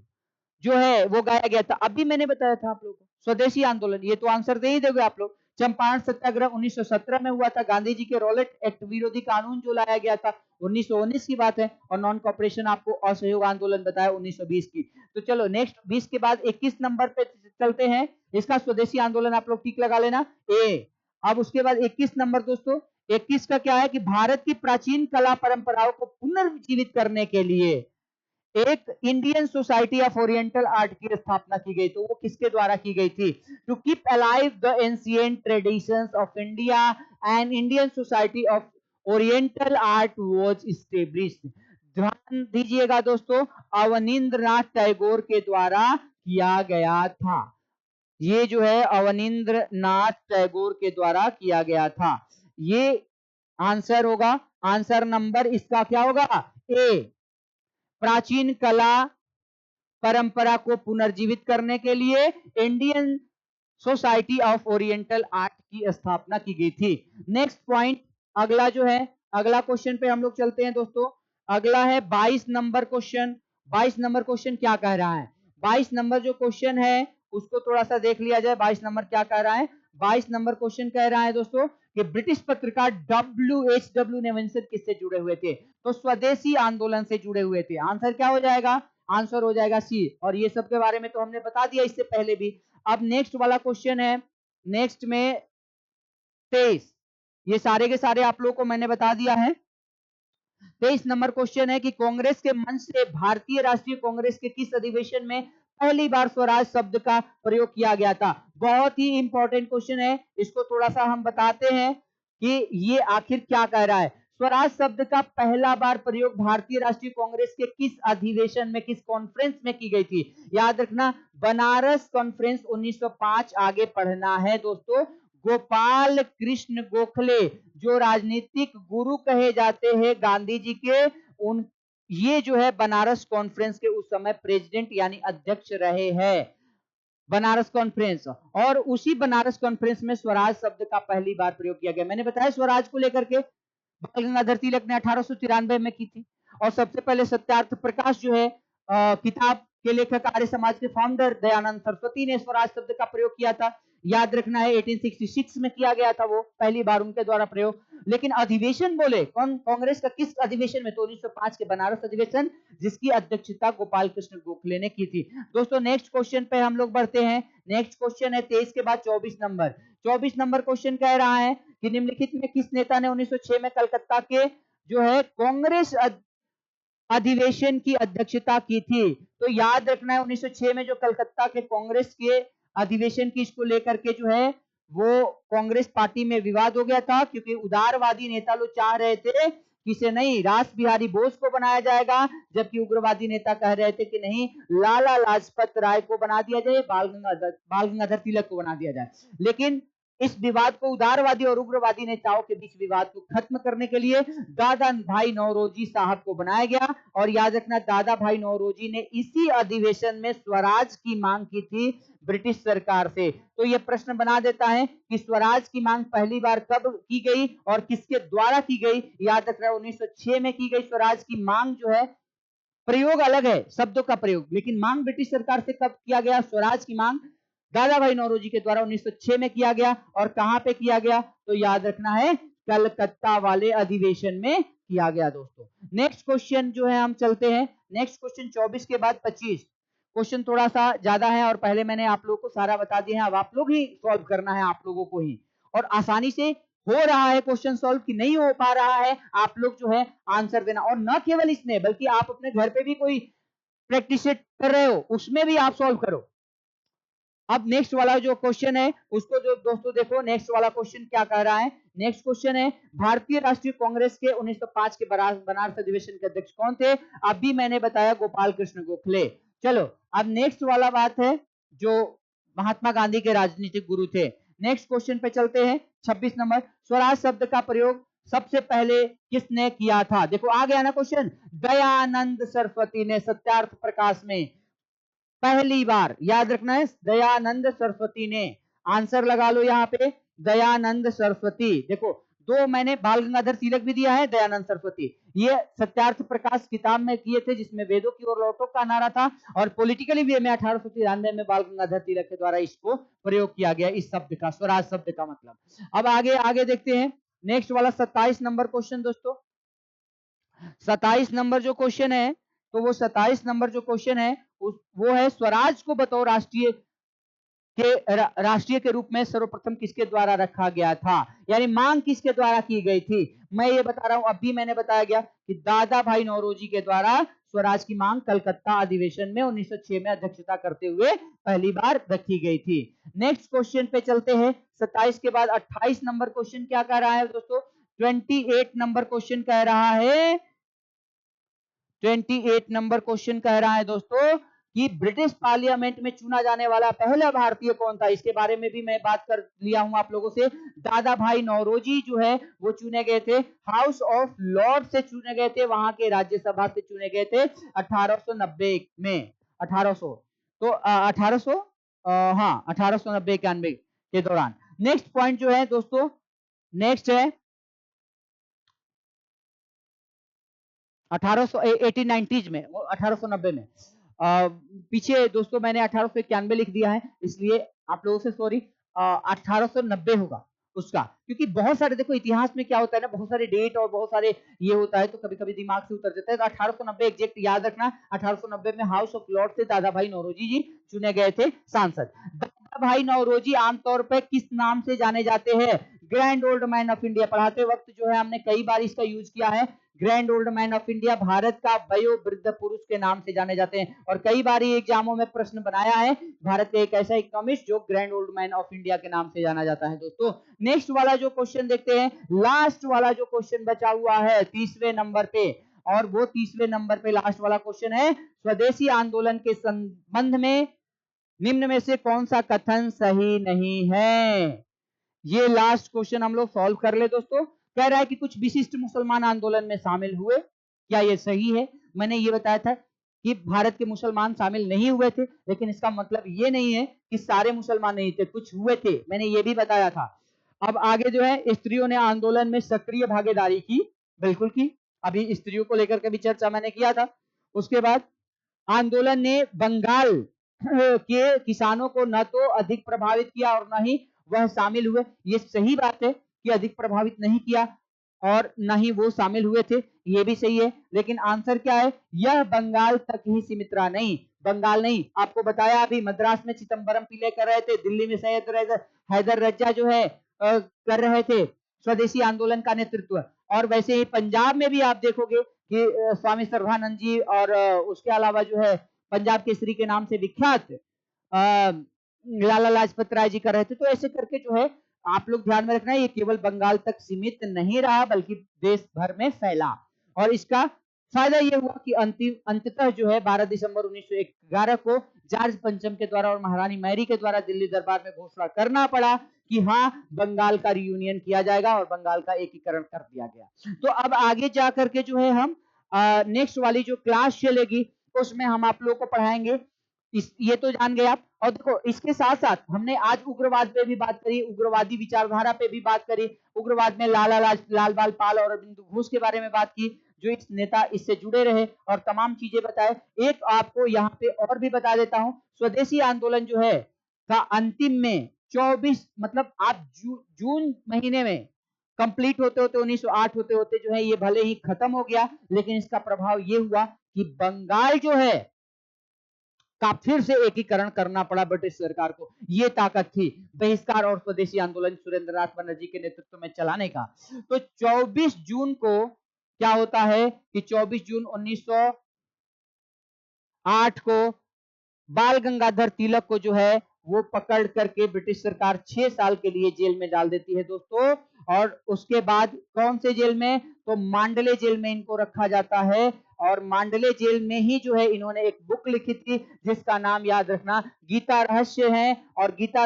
जो है वो गाया गया था। अभी मैंने बताया था आप लोगों को, स्वदेशी आंदोलन, ये तो आंसर दे ही दोगे आप लोग। चंपारण सत्याग्रह 1917 में हुआ था, गांधी जी के रॉलेट एक्ट विरोधी कानून जो लाया गया था 1919 की बात है, और नॉन कॉपरेशन आपको असहयोग आंदोलन बताया 1920 की। तो चलो नेक्स्ट 20 के बाद 21 नंबर पे चलते हैं, इसका स्वदेशी आंदोलन आप लोग टिक लगा लेना ए। अब उसके बाद 21 नंबर दोस्तों, 21 का क्या है कि भारत की प्राचीन कला परंपराओं को पुनर्जीवित करने के लिए एक Indian society of oriental art की स्थापना की गई, तो वो किसके द्वारा की गई थी? To keep alive the ancient traditions of India and Indian society of oriental art was established. ध्यान दीजिएगा दोस्तों, अवनींद्रनाथ टैगोर के द्वारा किया गया था। ये जो है अवनींद्रनाथ टैगोर के द्वारा किया गया था। ये आंसर होगा, आंसर नंबर इसका क्या होगा? ए। प्राचीन कला परंपरा को पुनर्जीवित करने के लिए Indian society of oriental art की स्थापना की गई थी। नेक्स्ट पॉइंट, अगला जो है, अगला क्वेश्चन पे हम लोग चलते हैं दोस्तों। अगला है 22 नंबर क्वेश्चन। 22 नंबर क्वेश्चन क्या कह रहा है? 22 नंबर जो क्वेश्चन है उसको थोड़ा सा देख लिया जाए। 22 नंबर क्या कह रहा है? 22 नंबर क्वेश्चन कह रहा है दोस्तों कि ब्रिटिश पत्रकार WH.W. नेविल्सन किससे जुड़े हुए थे? तो स्वदेशी आंदोलन से जुड़े हुए थे। आंसर क्या हो जाएगा? आंसर हो जाएगा सी। और ये सब के बारे में तो हमने बता दिया इससे पहले भी। अब नेक्स्ट वाला क्वेश्चन है, नेक्स्ट में 23। ये सारे के सारे आप लोगों को मैंने बता दिया है। 23 नंबर क्वेश्चन है कि कांग्रेस के मंच से भारतीय राष्ट्रीय कांग्रेस के किस अधिवेशन में पहली बार स्वराज शब्द का प्रयोग किया गया था? बहुत ही इंपॉर्टेंट क्वेश्चन है, इसको थोड़ा सा हम बताते हैं कि ये आखिर क्या कह रहा है। स्वराज शब्द का पहला बार प्रयोग भारतीय राष्ट्रीय कांग्रेस के किस अधिवेशन में, किस कॉन्फ्रेंस में की गई थी? याद रखना, बनारस कॉन्फ्रेंस 1905। आगे पढ़ना है दोस्तों। गोपाल कृष्ण गोखले जो राजनीतिक गुरु कहे जाते हैं गांधी जी के, उन ये जो है बनारस कॉन्फ्रेंस के उस समय प्रेसिडेंट यानी अध्यक्ष रहे हैं। बनारस कॉन्फ्रेंस, और उसी बनारस कॉन्फ्रेंस में स्वराज शब्द का पहली बार प्रयोग किया गया। मैंने बताया स्वराज को लेकर के बाल गंगाधर तिलक ने 1893 में की थी। और सबसे पहले सत्यार्थ प्रकाश जो है किताब के लेखक, आर्य समाज के फाउंडर दयानंद सरस्वती ने स्वराज शब्द का प्रयोग किया था। याद रखना है 1866 में किया गया था वो पहली बार उनके द्वारा प्रयोग। लेकिन अधिवेशन बोले कौन, कांग्रेस का किस अधिवेशन में? तो 1905 के बनारस अधिवेशन, जिसकी अध्यक्षता गोपाल कृष्ण गोखले ने की थी। दोस्तों नेक्स्ट क्वेश्चन पे हम लोग बढ़ते हैं। नेक्स्ट क्वेश्चन है 23 के बाद 24 नंबर। 24 नंबर क्वेश्चन कह रहा है कि निम्नलिखित में किस नेता ने 1906 में कलकत्ता के जो है कांग्रेस अधिवेशन की अध्यक्षता की थी? तो याद रखना है 1906 में जो कलकत्ता के कांग्रेस के अधिवेशन की इसको लेकर के जो है वो कांग्रेस पार्टी में विवाद हो गया था, क्योंकि उदारवादी नेता लोग चाह रहे थे किसे नहीं, रास बिहारी बोस को बनाया जाएगा, जबकि उग्रवादी नेता कह रहे थे कि नहीं, लाला लाजपत राय को बना दिया जाए, बाल गंगाधर तिलक को बना दिया जाए। लेकिन इस विवाद को, उदारवादी और उग्रवादी नेताओं के बीच विवाद को खत्म करने के लिए दादा भाई नौरोजी साहब को बनाया गया। और याद रखना, दादा भाई नौरोजी ने इसी अधिवेशन में स्वराज की मांग की थी ब्रिटिश सरकार से। तो यह प्रश्न बना देता है कि स्वराज की मांग पहली बार कब की गई और किसके द्वारा की गई? याद रखना 1906 में की गई स्वराज की मांग जो है, प्रयोग अलग है शब्दों का प्रयोग, लेकिन मांग ब्रिटिश सरकार से कब किया गया? स्वराज की मांग दादा भाई नौरोजी के द्वारा 1906 में किया गया। और कहां पे किया गया? तो याद रखना है कलकत्ता वाले अधिवेशन में किया गया दोस्तों। नेक्स्ट क्वेश्चन जो है हम चलते हैं। नेक्स्ट क्वेश्चन 24 के बाद 25। क्वेश्चन थोड़ा सा ज्यादा है और पहले मैंने आप लोगों को सारा बता दिया है, अब आप लोग ही सॉल्व करना है, आप लोगों को ही। और आसानी से हो रहा है क्वेश्चन सॉल्व कि नहीं हो पा रहा है, आप लोग जो है आंसर देना। और न केवल इसमें, बल्कि आप अपने घर पे भी कोई प्रैक्टिस कर रहे हो उसमें भी आप सॉल्व करो। अब नेक्स्ट वाला जो क्वेश्चन है उसको जो दोस्तों देखो, नेक्स्ट वाला क्वेश्चन क्या कह रहा है। नेक्स्ट क्वेश्चन है भारतीय राष्ट्रीय कांग्रेस के 1905 के बनारस अधिवेशन के अध्यक्ष कौन थे? अभी मैंने बताया गोपाल कृष्ण गोखले। चलो अब नेक्स्ट वाला बात है जो महात्मा गांधी के राजनीतिक गुरु थे। नेक्स्ट क्वेश्चन पे चलते हैं 26 नंबर। स्वराज शब्द का प्रयोग सबसे पहले किसने किया था? देखो आ गया ना क्वेश्चन, दयानंद सरस्वती ने सत्यार्थ प्रकाश में पहली बार। याद रखना है दयानंद सरस्वती ने। आंसर लगा लो यहाँ पे, दयानंद सरस्वती। देखो दो मैंने बाल गंगाधर तिलक भी दिया है, दयानंद सरस्वती। ये सत्यार्थ प्रकाश किताब में किए थे जिसमें वेदों की ओर लौटो का नारा था, और पॉलिटिकली वे में 1893 में बाल गंगाधर तिलक के द्वारा इसको प्रयोग किया गया, इस शब्द का, स्वराज शब्द का मतलब। अब आगे आगे देखते हैं नेक्स्ट वाला 27 नंबर क्वेश्चन दोस्तों। 27 नंबर जो क्वेश्चन है, तो वो 27 नंबर जो क्वेश्चन है वो है स्वराज को बतौर राष्ट्रीय के रूप में सर्वप्रथम किसके द्वारा रखा गया था, यानी मांग किसके द्वारा की गई थी? मैं ये बता रहा हूं, अभी मैंने बताया गया कि दादा भाई नौरोजी के द्वारा स्वराज की मांग कलकत्ता अधिवेशन में 1906 में अध्यक्षता करते हुए पहली बार रखी गई थी। नेक्स्ट क्वेश्चन पे चलते हैं। 27 के बाद 28 नंबर क्वेश्चन क्या कह रहा है दोस्तों? 28 नंबर क्वेश्चन कह रहा है 28 नंबर क्वेश्चन कह रहा है दोस्तों कि ब्रिटिश पार्लियामेंट में चुना जाने वाला पहला भारतीय कौन था? इसके बारे में भी मैं बात कर लिया हूं आप लोगों से। दादा भाई नौरोजी जो है वो चुने गए थे, हाउस ऑफ लॉर्ड से चुने गए थे, वहां के राज्यसभा से चुने गए थे 1890 में। 1800 तो 1800 हाँ 1890-91 के दौरान। नेक्स्ट पॉइंट जो है दोस्तों, नेक्स्ट है 1890 में, 1890 में। पीछे दोस्तों मैंने 1891 लिख दिया है, इसलिए आप लोगों से सॉरी। 1890 होगा उसका, क्योंकि बहुत सारे देखो इतिहास में क्या होता है ना, बहुत सारे डेट और बहुत सारे ये होता है, तो कभी कभी दिमाग से उतर जाता है। तो 1890 एग्जैक्ट याद रखना। 1890 में हाउस ऑफ लॉर्ड से दादा भाई नौरोजी जी चुने गए थे सांसद। दादा भाई नौरोजी आमतौर पर किस नाम से जाने जाते हैं? Grand old man of India. पढ़ाते वक्त जो है हमने कई बार इसका यूज किया है। Grand old man of India Bharat का वयोवृद्ध पुरुष के नाम से जाने जाते हैं, और कई बार एग्जामों में प्रश्न बनाया है। भारत का एक ऐसा इकोनॉमिस्ट जो grand old man of India के नाम से जाना जाता है दोस्तों। नेक्स्ट वाला जो क्वेश्चन देखते हैं, लास्ट वाला जो क्वेश्चन बचा हुआ है 30वें नंबर पे, और वो 30वें नंबर पे लास्ट वाला क्वेश्चन है, स्वदेशी आंदोलन के संबंध में निम्न में से कौन सा कथन सही नहीं है? ये लास्ट क्वेश्चन हम लोग सॉल्व कर ले दोस्तों। कह रहा है कि कुछ विशिष्ट मुसलमान आंदोलन में शामिल हुए, क्या ये सही है? मैंने ये बताया था कि भारत के मुसलमान शामिल नहीं हुए थे, लेकिन इसका मतलब ये नहीं है कि सारे मुसलमान नहीं थे, कुछ हुए थे, मैंने ये भी बताया था। अब आगे जो है, स्त्रियों ने आंदोलन में सक्रिय भागीदारी की, बिल्कुल की। अभी स्त्रियों को लेकर के भी चर्चा मैंने किया था। उसके बाद आंदोलन ने बंगाल के किसानों को न तो अधिक प्रभावित किया और न ही वह शामिल हुए। ये सही बात है कि अधिक प्रभावित नहीं किया और न ही वो शामिल हुए थे, ये भी सही है। लेकिन आंसर क्या है? यह बंगाल तक ही सीमित रहा। नहीं, बंगाल नहीं, आपको बताया अभी मद्रास में चिदंबरम पिल्ले कर रहे थे, दिल्ली में सैयद हैदर रज्जा जो है कर रहे थे स्वदेशी आंदोलन का नेतृत्व। और वैसे ही पंजाब में भी आप देखोगे कि स्वामी सर्वानंद जी और उसके अलावा जो है पंजाब केसरी के नाम से विख्यात लाला लाजपत राय जी कर रहे थे। तो ऐसे करके जो है आप लोग ध्यान में रखना, ये केवल बंगाल तक सीमित नहीं रहा बल्कि देश भर में फैला। और इसका फायदा ये हुआ कि अंततः जो है 12 दिसंबर 1911 को जॉर्ज पंचम के द्वारा और महारानी मैरी के द्वारा दिल्ली दरबार में घोषणा करना पड़ा कि हाँ, बंगाल का रियूनियन किया जाएगा और बंगाल का एकीकरण कर दिया गया। तो अब आगे जा करके जो है हम नेक्स्ट वाली जो क्लास चलेगी उसमें हम आप लोगों को पढ़ाएंगे। ये तो जान गए आप। और देखो इसके साथ साथ हमने आज उग्रवाद पे भी बात करी, उग्रवादी विचारधारा पे भी बात करी। उग्रवाद में लाल बाल पाल और अरविंद घोष के बारे में बात की, जो इस नेता इससे जुड़े रहे और तमाम चीजें बताए। एक आपको यहाँ पे और भी बता देता हूँ, स्वदेशी आंदोलन जो है का अंतिम में 24 मतलब आप जून महीने में कंप्लीट होते होते 1908 होते होते जो है ये भले ही खत्म हो गया, लेकिन इसका प्रभाव ये हुआ कि बंगाल जो है का फिर से एकीकरण करना पड़ा ब्रिटिश सरकार को। ये ताकत थी बहिष्कार और स्वदेशी आंदोलन सुरेंद्रनाथ बनर्जी के नेतृत्व में चलाने का। तो 24 जून को क्या होता है कि 24 जून 1908 को बाल गंगाधर तिलक को जो है वो पकड़ करके ब्रिटिश सरकार 6 साल के लिए जेल में डाल देती है दोस्तों। और उसके बाद कौन से जेल में? तो मांडले जेल में इनको रखा जाता है। और मांडले जेल में ही जो है इन्होंने एक बुक लिखी थी जिसका नाम याद रखना गीता रहस्य है। और गीता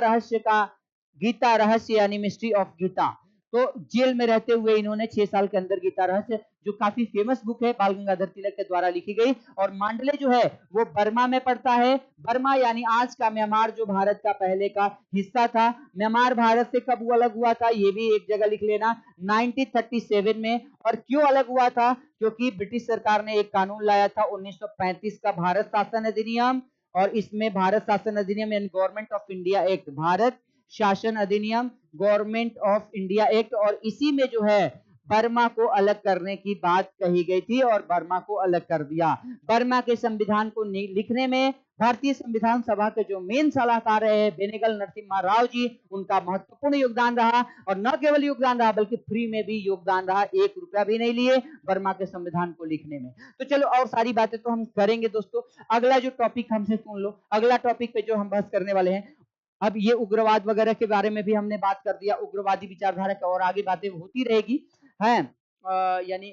रहस्य यानी मिस्ट्री ऑफ गीता। तो जेल में रहते हुए इन्होंने 6 साल के अंदर गीता रहस्य, जो काफी फेमस बुक है, बाल गंगाधर तिलक के द्वारा लिखी गई। और मांडले जो है वो बर्मा में पड़ता है। बर्मा यानी आज का म्यांमार, जो भारत का पहले का हिस्सा था। म्यांमार भारत से कब अलग हुआ था ये भी एक जगह लिख लेना, 1937 में। और क्यों अलग हुआ था? क्योंकि ब्रिटिश सरकार ने एक कानून लाया था 1935 का भारत शासन अधिनियम। और इसमें भारत शासन अधिनियम यानी government of India act, Bharat शासन अधिनियम, गवर्नमेंट ऑफ इंडिया एक्ट। और इसी में जो है बर्मा को अलग करने की बात कही गई थी और बर्मा को अलग कर दिया। बर्मा के संविधान को लिखने में भारतीय संविधान सभा के जो मेन सलाहकार रहे बेनेगल नरसिम्हा राव जी, उनका महत्वपूर्ण योगदान रहा और न केवल योगदान रहा बल्कि फ्री में भी योगदान रहा, 1 रुपया भी नहीं लिए बर्मा के संविधान को लिखने में। तो चलो और सारी बातें तो हम करेंगे दोस्तों। अगला जो टॉपिक हमसे सुन लो, अगला टॉपिक पे जो हम बहस करने वाले हैं, अब ये उग्रवाद वगैरह के बारे में भी हमने बात कर दिया, उग्रवादी विचारधारा की और आगे बातें होती रहेगी, हैं यानी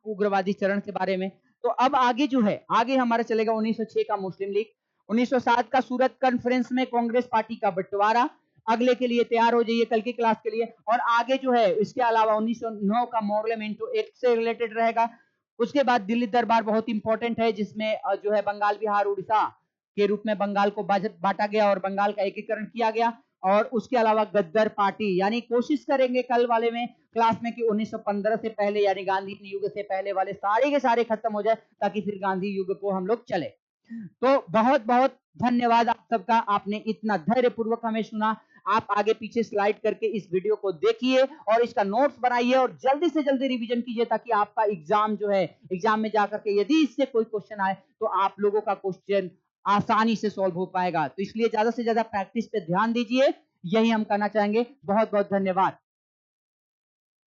उग्रवादी चरण के बारे में। तो अब आगे जो है, आगे हमारा चलेगा 1906 का मुस्लिम लीग, 1907 का सूरत कॉन्फ्रेंस में कांग्रेस पार्टी का बंटवारा। अगले के लिए तैयार हो जाइए, कल की क्लास के लिए। और आगे जो है इसके अलावा 1909 का मॉर्लेमेंटो एक्ट से रिलेटेड रहेगा। उसके बाद दिल्ली दरबार बहुत इंपॉर्टेंट है, जिसमें जो है बंगाल, बिहार, उड़ीसा के रूप में बंगाल को बांटा गया और बंगाल का एकीकरण किया गया। और उसके अलावा गद्दार पार्टी, यानी कोशिश करेंगे कल वाले में क्लास में कि 1915 से पहले यानी गांधी युग से पहले वाले सारे के सारे खत्म हो जाए, ताकि फिर गांधी युग को हम लोग चले। तो बहुत बहुत धन्यवाद आप सबका, आपने इतना धैर्य पूर्वक हमें सुना। आप आगे पीछे स्लाइड करके इस वीडियो को देखिए और इसका नोट्स बनाइए और जल्दी से जल्दी रिवीजन कीजिए, ताकि आपका एग्जाम जो है, एग्जाम में जाकर के यदि इससे कोई क्वेश्चन आए तो आप लोगों का क्वेश्चन आसानी से सॉल्व हो पाएगा। तो इसलिए ज्यादा से ज्यादा प्रैक्टिस पे ध्यान दीजिए, यही हम करना चाहेंगे। बहुत बहुत धन्यवाद।